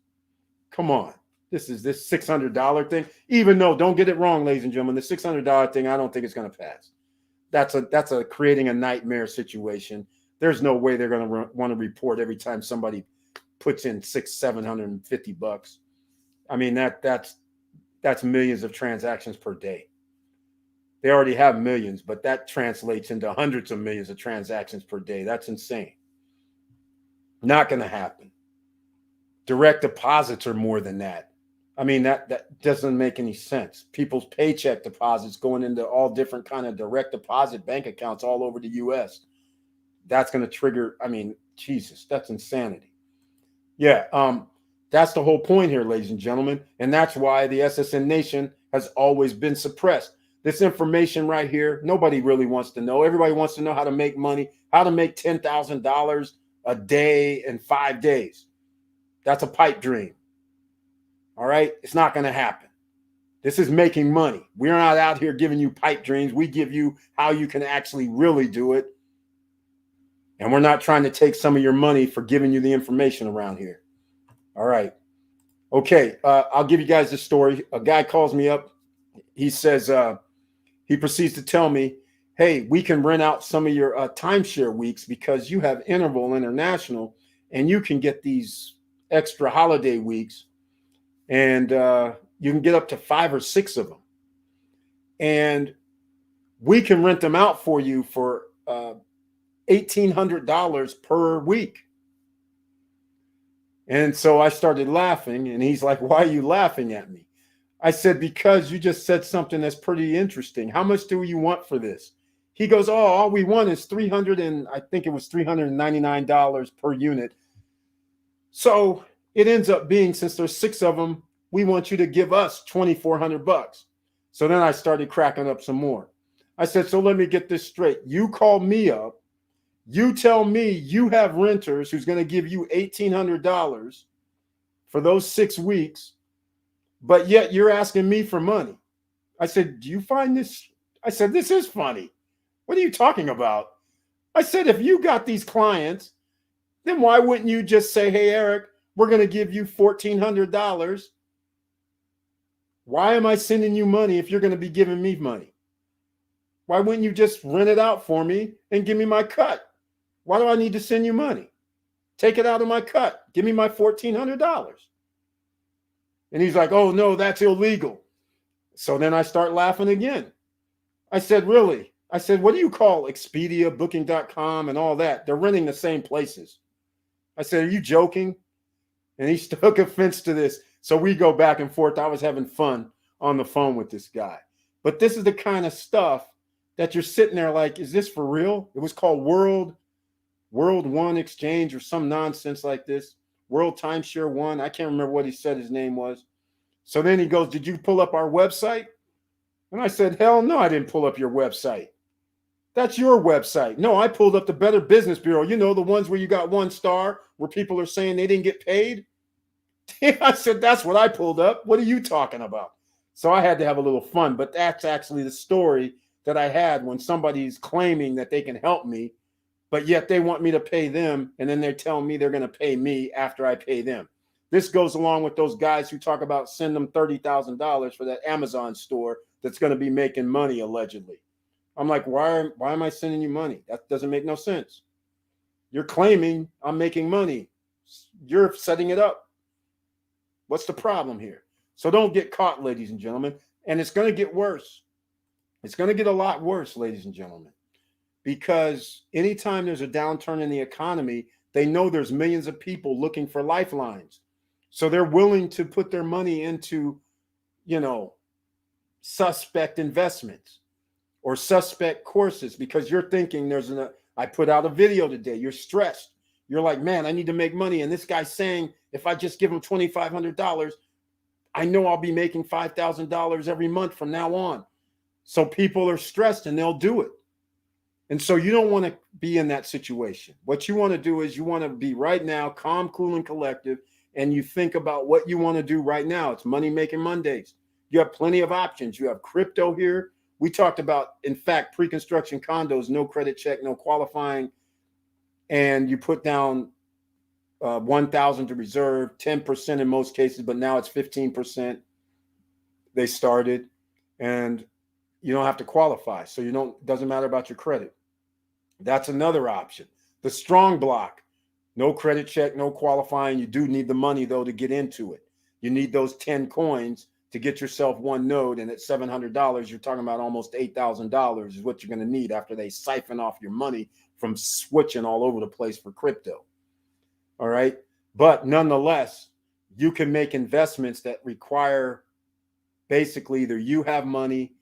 Come on. This $600 thing, even though, don't get it wrong, ladies and gentlemen, the $600 thing, I don't think it's going to pass. That's a creating a nightmare situation. There's no way they're going to want to report every time somebody puts in $750. I mean, that's millions of transactions per day. They already have millions, but that translates into hundreds of millions of transactions per day. That's insane. Not going to happen. Direct deposits are more than that. I mean, that doesn't make any sense. People's paycheck deposits going into all different kind of direct deposit bank accounts all over the U.S. That's going to trigger, I mean, Jesus, that's insanity. Yeah, that's the whole point here, ladies and gentlemen. And that's why the SSN Nation has always been suppressed. This information right here, nobody really wants to know. Everybody wants to know how to make money, how to make $10,000 a day in 5 days. That's a pipe dream. All right. It's not going to happen. This is making money. We're not out here giving you pipe dreams. We give you how you can actually really do it. And we're not trying to take some of your money for giving you the information around here. All right. Okay. I'll give you guys this story. A guy calls me up he says, he proceeds to tell me, hey, we can rent out some of your timeshare weeks because you have Interval International and you can get these extra holiday weeks, and you can get up to 5 or 6 of them. And we can rent them out for you for $1,800 per week. And so I started laughing, and he's like, why are you laughing at me? I said, because you just said something that's pretty interesting. How much do you want for this? He goes, oh, all we want is $399 per unit. So it ends up being, since there's 6 of them, we want you to give us $2,400. So then I started cracking up some more. I said, so let me get this straight. You call me up. You tell me you have renters who's going to give you $1,800 for those 6 weeks, but yet you're asking me for money. I said, do you find this? I said, this is funny. What are you talking about? I said, if you got these clients, then why wouldn't you just say, hey, Eric, we're going to give you $1,400. Why am I sending you money if you're going to be giving me money? Why wouldn't you just rent it out for me and give me my cut? Why do I need to send you money? Take it out of my cut. Give me my $1,400. And he's like, oh, no, that's illegal. So then I start laughing again. I said, really? I said, what do you call Expedia, Booking.com, and all that? They're renting the same places. I said, are you joking? And he took offense to this. So we go back and forth. I was having fun on the phone with this guy. But this is the kind of stuff that you're sitting there like, is this for real? It was called World One Exchange or some nonsense like this. World Timeshare One. I can't remember what he said his name was. So then he goes, did you pull up our website? And I said, hell no, I didn't pull up your website. That's your website. No, I pulled up the Better Business Bureau. You know, the ones where you got 1 star, where people are saying they didn't get paid. I said, that's what I pulled up. What are you talking about? So I had to have a little fun, but that's actually the story that I had when somebody's claiming that they can help me, but yet they want me to pay them, and then they're telling me they're going to pay me after I pay them. This goes along with those guys who talk about send them $30,000 for that Amazon store that's going to be making money, allegedly. I'm like, why am I sending you money? That doesn't make no sense. You're claiming I'm making money. You're setting it up. What's the problem here? So don't get caught, ladies and gentlemen. And it's going to get worse. It's going to get a lot worse, ladies and gentlemen, because anytime there's a downturn in the economy, they know there's millions of people looking for lifelines. So they're willing to put their money into, suspect investments or suspect courses, because you're thinking I put out a video today. You're stressed. You're like, man, I need to make money. And this guy's saying, if I just give him $2,500, I know I'll be making $5,000 every month from now on. So people are stressed and they'll do it. And so you don't want to be in that situation. What you want to do is you want to be right now calm, cool, and collective. And you think about what you want to do right now. It's Money Making Mondays. You have plenty of options. You have crypto here. We talked about, in fact, pre-construction condos, no credit check, no qualifying. And you put down 1,000 to reserve, 10% in most cases, but now it's 15%. They started, and you don't have to qualify. So doesn't matter about your credit. That's another option. The strong block, no credit check, no qualifying. You do need the money though to get into it. You need those 10 coins to get yourself 1 node. And at $700, you're talking about almost $8,000 is what you're going to need after they siphon off your money from switching all over the place for crypto. All right. But nonetheless, you can make investments that require basically either you have money,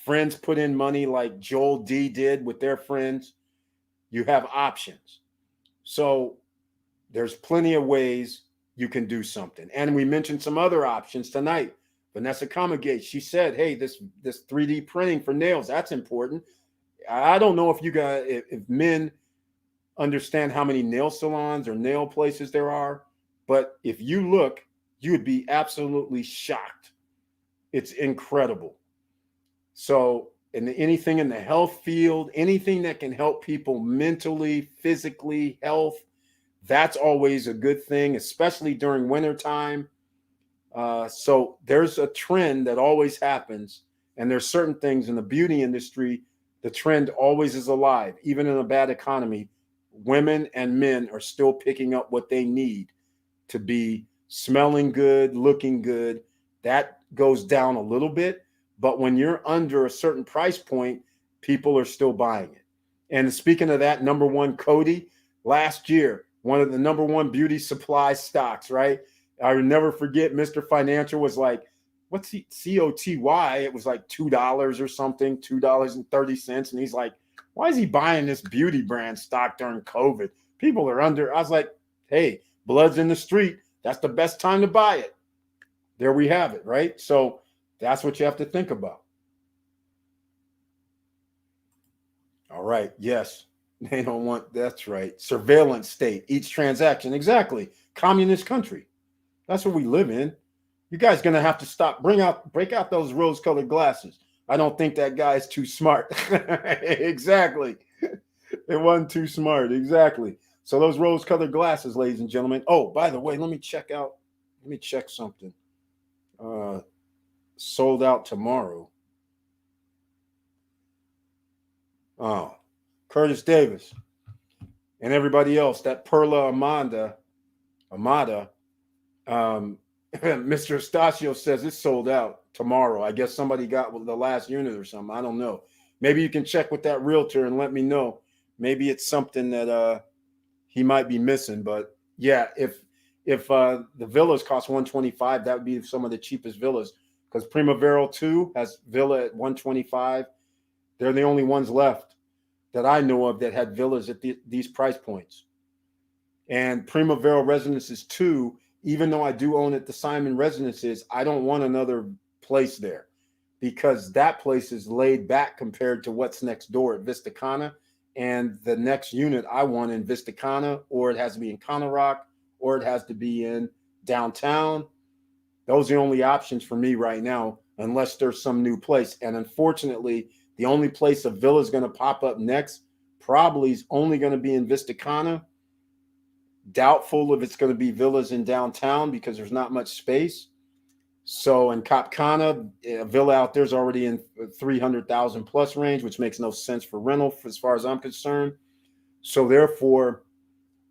friends put in money like Joel D did with their friends. You have options. So there's plenty of ways you can do something. And we mentioned some other options tonight. Vanessa Comagate, she said, hey, this 3D printing for nails, that's important. I don't know if men understand how many nail salons or nail places there are, but if you look, you would be absolutely shocked. It's incredible. So, and anything in the health field, anything that can help people mentally, physically, health, that's always a good thing, especially during wintertime. So there's a trend that always happens, And there's certain things in the beauty industry, the trend always is alive. Even in a bad economy, women and men are still picking up what they need to be smelling good, looking good. That goes down a little bit. But when you're under a certain price point, people are still buying it. And speaking of that, number one, Cody, last year, one of the number one beauty supply stocks, right? I will never forget Mr. Financial was like, what's the COTY? It was like $2 or something, $2.30. And he's like, why is he buying this beauty brand stock during COVID? People are under. I was like, hey, blood's in the street. That's the best time to buy it. There we have it, right? So that's what you have to think about. All right. Yes. They don't want, that's right. Surveillance state, each transaction. Exactly. Communist country. That's what we live in. You guys going to have to stop. Break out those rose colored glasses. I don't think that guy's too smart. Exactly. It wasn't too smart. Exactly. So those rose colored glasses, ladies and gentlemen. Oh, by the way, let me check something. Sold out tomorrow. Oh, Curtis Davis and everybody else, that Perla Amada, Mr. Estacio says it's sold out tomorrow. I guess somebody got the last unit or something. I don't know. Maybe you can check with that realtor and let me know. Maybe it's something that he might be missing. But yeah, if the villas cost 125, that would be some of the cheapest villas, because Primavera 2 has villa at 125. They're the only ones left that I know of that had villas at these price points. And Primavera Residences 2, even though I do own it, the Simon Residences, I don't want another place there, because that place is laid back compared to what's next door at Vista Cana. And the next unit I want in Vista Cana, or it has to be in Conarock, or it has to be in downtown. Those are the only options for me right now, unless there's some new place. And unfortunately, the only place a villa is going to pop up next probably is only going to be in Vista Cana. Doubtful if it's going to be villas in downtown because there's not much space. So in Cap Cana, a villa out there is already in 300,000 plus range, which makes no sense for rental as far as I'm concerned. So therefore,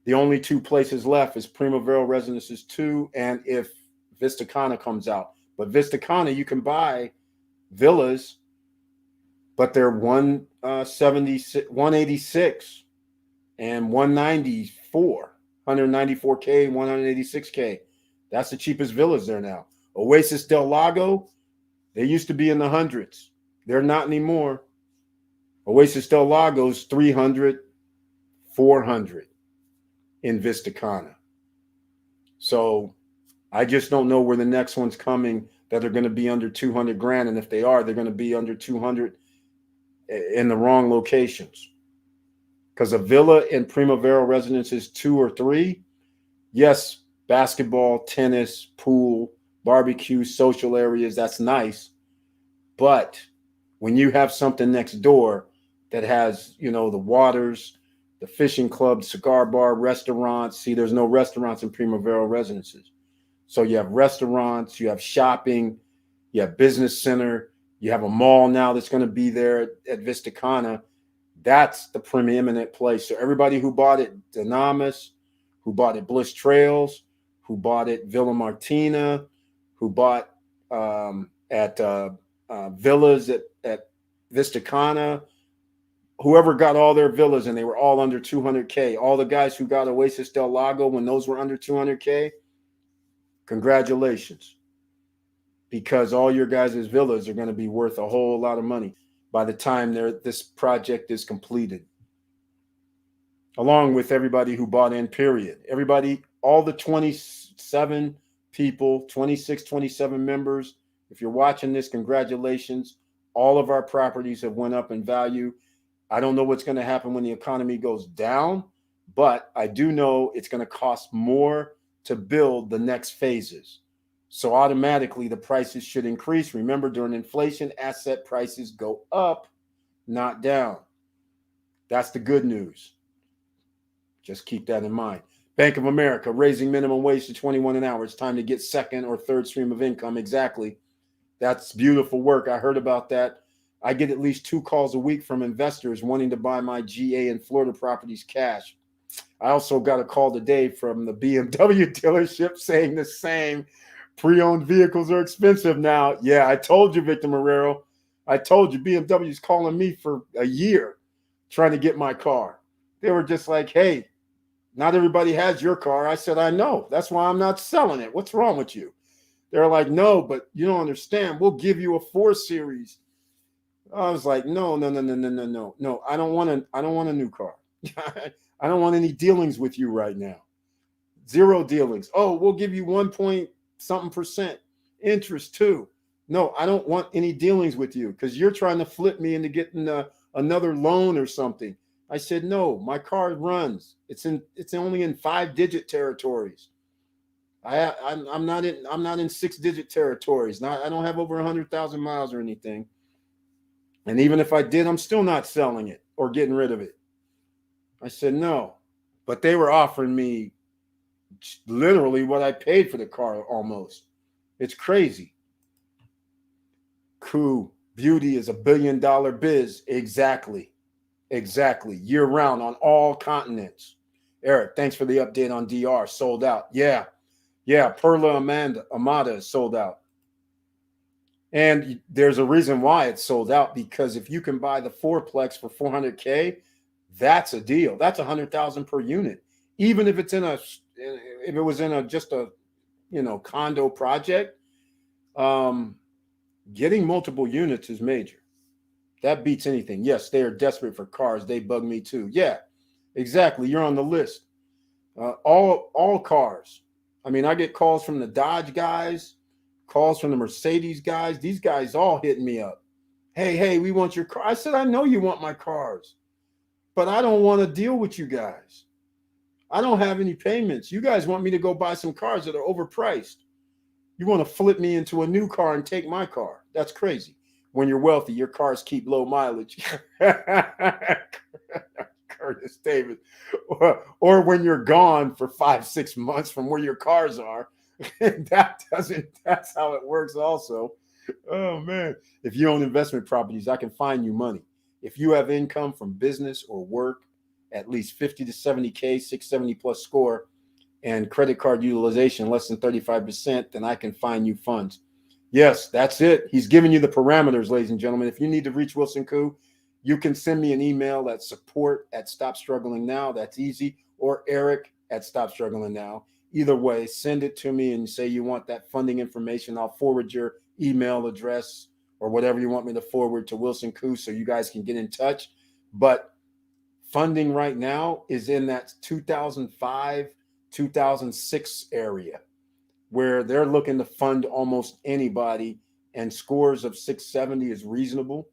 the only two places left is Primavera Residences 2 and if Vista Cana comes out. But Vista Cana, you can buy villas, but they're 186 and 194, 194K, 186K. That's the cheapest villas there now. Oasis Del Lago, they used to be in the hundreds. They're not anymore. Oasis Del Lago's 300, 400 in Vista Cana. So I just don't know where the next one's coming that are going to be under 200 grand. And if they are, they're going to be under 200 in the wrong locations. Because a villa in Primavera Residences 2 or 3, yes, basketball, tennis, pool, barbecue, social areas, that's nice. But when you have something next door that has, the waters, the fishing club, cigar bar, restaurants. See, there's no restaurants in Primavera Residences. So you have restaurants, you have shopping, you have business center, you have a mall now that's going to be there at Vista Cana. That's the preeminent place. So everybody who bought it, Dynamis, who bought it Bliss Trails, who bought it Villa Martina, who bought at villas at Vista Cana, whoever got all their villas and they were all under 200K, all the guys who got Oasis Del Lago when those were under 200K, congratulations. Because all your guys' villas are going to be worth a whole lot of money by the time this project is completed. Along with everybody who bought in, period. Everybody, all the 27 people, 26, 27 members. If you're watching this, congratulations. All of our properties have went up in value. I don't know what's going to happen when the economy goes down, but I do know it's going to cost more to build the next phases. So automatically the prices should increase. Remember, during inflation, asset prices go up, not down. That's the good news. Just keep that in mind. Bank of America raising minimum wage to 21 an hour. It's time to get second or third stream of income. Exactly. That's beautiful work. I heard about that. I get at least 2 calls a week from investors wanting to buy my GA and Florida properties cash. I also got a call today from the BMW dealership saying the same. Pre-owned vehicles are expensive now. Yeah, I told you, Victor Marrero. I told you BMW is calling me for a year trying to get my car. They were just like, hey, not everybody has your car. I said, I know. That's why I'm not selling it. What's wrong with you? They're like, no, but you don't understand. We'll give you a 4 Series. I was like, no, no, no, no, no, no, no, no. I don't want a new car. I don't want any dealings with you right now. Zero dealings. Oh, we'll give you 1 point something percent interest too. No, I don't want any dealings with you because you're trying to flip me into getting another loan or something. I said, no, my car runs. It's only in 5-digit territories. I'm not in 6-digit territories. I don't have over 100,000 miles or anything. And even if I did, I'm still not selling it or getting rid of it. I said no, but they were offering me literally what I paid for the car almost. It's crazy. Cool. Beauty is $1 billion biz. Exactly. Year round on all continents. Eric, thanks for the update on DR. Sold out. Yeah. Perla Amada is sold out. And there's a reason why it's sold out, because if you can buy the fourplex for $400K, that's a deal. That's $100,000 per unit. Even if it's if it was in just a condo project, getting multiple units is major. That beats anything. Yes, they are desperate for cars. They bug me too. Yeah, exactly. You're on the list. All cars. I mean, I get calls from the Dodge guys, calls from the Mercedes guys. These guys all hitting me up. Hey, we want your car. I said, I know you want my cars, but I don't want to deal with you guys. I don't have any payments. You guys want me to go buy some cars that are overpriced. You want to flip me into a new car and take my car. That's crazy. When you're wealthy, your cars keep low mileage. Curtis Davis. Or when you're gone for 5-6 months from where your cars are. That's how it works also. Oh man. If you own investment properties, I can find you money. If you have income from business or work, at least 50 to 70K, 670 plus score, and credit card utilization less than 35%, then I can find you funds. Yes, that's it. He's giving you the parameters, ladies and gentlemen. If you need to reach Wilson Koo, you can send me an email at support@stopstrugglingnow. That's easy. Or Eric@stopstrugglingnow. Either way, send it to me and say you want that funding information. I'll forward your email address or whatever you want me to forward to Wilson Koo so you guys can get in touch. But funding right now is in that 2005, 2006 area where they're looking to fund almost anybody, and scores of 670 is reasonable.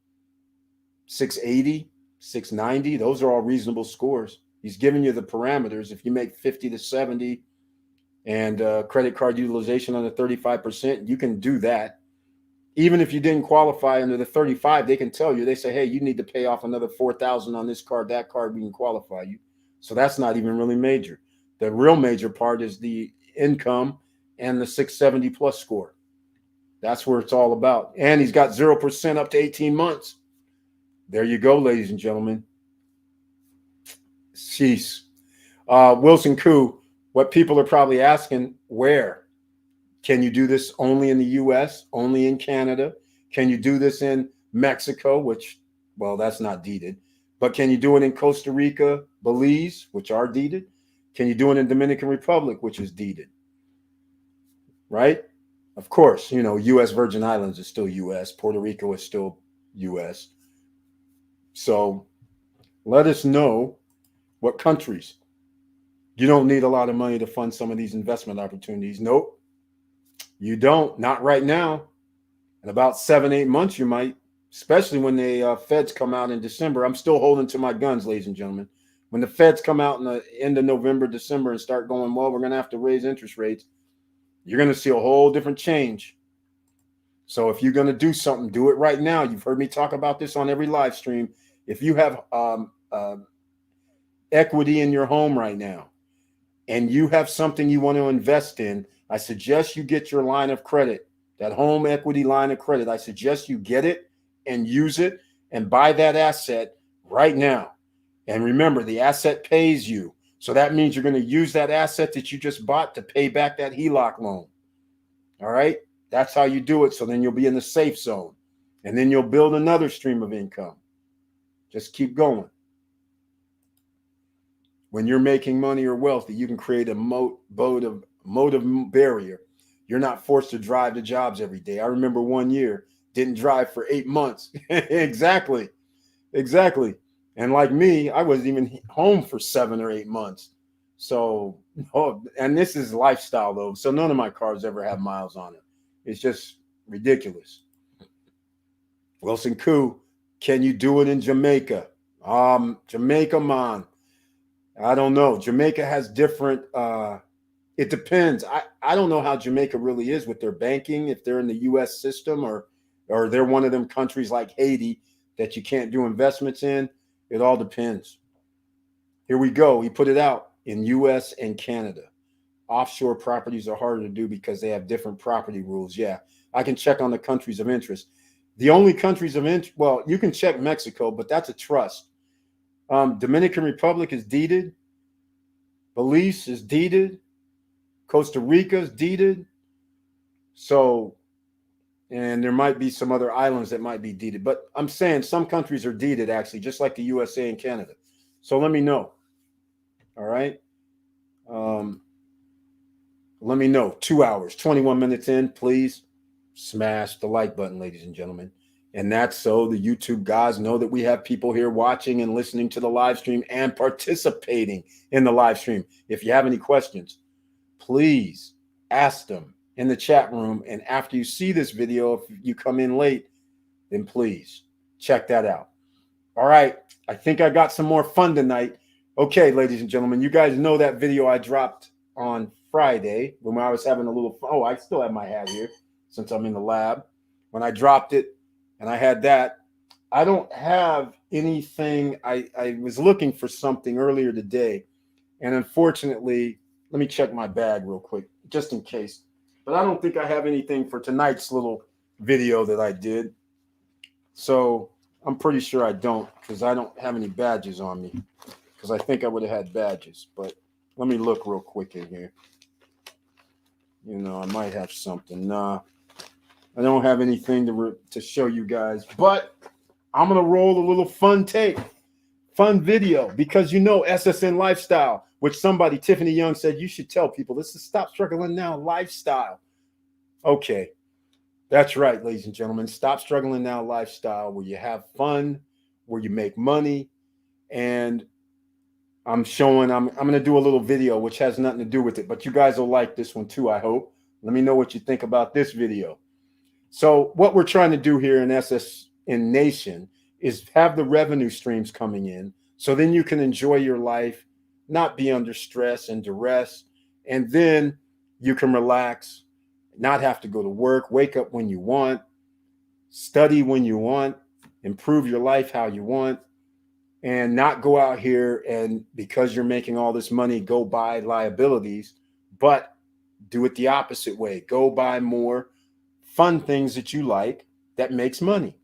680, 690, those are all reasonable scores. He's giving you the parameters. If you make 50 to 70 and credit card utilization under 35%, you can do that. Even if you didn't qualify under the 35, they can tell you. They say, hey, you need to pay off another $4,000 on this card, that card, we can qualify you. So that's not even really major. The real major part is the income and the 670 plus score. That's where it's all about. And he's got 0% up to 18 months. There you go, ladies and gentlemen. Jeez. Wilson Koo, what people are probably asking, where? Can you do this only in the U.S., only in Canada? Can you do this in Mexico, which, well, that's not deeded. But can you do it in Costa Rica, Belize, which are deeded? Can you do it in Dominican Republic, which is deeded? Right? Of course, U.S. Virgin Islands is still U.S. Puerto Rico is still U.S. So let us know what countries. You don't need a lot of money to fund some of these investment opportunities. Nope. You don't. Not right now. In about 7-8 months, you might, especially when the feds come out in December. I'm still holding to my guns, ladies and gentlemen. When the feds come out in the end of November, December, and start going, well, we're going to have to raise interest rates, you're going to see a whole different change. So if you're going to do something, do it right now. You've heard me talk about this on every live stream. If you have equity in your home right now and you have something you want to invest in, I suggest you get your line of credit. that home equity line of credit. I suggest you get it and use it and buy that asset right now. And remember, the asset pays you. So that means you're going to use that asset that you just bought to pay back that HELOC loan. All right? That's how you do it. So then you'll be in the safe zone. And then you'll build another stream of income. Just keep going. When you're making money or wealthy, you can create a motive barrier. You're not forced to drive to jobs every day. I remember 1 year, didn't drive for 8 months. Exactly. And like me, I wasn't even home for 7 or 8 months. So, and this is lifestyle though. So none of my cars ever have miles on it. It's just ridiculous. Wilson Koo, can you do it in Jamaica? Jamaica, man. I don't know. Jamaica has different, it depends. I don't know how Jamaica really is with their banking, if they're in the US system or they're one of them countries like Haiti that you can't do investments in. It all depends. Here we go. He put it out in US and Canada. Offshore properties are harder to do because they have different property rules. Yeah, I can check on the countries of interest. The only countries of interest, well, you can check Mexico, but that's a trust. Dominican Republic is deeded. Belize is deeded. Costa Rica is deeded. So, and there might be some other islands that might be deeded. But I'm saying some countries are deeded, actually, just like the USA and Canada. So let me know. All right. Let me know. 2 hours, 21 minutes in, please smash the like button, ladies and gentlemen. And that's so the YouTube guys know that we have people here watching and listening to the live stream and participating in the live stream. If you have any questions, please ask them in the chat room. And after you see this video, if you come in late, then please check that out. All right. I think I got some more fun tonight. Okay, ladies and gentlemen, you guys know that video I dropped on Friday when I was having a little fun. Oh, I still have my hat here since I'm in the lab. When I dropped it and I had that, I don't have anything. I was looking for something earlier today. And unfortunately, let me check my bag real quick, just in case. But I don't think I have anything for tonight's little video that I did. So I'm pretty sure I don't, because I don't have any badges on me, because I think I would have had badges. But let me look real quick in here. You know, I might have something. Nah, I don't have anything to show you guys. But I'm going to roll a little fun tape, fun video, because you know SSN Lifestyle, which somebody, Tiffany Young, said you should tell people this is Stop Struggling Now Lifestyle. Okay, that's right, ladies and gentlemen. Stop Struggling Now Lifestyle, where you have fun, where you make money. And I'm going to do a little video which has nothing to do with it, but you guys will like this one too, I hope. Let me know what you think about this video. So what we're trying to do here in SSN Nation is have the revenue streams coming in, so then you can enjoy your life, not be under stress and duress, and then you can relax, not have to go to work, wake up when you want, study when you want, improve your life how you want, and not go out here and, because you're making all this money, go buy liabilities, but do it the opposite way. Go buy more fun things that you like that makes money,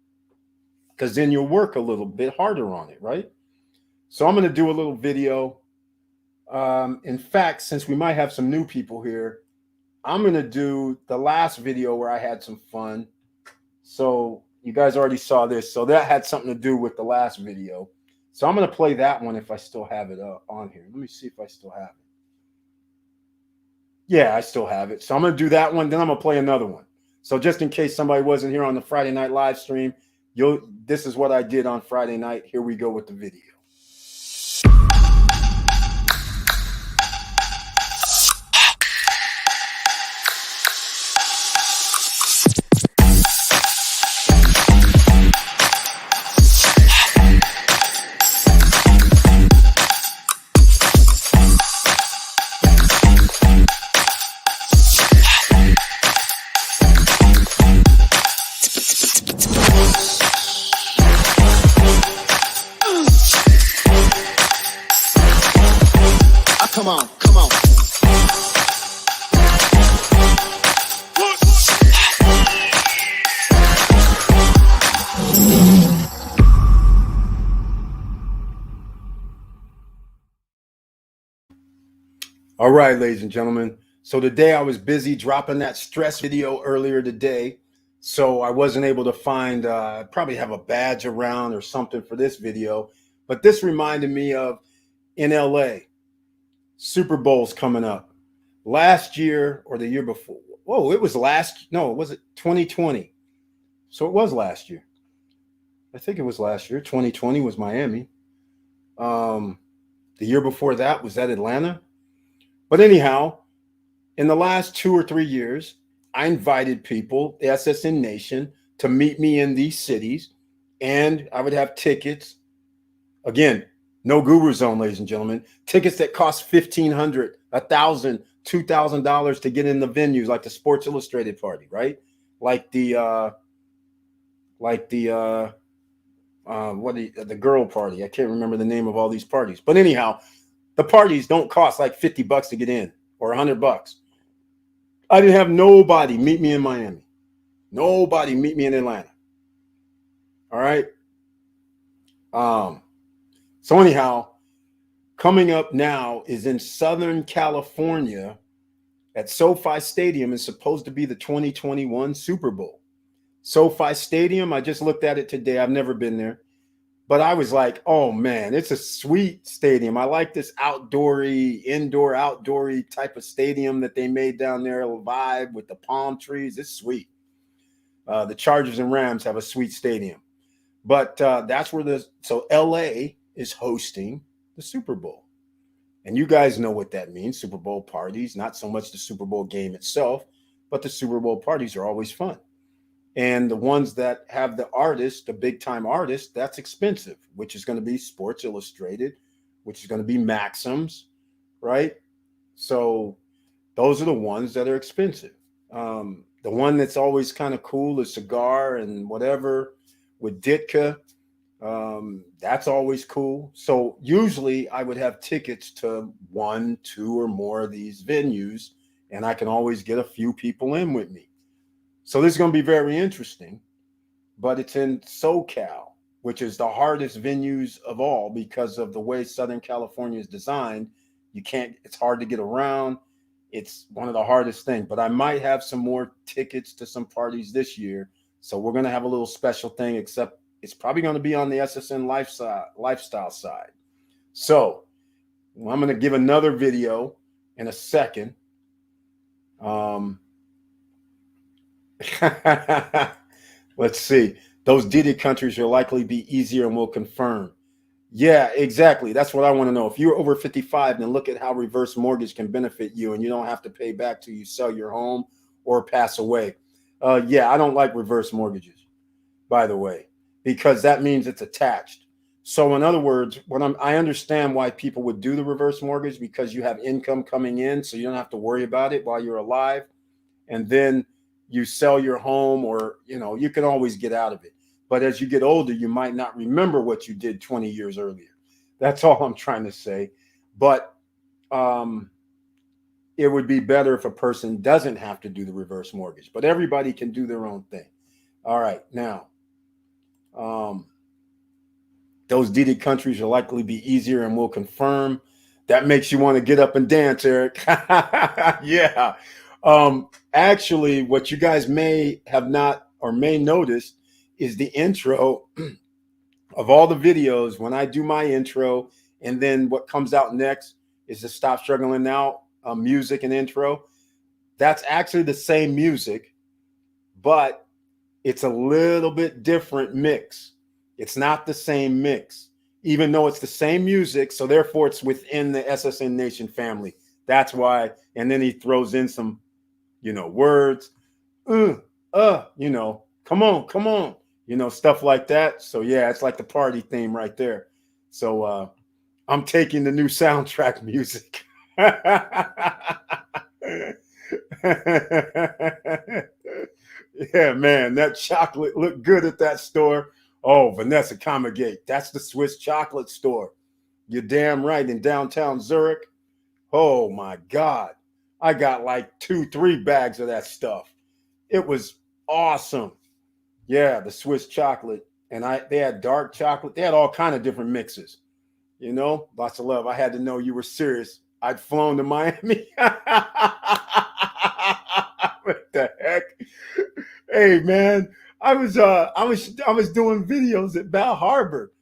because then you'll work a little bit harder on it, right? So I'm going to do a little video. In fact, since we might have some new people here, I'm going to do the last video where I had some fun. So you guys already saw this. So that had something to do with the last video. So I'm going to play that one if I still have it on here. Let me see if I still have it. Yeah, I still have it. So I'm going to do that one. Then I'm going to play another one. So just in case somebody wasn't here on the Friday night live stream, this is what I did on Friday night. Here we go with the video. Come on, come on. All right, ladies and gentlemen. So today I was busy dropping that stress video earlier today. So I wasn't able to find, probably have a badge around or something for this video. But this reminded me of in LA, Super Bowl's coming up. Last year or the year before. Whoa, it was no, was it 2020? So it was last year. I think it was last year. 2020 was Miami. Um, the year before that was that Atlanta. But anyhow, in the last 2 or 3 years, I invited people, the SSN Nation, to meet me in these cities, and I would have tickets. Again, no Guru Zone, ladies and gentlemen. Tickets that cost $1,500, $1,000, $2,000 to get in the venues, like the Sports Illustrated party, right? Like the girl party. I can't remember the name of all these parties, but anyhow, the parties don't cost like $50 to get in or $100. I didn't have nobody meet me in Miami. Nobody meet me in Atlanta. All right. Um, so anyhow, coming up now is in Southern California at SoFi Stadium is supposed to be the 2021 Super Bowl. SoFi Stadium, I just looked at it today. I've never been there. But I was like, oh man, it's a sweet stadium. I like this outdoory, indoor, outdoory type of stadium that they made down there, a vibe with the palm trees. It's sweet. The Chargers and Rams have a sweet stadium. But that's where so LA is hosting the Super Bowl. And you guys know what that means, Super Bowl parties, not so much the Super Bowl game itself, but the Super Bowl parties are always fun. And the ones that have the artist, the big time artist, that's expensive, which is going to be Sports Illustrated, which is going to be Maxims, right? So those are the ones that are expensive. The one that's always kind of cool is Cigar and whatever with Ditka. That's always cool. So usually I would have tickets to 1, 2, or more of these venues, and I can always get a few people in with me. So this is going to be very interesting, but it's in SoCal, which is the hardest venues of all because of the way Southern California is designed. It's hard to get around. It's one of the hardest things, but I might have some more tickets to some parties this year. So we're going to have a little special thing, except it's probably going to be on the SSN lifestyle side. So I'm going to give another video in a second. Let's see. Those deeded countries will likely be easier and will confirm. Yeah, exactly. That's what I want to know. If you're over 55, then look at how reverse mortgage can benefit you and you don't have to pay back till you sell your home or pass away. Yeah, I don't like reverse mortgages, by the way, because that means it's attached. So in other words, I understand why people would do the reverse mortgage because you have income coming in, so you don't have to worry about it while you're alive. And then you sell your home or, you can always get out of it. But as you get older, you might not remember what you did 20 years earlier. That's all I'm trying to say. But it would be better if a person doesn't have to do the reverse mortgage. But everybody can do their own thing. All right. Now, those deeded countries will likely be easier and will confirm. That makes you want to get up and dance, Eric. Yeah. Actually, what you guys may have not or may notice is the intro of all the videos. When I do my intro, and then what comes out next is the Stop Struggling Now music and intro. That's actually the same music, but it's a little bit different mix. It's not the same mix, even though it's the same music. So therefore, it's within the SSN Nation family. That's why. And then he throws in some, words, come on, stuff like that. So yeah, it's like the party theme right there. So I'm taking the new soundtrack music. Yeah, man, that chocolate looked good at that store. Oh, Vanessa Comagate, that's the Swiss chocolate store. You're damn right, in downtown Zurich. Oh my God. I got like 2, 3 bags of that stuff. It was awesome. Yeah, the Swiss chocolate. And they had dark chocolate. They had all kind of different mixes. Lots of love. I had to know you were serious. I'd flown to Miami. What the heck? Hey man, I was doing videos at Bal Harbor.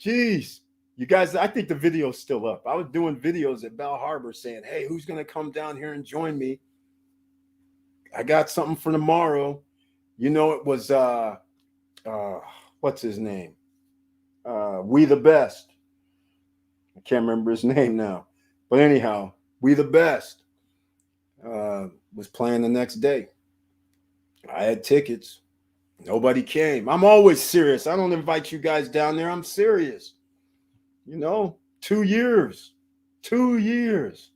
Jeez. You guys, I think the video's still up. I was doing videos at Bal Harbor saying, hey, who's gonna come down here and join me? I got something for tomorrow. You know, it was uh what's his name? We the Best. I can't remember his name now. But anyhow, We the Best was playing the next day. I had tickets. Nobody came. I'm always serious. I don't invite you guys down there. I'm serious. You know, 2 years, 2 years,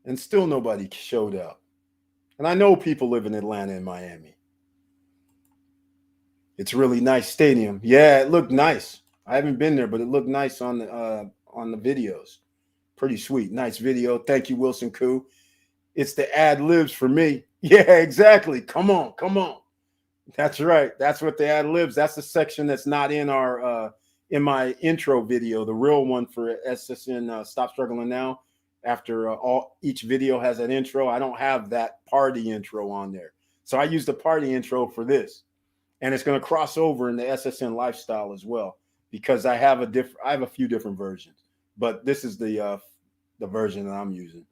and still nobody showed up. And I know people live in Atlanta and Miami. It's a really nice stadium. Yeah, it looked nice. I haven't been there, but it looked nice on the videos. Pretty sweet. Nice video. Thank you, Wilson Koo. It's the ad libs for me. Yeah, exactly. Come on, come on. That's right. That's what the ad libs. That's the section that's not in our in my intro video, the real one for SSN Stop Struggling Now. After each video has an intro, I don't have that party intro on there. So I use the party intro for this. And it's going to cross over in the SSN lifestyle as well, because I have a few different versions, but this is the version that I'm using.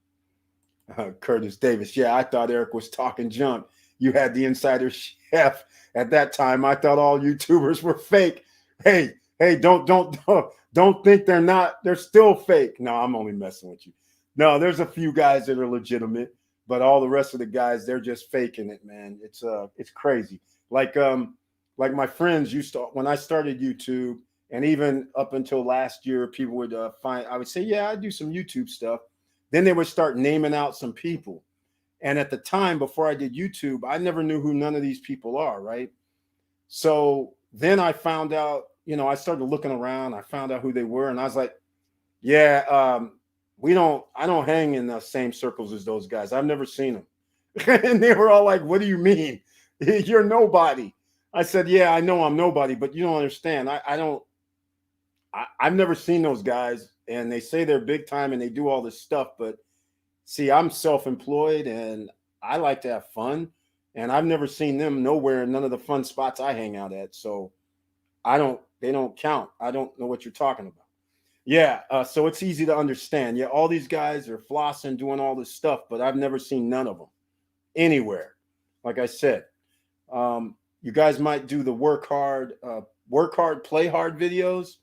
Curtis Davis. Yeah, I thought Eric was talking junk. You had the insider chef at that time. I thought all YouTubers were fake. Hey, don't think they're not. They're still fake. No, I'm only messing with you. No, there's a few guys that are legitimate, but all the rest of the guys, they're just faking it, man. It's crazy. Like my friends used to, when I started YouTube, and even up until last year, people would I would say, yeah, I do some YouTube stuff. Then they would start naming out some people. And at the time, before I did YouTube, I never knew who none of these people are, right? So then I found out, I started looking around. I found out who they were, and I was like, yeah, I don't hang in the same circles as those guys. I've never seen them. And they were all like, what do you mean? You're nobody. I said, yeah, I know I'm nobody, but you don't understand. I've never seen those guys, and they say they're big time and they do all this stuff, but see, I'm self-employed and I like to have fun, and I've never seen them nowhere in none of the fun spots I hang out at. So they don't count. I don't know what you're talking about. Yeah. So it's easy to understand. Yeah. All these guys are flossing, doing all this stuff, but I've never seen none of them anywhere. Like I said, you guys might do the work hard, play hard videos.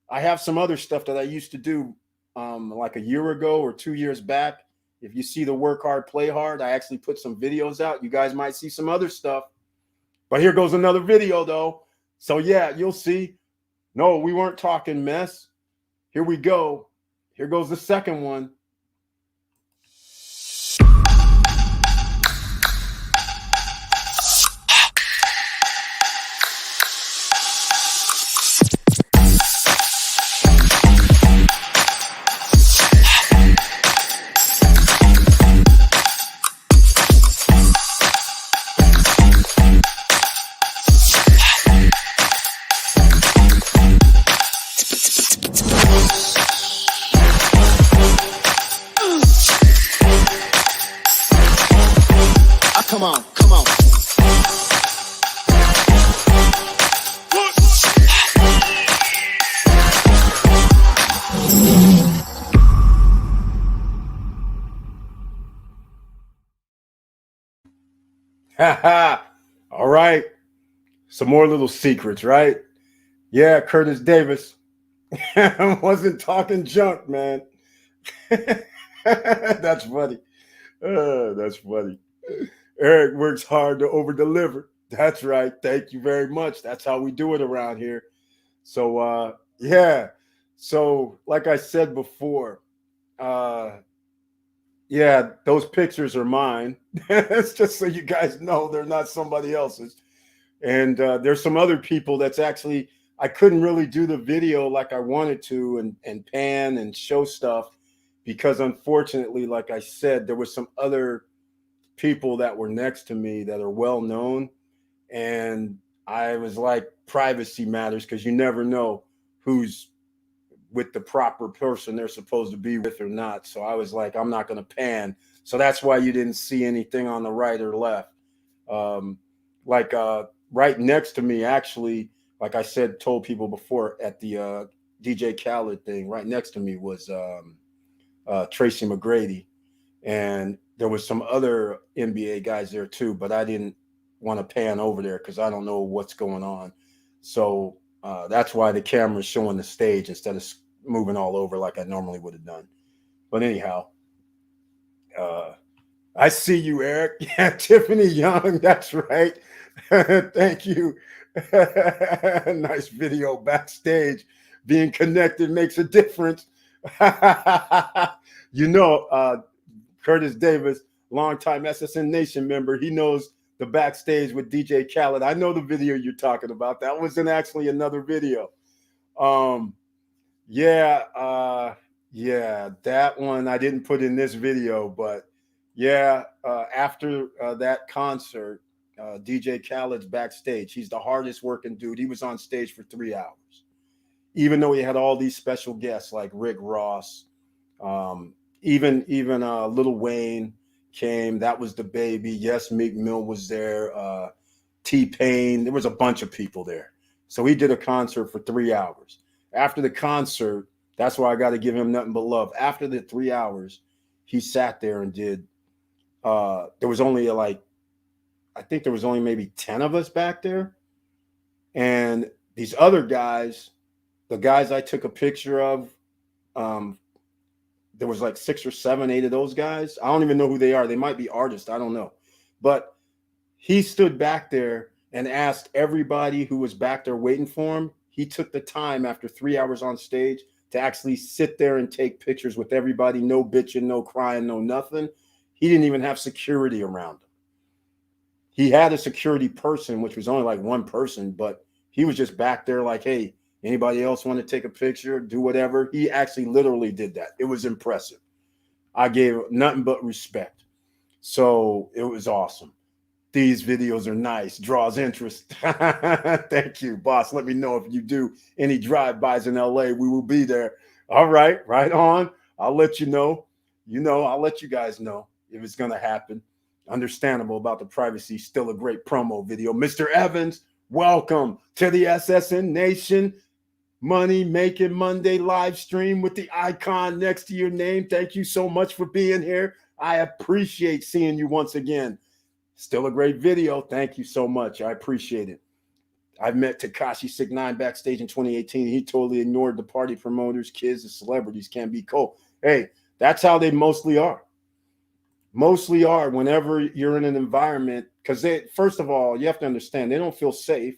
I have some other stuff that I used to do like a year ago or 2 years back. If you see the work hard, play hard, I actually put some videos out. You guys might see some other stuff. But here goes another video, though. So, yeah, you'll see. No, we weren't talking mess. Here we go. Here goes the second one. Come on, come on. All right. Some more little secrets, right? Yeah, Curtis Davis. Wasn't talking junk, man. That's funny. That's funny. Eric works hard to over deliver. That's right. Thank you very much. That's how we do it around here. So yeah. So like I said before, yeah, those pictures are mine. It's just so you guys know they're not somebody else's. And there's some other people that's actually, I couldn't really do the video like I wanted to and pan and show stuff because unfortunately, like I said, there was some other people that were next to me that are well known, and I was like, privacy matters, because you never know who's with the proper person they're supposed to be with or not. So I was like, I'm not going to pan. So that's why you didn't see anything on the right or left. Um, like right next to me, actually, like I said, told people before at the DJ Khaled thing, right next to me was Tracy McGrady. And there was some other NBA guys there too, but I didn't want to pan over there because I don't know what's going on. So that's why the camera's showing the stage instead of moving all over like I normally would have done. But anyhow, uh, I see you, Eric. Yeah, Tiffany Young. That's right. Thank you. Nice video backstage. Being connected makes a difference. you know, Curtis Davis, longtime SSN Nation member, he knows the backstage with DJ Khaled. I know the video you're talking about. That wasn't actually another video. Um, yeah, that one I didn't put in this video, but yeah, after that concert, DJ Khaled's backstage. He's the hardest working dude. He was on stage for 3 hours, even though he had all these special guests like Rick Ross, even Lil Wayne came. That was the baby. Yes, Meek Mill was there. T-Pain. There was a bunch of people there. So he did a concert for 3 hours. After the concert, that's why I got to give him nothing but love. After the 3 hours, he sat there and did. There was only I think there was only maybe 10 of us back there, and these other guys, the guys I took a picture of, there was like 6 or 7, 8 of those guys. I don't even know who they are. They might be artists. I don't know. But he stood back there and asked everybody who was back there waiting for him. He took the time after 3 hours on stage to actually sit there and take pictures with everybody. No bitching, no crying, no nothing. He didn't even have security around him. He had a security person, which was only like one person, but he was just back there like, hey, anybody else want to take a picture, do whatever? He actually literally did that. It was impressive. I gave nothing but respect. So it was awesome. These videos are nice, draws interest. Thank you, boss. Let me know if you do any drive-bys in LA. We will be there. All right, right on. I'll let you know. I'll let you guys know if it's going to happen. Understandable about the privacy. Still a great promo video. Mr. Evans, welcome to the SSN Nation Money Making Monday live stream with the icon next to your name. Thank you so much for being here. I appreciate seeing you once again. Still a great video. Thank you so much. I appreciate it. I've met Tekashi 6ix9ine backstage in 2018. He totally ignored the party promoters, kids, and celebrities. Can't be cool. Hey, that's how they mostly are. Mostly are whenever you're in an environment, because they, first of all, you have to understand, they don't feel safe.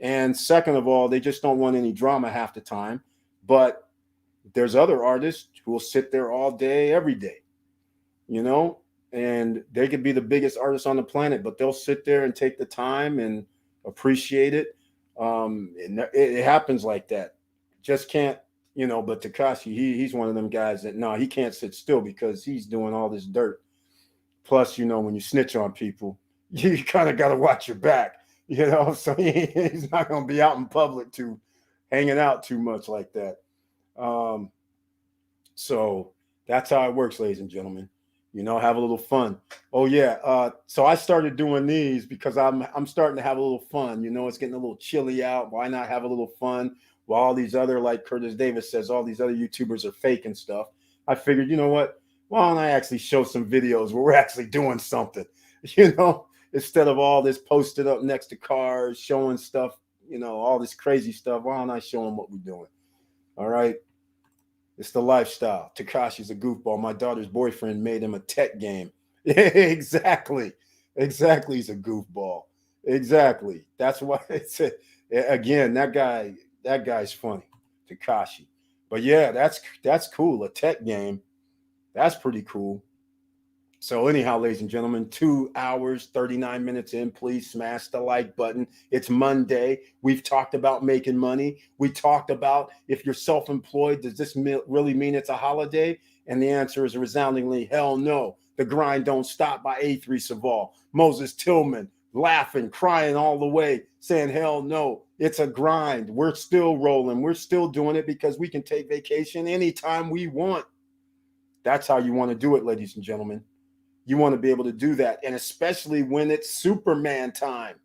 And second of all, they just don't want any drama half the time. But there's other artists who will sit there all day, every day, and they could be the biggest artists on the planet, but they'll sit there and take the time and appreciate it. And it happens like that. Just can't, but Tekashi, he's one of them guys that, no, he can't sit still because he's doing all this dirt. Plus, when you snitch on people, you kind of got to watch your back, so he's not going to be out in public hanging out too much like that. So that's how it works, ladies and gentlemen. Have a little fun. Oh yeah. So I started doing these because I'm starting to have a little fun. It's getting a little chilly out. Why not have a little fun while all these other, like Curtis Davis says, all these other YouTubers are fake and stuff. I figured, you know what? Why don't I actually show some videos where we're actually doing something, instead of all this posted up next to cars, showing stuff, all this crazy stuff. Why don't I show them what we're doing? All right. It's the lifestyle. Tekashi's a goofball. My daughter's boyfriend made him a tech game. Exactly. He's a goofball. Exactly. That's why it's again, that guy's funny, Tekashi. But yeah, that's cool. A tech game. That's pretty cool. So anyhow, ladies and gentlemen, 2 hours, 39 minutes in, please smash the like button. It's Monday. We've talked about making money. We talked about if you're self-employed, does this really mean it's a holiday? And the answer is resoundingly, hell no. The Grind Don't Stop by A3 Saval, Moses Tillman, laughing, crying all the way, saying, hell no, it's a grind. We're still rolling. We're still doing it because we can take vacation anytime we want. That's how you want to do it, ladies and gentlemen. You want to be able to do that. And especially when it's Superman time.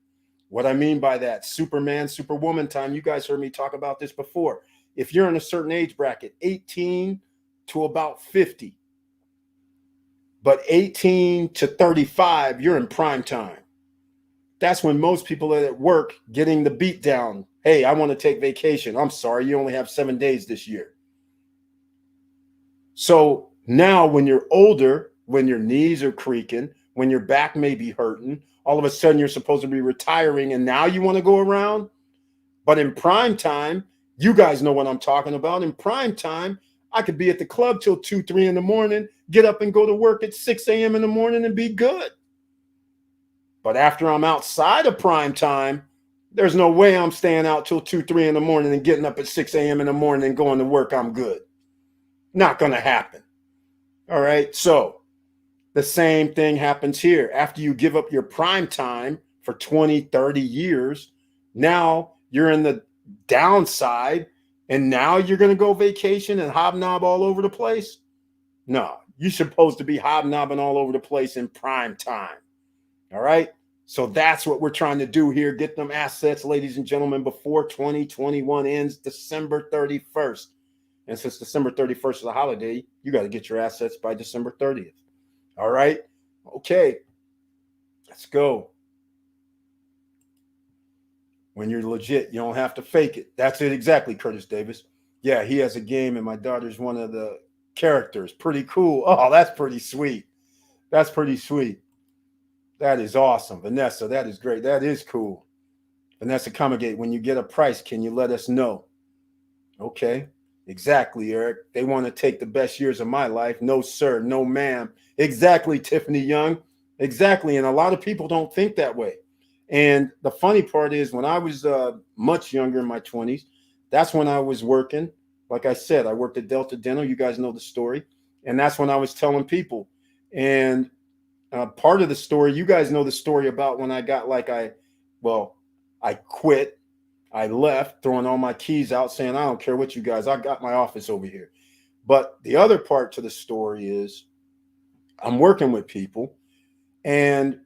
What I mean by that, Superman, Superwoman time, you guys heard me talk about this before. If you're in a certain age bracket, 18 to about 50, but 18 to 35, you're in prime time. That's when most people are at work getting the beat down. Hey, I want to take vacation. I'm sorry, you only have 7 days this year. So now when you're older, when your knees are creaking, when your back may be hurting, all of a sudden you're supposed to be retiring and now you want to go around. But in prime time, you guys know what I'm talking about. In prime time, I could be at the club till 2, 3 in the morning, get up and go to work at 6 a.m. in the morning and be good. But after I'm outside of prime time, there's no way I'm staying out till 2, 3 in the morning and getting up at 6 a.m. in the morning and going to work. I'm good. Not going to happen. All right. So the same thing happens here. After you give up your prime time for 20, 30 years, now you're in the downside and now you're going to go vacation and hobnob all over the place. No, you're supposed to be hobnobbing all over the place in prime time. All right. So that's what we're trying to do here. Get them assets, ladies and gentlemen, before 2021 ends December 31st. And since December 31st is a holiday, you got to get your assets by December 30th. All right. Okay. Let's go. When you're legit, you don't have to fake it. That's it exactly, Curtis Davis. Yeah, he has a game and my daughter's one of the characters. Pretty cool. Oh, that's pretty sweet. That's pretty sweet. That is awesome. Vanessa, that is great. That is cool. Vanessa Comegate, when you get a price, can you let us know? Okay. Exactly, Eric. They want to take the best years of my life. No, sir. No, ma'am. Exactly, Tiffany Young. Exactly. And a lot of people don't think that way. And the funny part is when I was much younger in my 20s, that's when I was working. Like I said, I worked at Delta Dental. You guys know the story. And that's when I was telling people. And part of the story, you guys know the story about when I got I quit. I left, throwing all my keys out, saying, I don't care what you guys, I got my office over here. But the other part to the story is I'm working with people. And,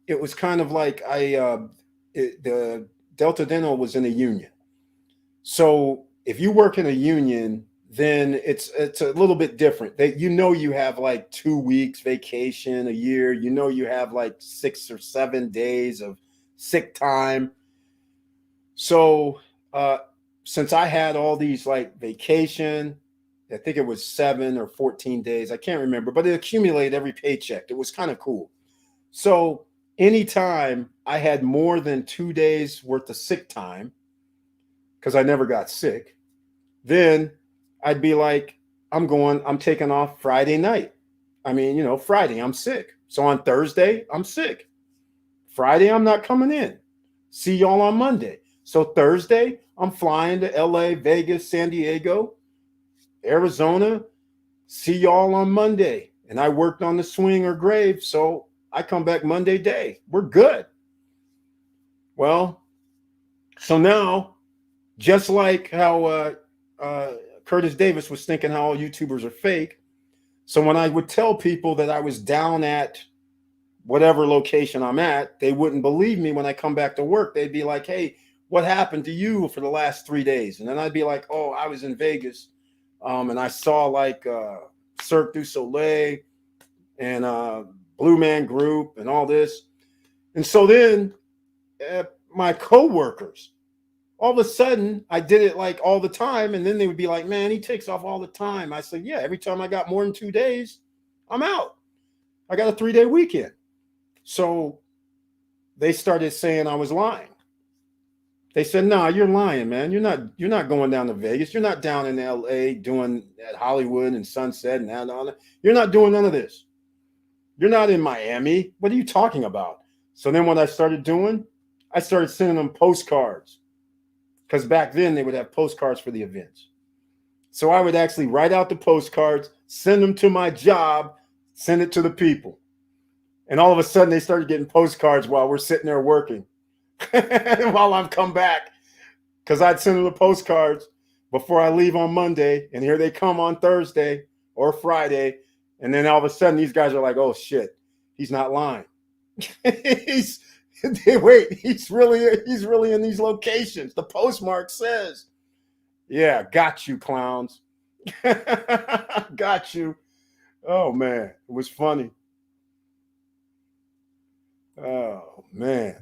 it was kind of like the Delta Dental was in a union. So if you work in a union, then it's a little bit different. You have 2 weeks vacation a year. You have 6 or 7 days of sick time. So since I had all these vacation, I think it was 7 or 14 days. I can't remember, but it accumulated every paycheck. It was kind of cool. So anytime I had more than 2 days worth of sick time, because I never got sick, then I'd be like, I'm taking off Friday night. Friday, I'm sick. So on Thursday, I'm sick. Friday, I'm not coming in. See y'all on Monday. So Thursday, I'm flying to LA, Vegas, San Diego, Arizona. See y'all on Monday. And I worked on the swing or grave. So I come back Monday day. We're good. Well, so now, just like how Curtis Davis was thinking how all YouTubers are fake. So when I would tell people that I was down at whatever location I'm at, they wouldn't believe me when I come back to work. They'd be like, hey, what happened to you for the last 3 days? And then I'd be like, oh, I was in Vegas. And I saw Cirque du Soleil and Blue Man Group and all this. And so then my coworkers, all of a sudden I did it all the time. And then they would be like, man, he takes off all the time. I said, yeah, every time I got more than 2 days, I'm out. I got a 3-day weekend. So they started saying I was lying. They said, no, you're lying, man. You're not going down to Vegas. You're not down in LA doing at Hollywood and Sunset and that. You're not doing none of this. You're not in Miami. What are you talking about? So then what I started doing, I started sending them postcards. Because back then they would have postcards for the events. So I would actually write out the postcards, send them to my job, send it to the people. And all of a sudden they started getting postcards while we're sitting there working. While I'm come back. Because I'd send them the postcards before I leave on Monday. And here they come on Thursday or Friday. And then all of a sudden these guys are like, oh shit, he's not lying. he's he's really in these locations. The postmark says, yeah, got you, clowns. Got you. Oh man, it was funny. Oh man.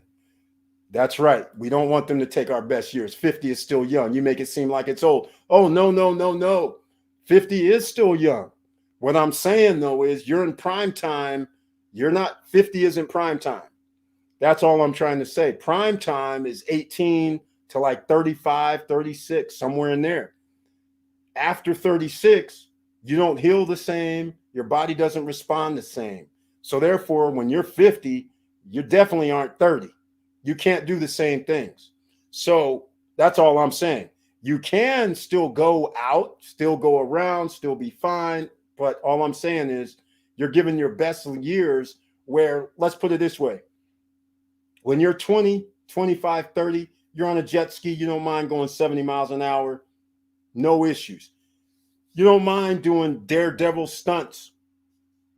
That's right. We don't want them to take our best years. 50 is still young. You make it seem like it's old. Oh, no, no, no, no. 50 is still young. What I'm saying, though, is you're in prime time. You're not, 50 isn't prime time. That's all I'm trying to say. Prime time is 18 to like 35, 36, somewhere in there. After 36, you don't heal the same. Your body doesn't respond the same. So therefore, when you're 50, you definitely aren't 30. You can't do the same things. So that's all I'm saying. You can still go out, still go around, still be fine. But all I'm saying is you're giving your best years where, let's put it this way. When you're 20, 25, 30, you're on a jet ski. You don't mind going 70 miles an hour. No issues. You don't mind doing daredevil stunts,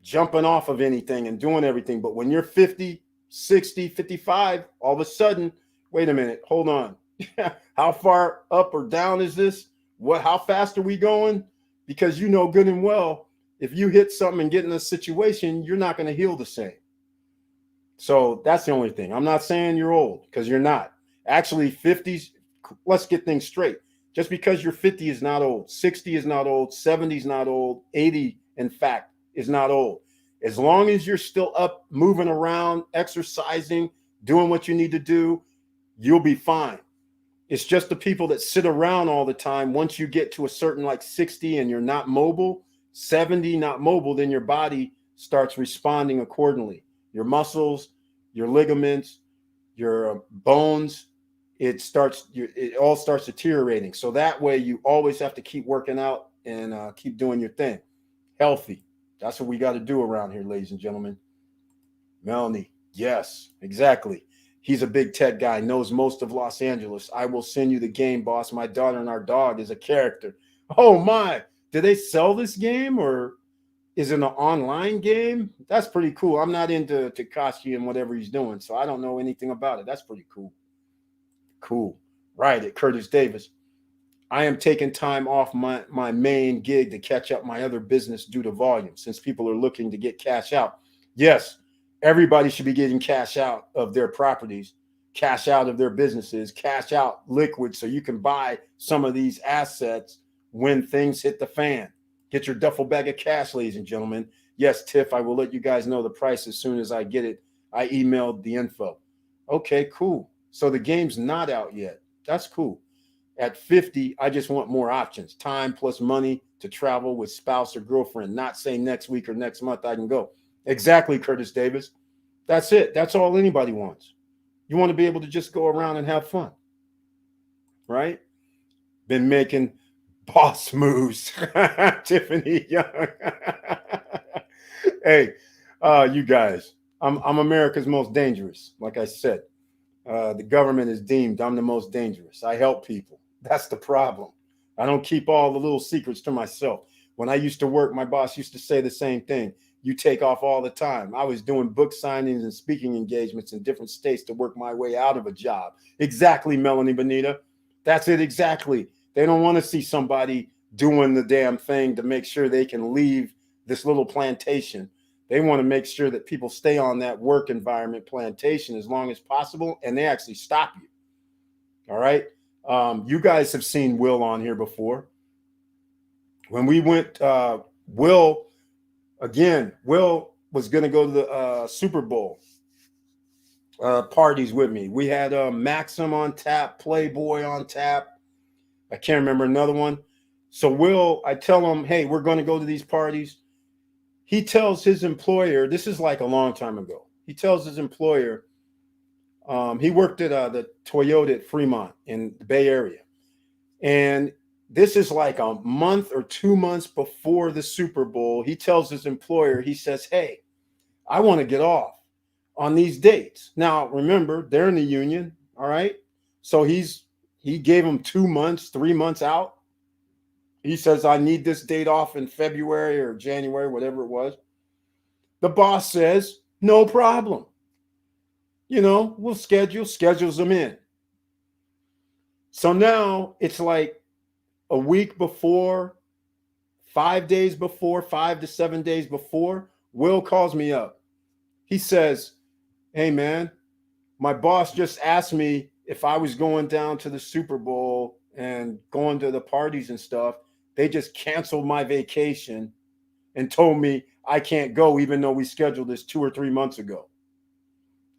jumping off of anything and doing everything. But when you're 50, 60, 55, all of a sudden, wait a minute, hold on. How far up or down is this? How fast are we going? Because you know good and well, if you hit something and get in a situation, you're not going to heal the same. So that's the only thing. I'm not saying you're old, because you're not. Actually, 50s, let's get things straight. Just because you're 50 is not old. 60 is not old. 70 is not old. 80, in fact, is not old. As long as you're still up, moving around, exercising, doing what you need to do, you'll be fine. It's just the people that sit around all the time. Once you get to a certain like 60 and you're not mobile, 70 not mobile, then your body starts responding accordingly. Your muscles, your ligaments, your bones, it all starts deteriorating. So that way you always have to keep working out and keep doing your thing. Healthy. That's what we got to do around here, ladies and gentlemen. Melanie, yes, exactly. He's a big tech guy, knows most of Los Angeles. I will send you the game, boss. My daughter and our dog is a character. Oh my, do they sell this game or is it an online game? That's pretty cool. I'm not into Takashi and whatever he's doing, so I don't know anything about it. That's pretty cool. Cool. Right, at Curtis Davis. I am taking time off my main gig to catch up my other business due to volume, since people are looking to get cash out. Yes, everybody should be getting cash out of their properties, cash out of their businesses, cash out liquid so you can buy some of these assets when things hit the fan. Get your duffel bag of cash, ladies and gentlemen. Yes, Tiff, I will let you guys know the price as soon as I get it. I emailed the info. Okay, cool. So the game's not out yet. That's cool. At 50, I just want more options, time plus money to travel with spouse or girlfriend, not say next week or next month I can go. Exactly, Curtis Davis. That's it. That's all anybody wants. You want to be able to just go around and have fun, right? Been making boss moves, Tiffany Young. Hey, you guys, I'm America's most dangerous. Like I said, the government is deemed I'm the most dangerous. I help people. That's the problem. I don't keep all the little secrets to myself. When I used to work, my boss used to say the same thing. You take off all the time. I was doing book signings and speaking engagements in different states to work my way out of a job. Exactly, Melanie Bonita. That's it, exactly. They don't want to see somebody doing the damn thing to make sure they can leave this little plantation. They want to make sure that people stay on that work environment plantation as long as possible, and they actually stop you. All right? You guys have seen Will on here before. When we went, Will was going to go to the Super Bowl parties with me. We had Maxim on tap, Playboy on tap. I can't remember another one. So Will, I tell him, hey, we're going to go to these parties. He tells his employer, this is like a long time ago. He tells his employer, he worked at the Toyota at Fremont in the Bay Area. And this is like a month or 2 months before the Super Bowl. He tells his employer, he says, hey, I want to get off on these dates. Now, remember, they're in the union, all right? So he gave him 2 months, 3 months out. He says, I need this date off in February or January, whatever it was. The boss says, no problem. We'll schedules them in. So now it's like a week before, 5 days before, 5 to 7 days before, Will calls me up. He says, hey, man, my boss just asked me if I was going down to the Super Bowl and going to the parties and stuff. They just canceled my vacation and told me I can't go, even though we scheduled this 2 or 3 months ago.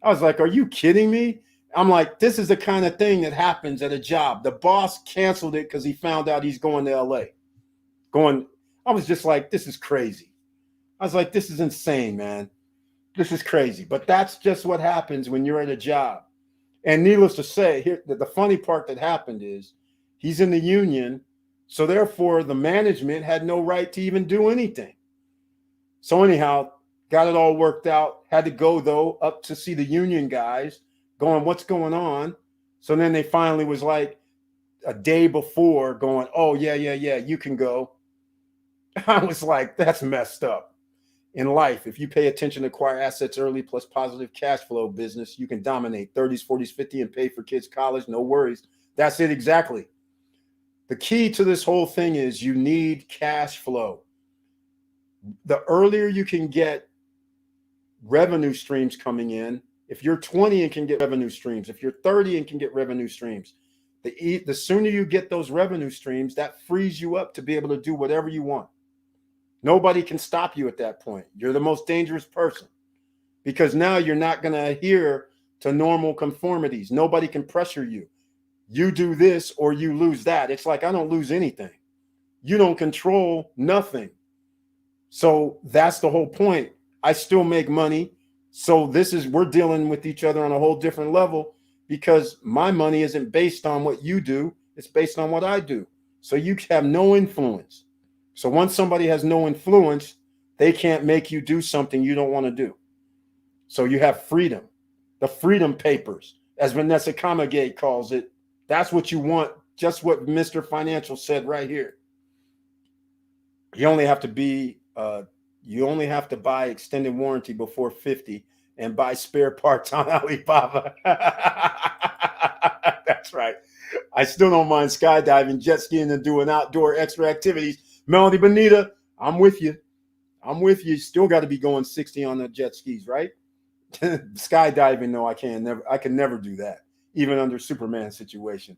I was like, are you kidding me? I'm like, this is the kind of thing that happens at a job. The boss canceled it because he found out he's going to LA. I was just like, this is crazy. I was like, this is insane, man. This is crazy. But that's just what happens when you're at a job. And needless to say, here the funny part that happened is he's in the union. So therefore, the management had no right to even do anything. So anyhow, got it all worked out. Had to go, though, up to see the union guys going, what's going on? So then they finally was like a day before going, oh, yeah, you can go. I was like, that's messed up. In life, if you pay attention to acquire assets early plus positive cash flow business, you can dominate 30s, 40s, 50 and pay for kids' college. No worries. That's it exactly. The key to this whole thing is you need cash flow. The earlier you can get revenue streams coming in, if you're 20 and can get revenue streams, if you're 30 and can get revenue streams, the sooner you get those revenue streams, that frees you up to be able to do whatever you want. Nobody can stop you at that point. You're the most dangerous person because now you're not going to adhere to normal conformities. Nobody can pressure you. You do this or you lose that. It's like, I don't lose anything. You don't control nothing. So that's the whole point. I still make money. So we're dealing with each other on a whole different level because my money isn't based on what you do. It's based on what I do. So you have no influence. So once somebody has no influence, they can't make you do something you don't want to do. So you have freedom, the freedom papers, as Vanessa Kamagate calls it. That's what you want. Just what Mr. Financial said right here. You only have to buy extended warranty before 50 and buy spare parts on Alibaba. That's right. I still don't mind skydiving, jet skiing, and doing outdoor extra activities. Melody Bonita, I'm with you. Still got to be going 60 on the jet skis, right? Skydiving, no, I can never do that, even under Superman situation.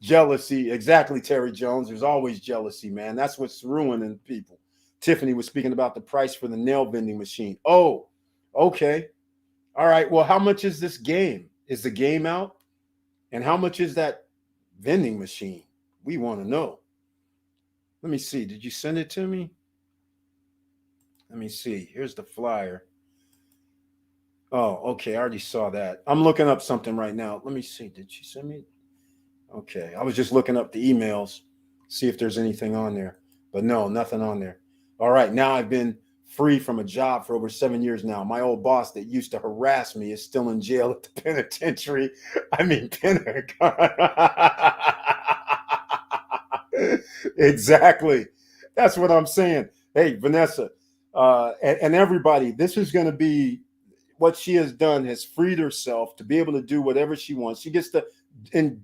Jealousy. Exactly, Terry Jones. There's always jealousy, man. That's what's ruining people. Tiffany was speaking about the price for the nail vending machine. Oh, okay. All right. Well, how much is this game? Is the game out? And how much is that vending machine? We want to know. Let me see. Did you send it to me? Let me see. Here's the flyer. Oh, okay. I already saw that. I'm looking up something right now. Let me see. Did she send me? Okay. I was just looking up the emails, see if there's anything on there. But no, nothing on there. All right. Now I've been free from a job for over 7 years now. My old boss that used to harass me is still in jail at the penitentiary. I mean, Pentagon. Exactly. That's what I'm saying. Hey, Vanessa, and everybody, this is going to be what she has done, has freed herself to be able to do whatever she wants. She gets to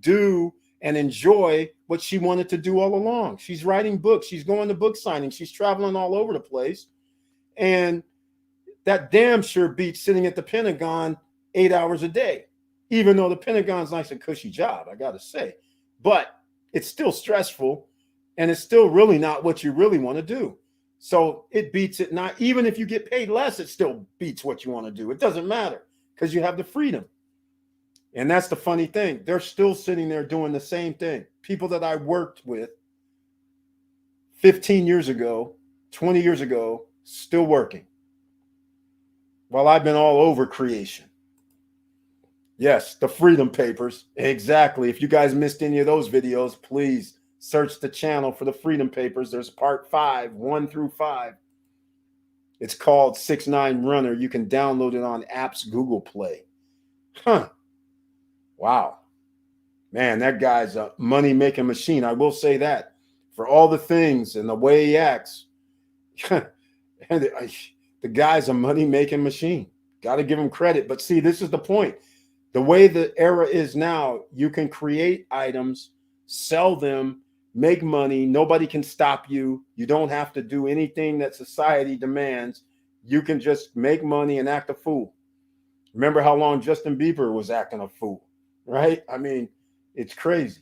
do and enjoy what she wanted to do all along. She's writing books. She's going to book signings. She's traveling all over the place. And that damn sure beats sitting at the Pentagon 8 hours a day, even though the Pentagon's nice and cushy job, I got to say. But it's still stressful, and it's still really not what you really want to do. So it beats it. Not even if you get paid less, it still beats what you want to do. It doesn't matter because you have the freedom. And that's the funny thing. They're still sitting there doing the same thing. People that I worked with 15 years ago, 20 years ago, still working. While I've been all over creation. Yes, the Freedom Papers. Exactly. If you guys missed any of those videos, please search the channel for the Freedom Papers. There's part 5, 1 through 5. It's called 6ix9ine Runner. You can download it on apps Google Play. Huh. Wow. Man, that guy's a money-making machine. I will say that. For all the things and the way he acts, the guy's a money-making machine. Got to give him credit. But see, this is the point. The way the era is now, you can create items, sell them, make money. Nobody can stop you. You don't have to do anything that society demands. You can just make money and act a fool. Remember how long Justin Bieber was acting a fool, right? I mean, it's crazy.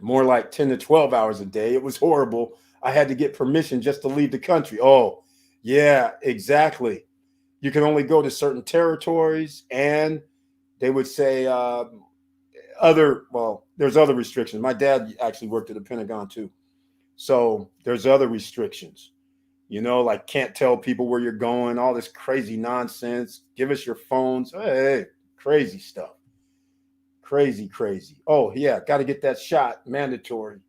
More like 10 to 12 hours a day. It was horrible. I had to get permission just to leave the country. Oh, yeah, exactly. You can only go to certain territories, and they would say there's other restrictions. My dad actually worked at the Pentagon too. So there's other restrictions, like can't tell people where you're going, all this crazy nonsense. Give us your phones. Hey, crazy stuff. Crazy. Oh, yeah, got to get that shot, mandatory.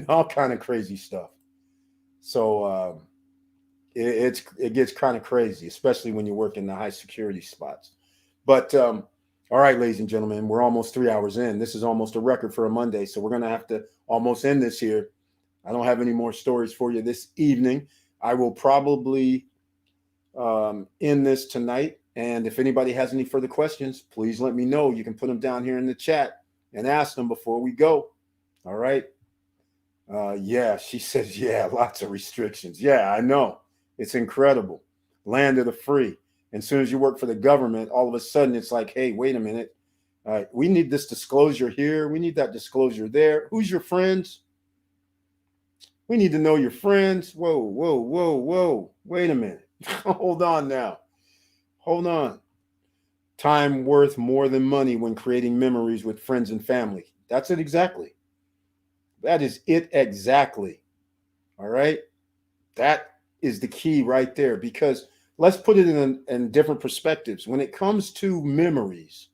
All kind of crazy stuff. So it gets kind of crazy, especially when you work in the high security spots. But all right, ladies and gentlemen, we're almost 3 hours in. This is almost a record for a Monday, so we're going to have to almost end this here. I don't have any more stories for you this evening. I will probably end this tonight. And if anybody has any further questions, please let me know. You can put them down here in the chat and ask them before we go. All right. Yeah, she says, yeah, lots of restrictions. Yeah, I know. It's incredible. Land of the free. And as soon as you work for the government, all of a sudden it's like, hey, wait a minute. We need this disclosure here. We need that disclosure there. Who's your friends? We need to know your friends. Whoa. Wait a minute. Hold on now. Hold on. Time worth more than money when creating memories with friends and family. That's it exactly. That is it exactly. All right. That is the key right there, because let's put it in different perspectives. When it comes to memories,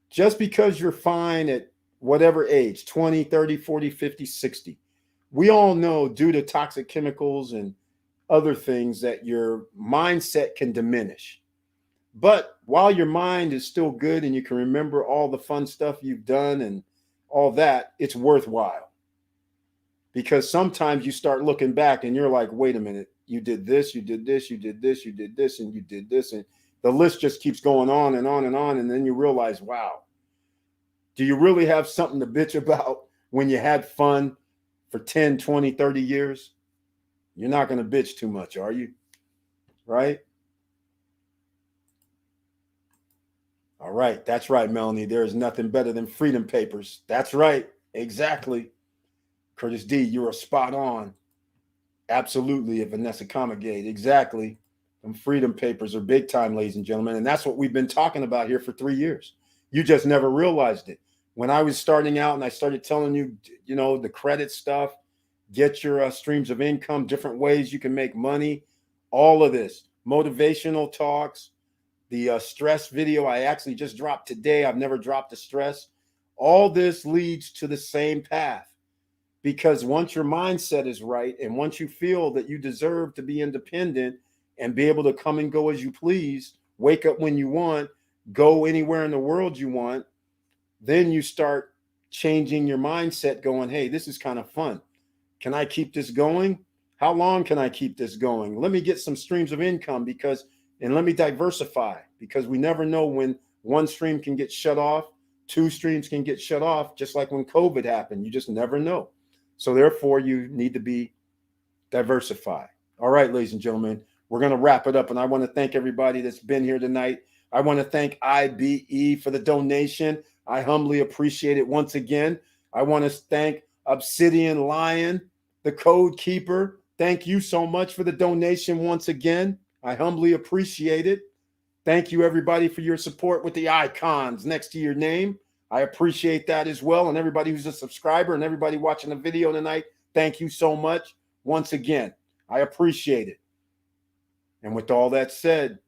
just because you're fine at whatever age, 20, 30, 40, 50, 60, we all know due to toxic chemicals and other things that your mindset can diminish. But while your mind is still good and you can remember all the fun stuff you've done and all that, it's worthwhile. Because sometimes you start looking back and you're like, wait a minute, you did this, you did this, you did this, you did this, and you did this. And the list just keeps going on and on and on. And then you realize, wow, do you really have something to bitch about when you had fun for 10, 20, 30 years? You're not going to bitch too much, are you? Right? All right. That's right, Melanie. There is nothing better than freedom papers. That's right. Exactly. Curtis D, you are spot on. Absolutely. Vanessa Comagate. Exactly. Them freedom papers are big time, ladies and gentlemen. And that's what we've been talking about here for 3 years. You just never realized it. When I was starting out and I started telling you, the credit stuff, get your streams of income, different ways you can make money, all of this, motivational talks, the stress video I actually just dropped today. I've never dropped the stress. All this leads to the same path, because once your mindset is right and once you feel that you deserve to be independent and be able to come and go as you please, wake up when you want, go anywhere in the world you want, then you start changing your mindset, going, hey, this is kind of fun. Can I keep this going? How long can I keep this going? Let me get some streams of income and let me diversify, because we never know when one stream can get shut off, 2 streams can get shut off, just like when COVID happened. You just never know. So therefore, you need to be diversified. All right, ladies and gentlemen, we're going to wrap it up. And I want to thank everybody that's been here tonight. I want to thank IBE for the donation. I humbly appreciate it once again. I want to thank Obsidian Lion, the code keeper. Thank you so much for the donation once again. I humbly appreciate it. Thank you, everybody, for your support with the icons next to your name. I appreciate that as well. And everybody who's a subscriber and everybody watching the video tonight, thank you so much. Once again, I appreciate it. And with all that said,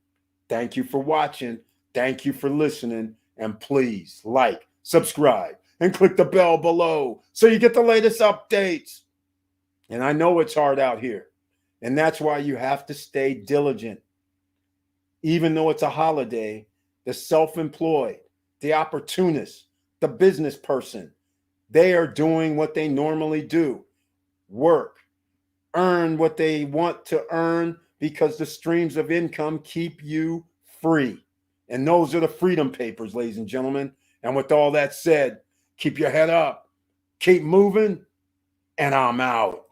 thank you for watching. Thank you for listening. And please like, subscribe, and click the bell below so you get the latest updates. And I know it's hard out here. And that's why you have to stay diligent. Even though it's a holiday, the self-employed, the opportunist, the business person, they are doing what they normally do: work, earn what they want to earn, because the streams of income keep you free. And those are the freedom papers, ladies and gentlemen. And with all that said, keep your head up, keep moving, and I'm out.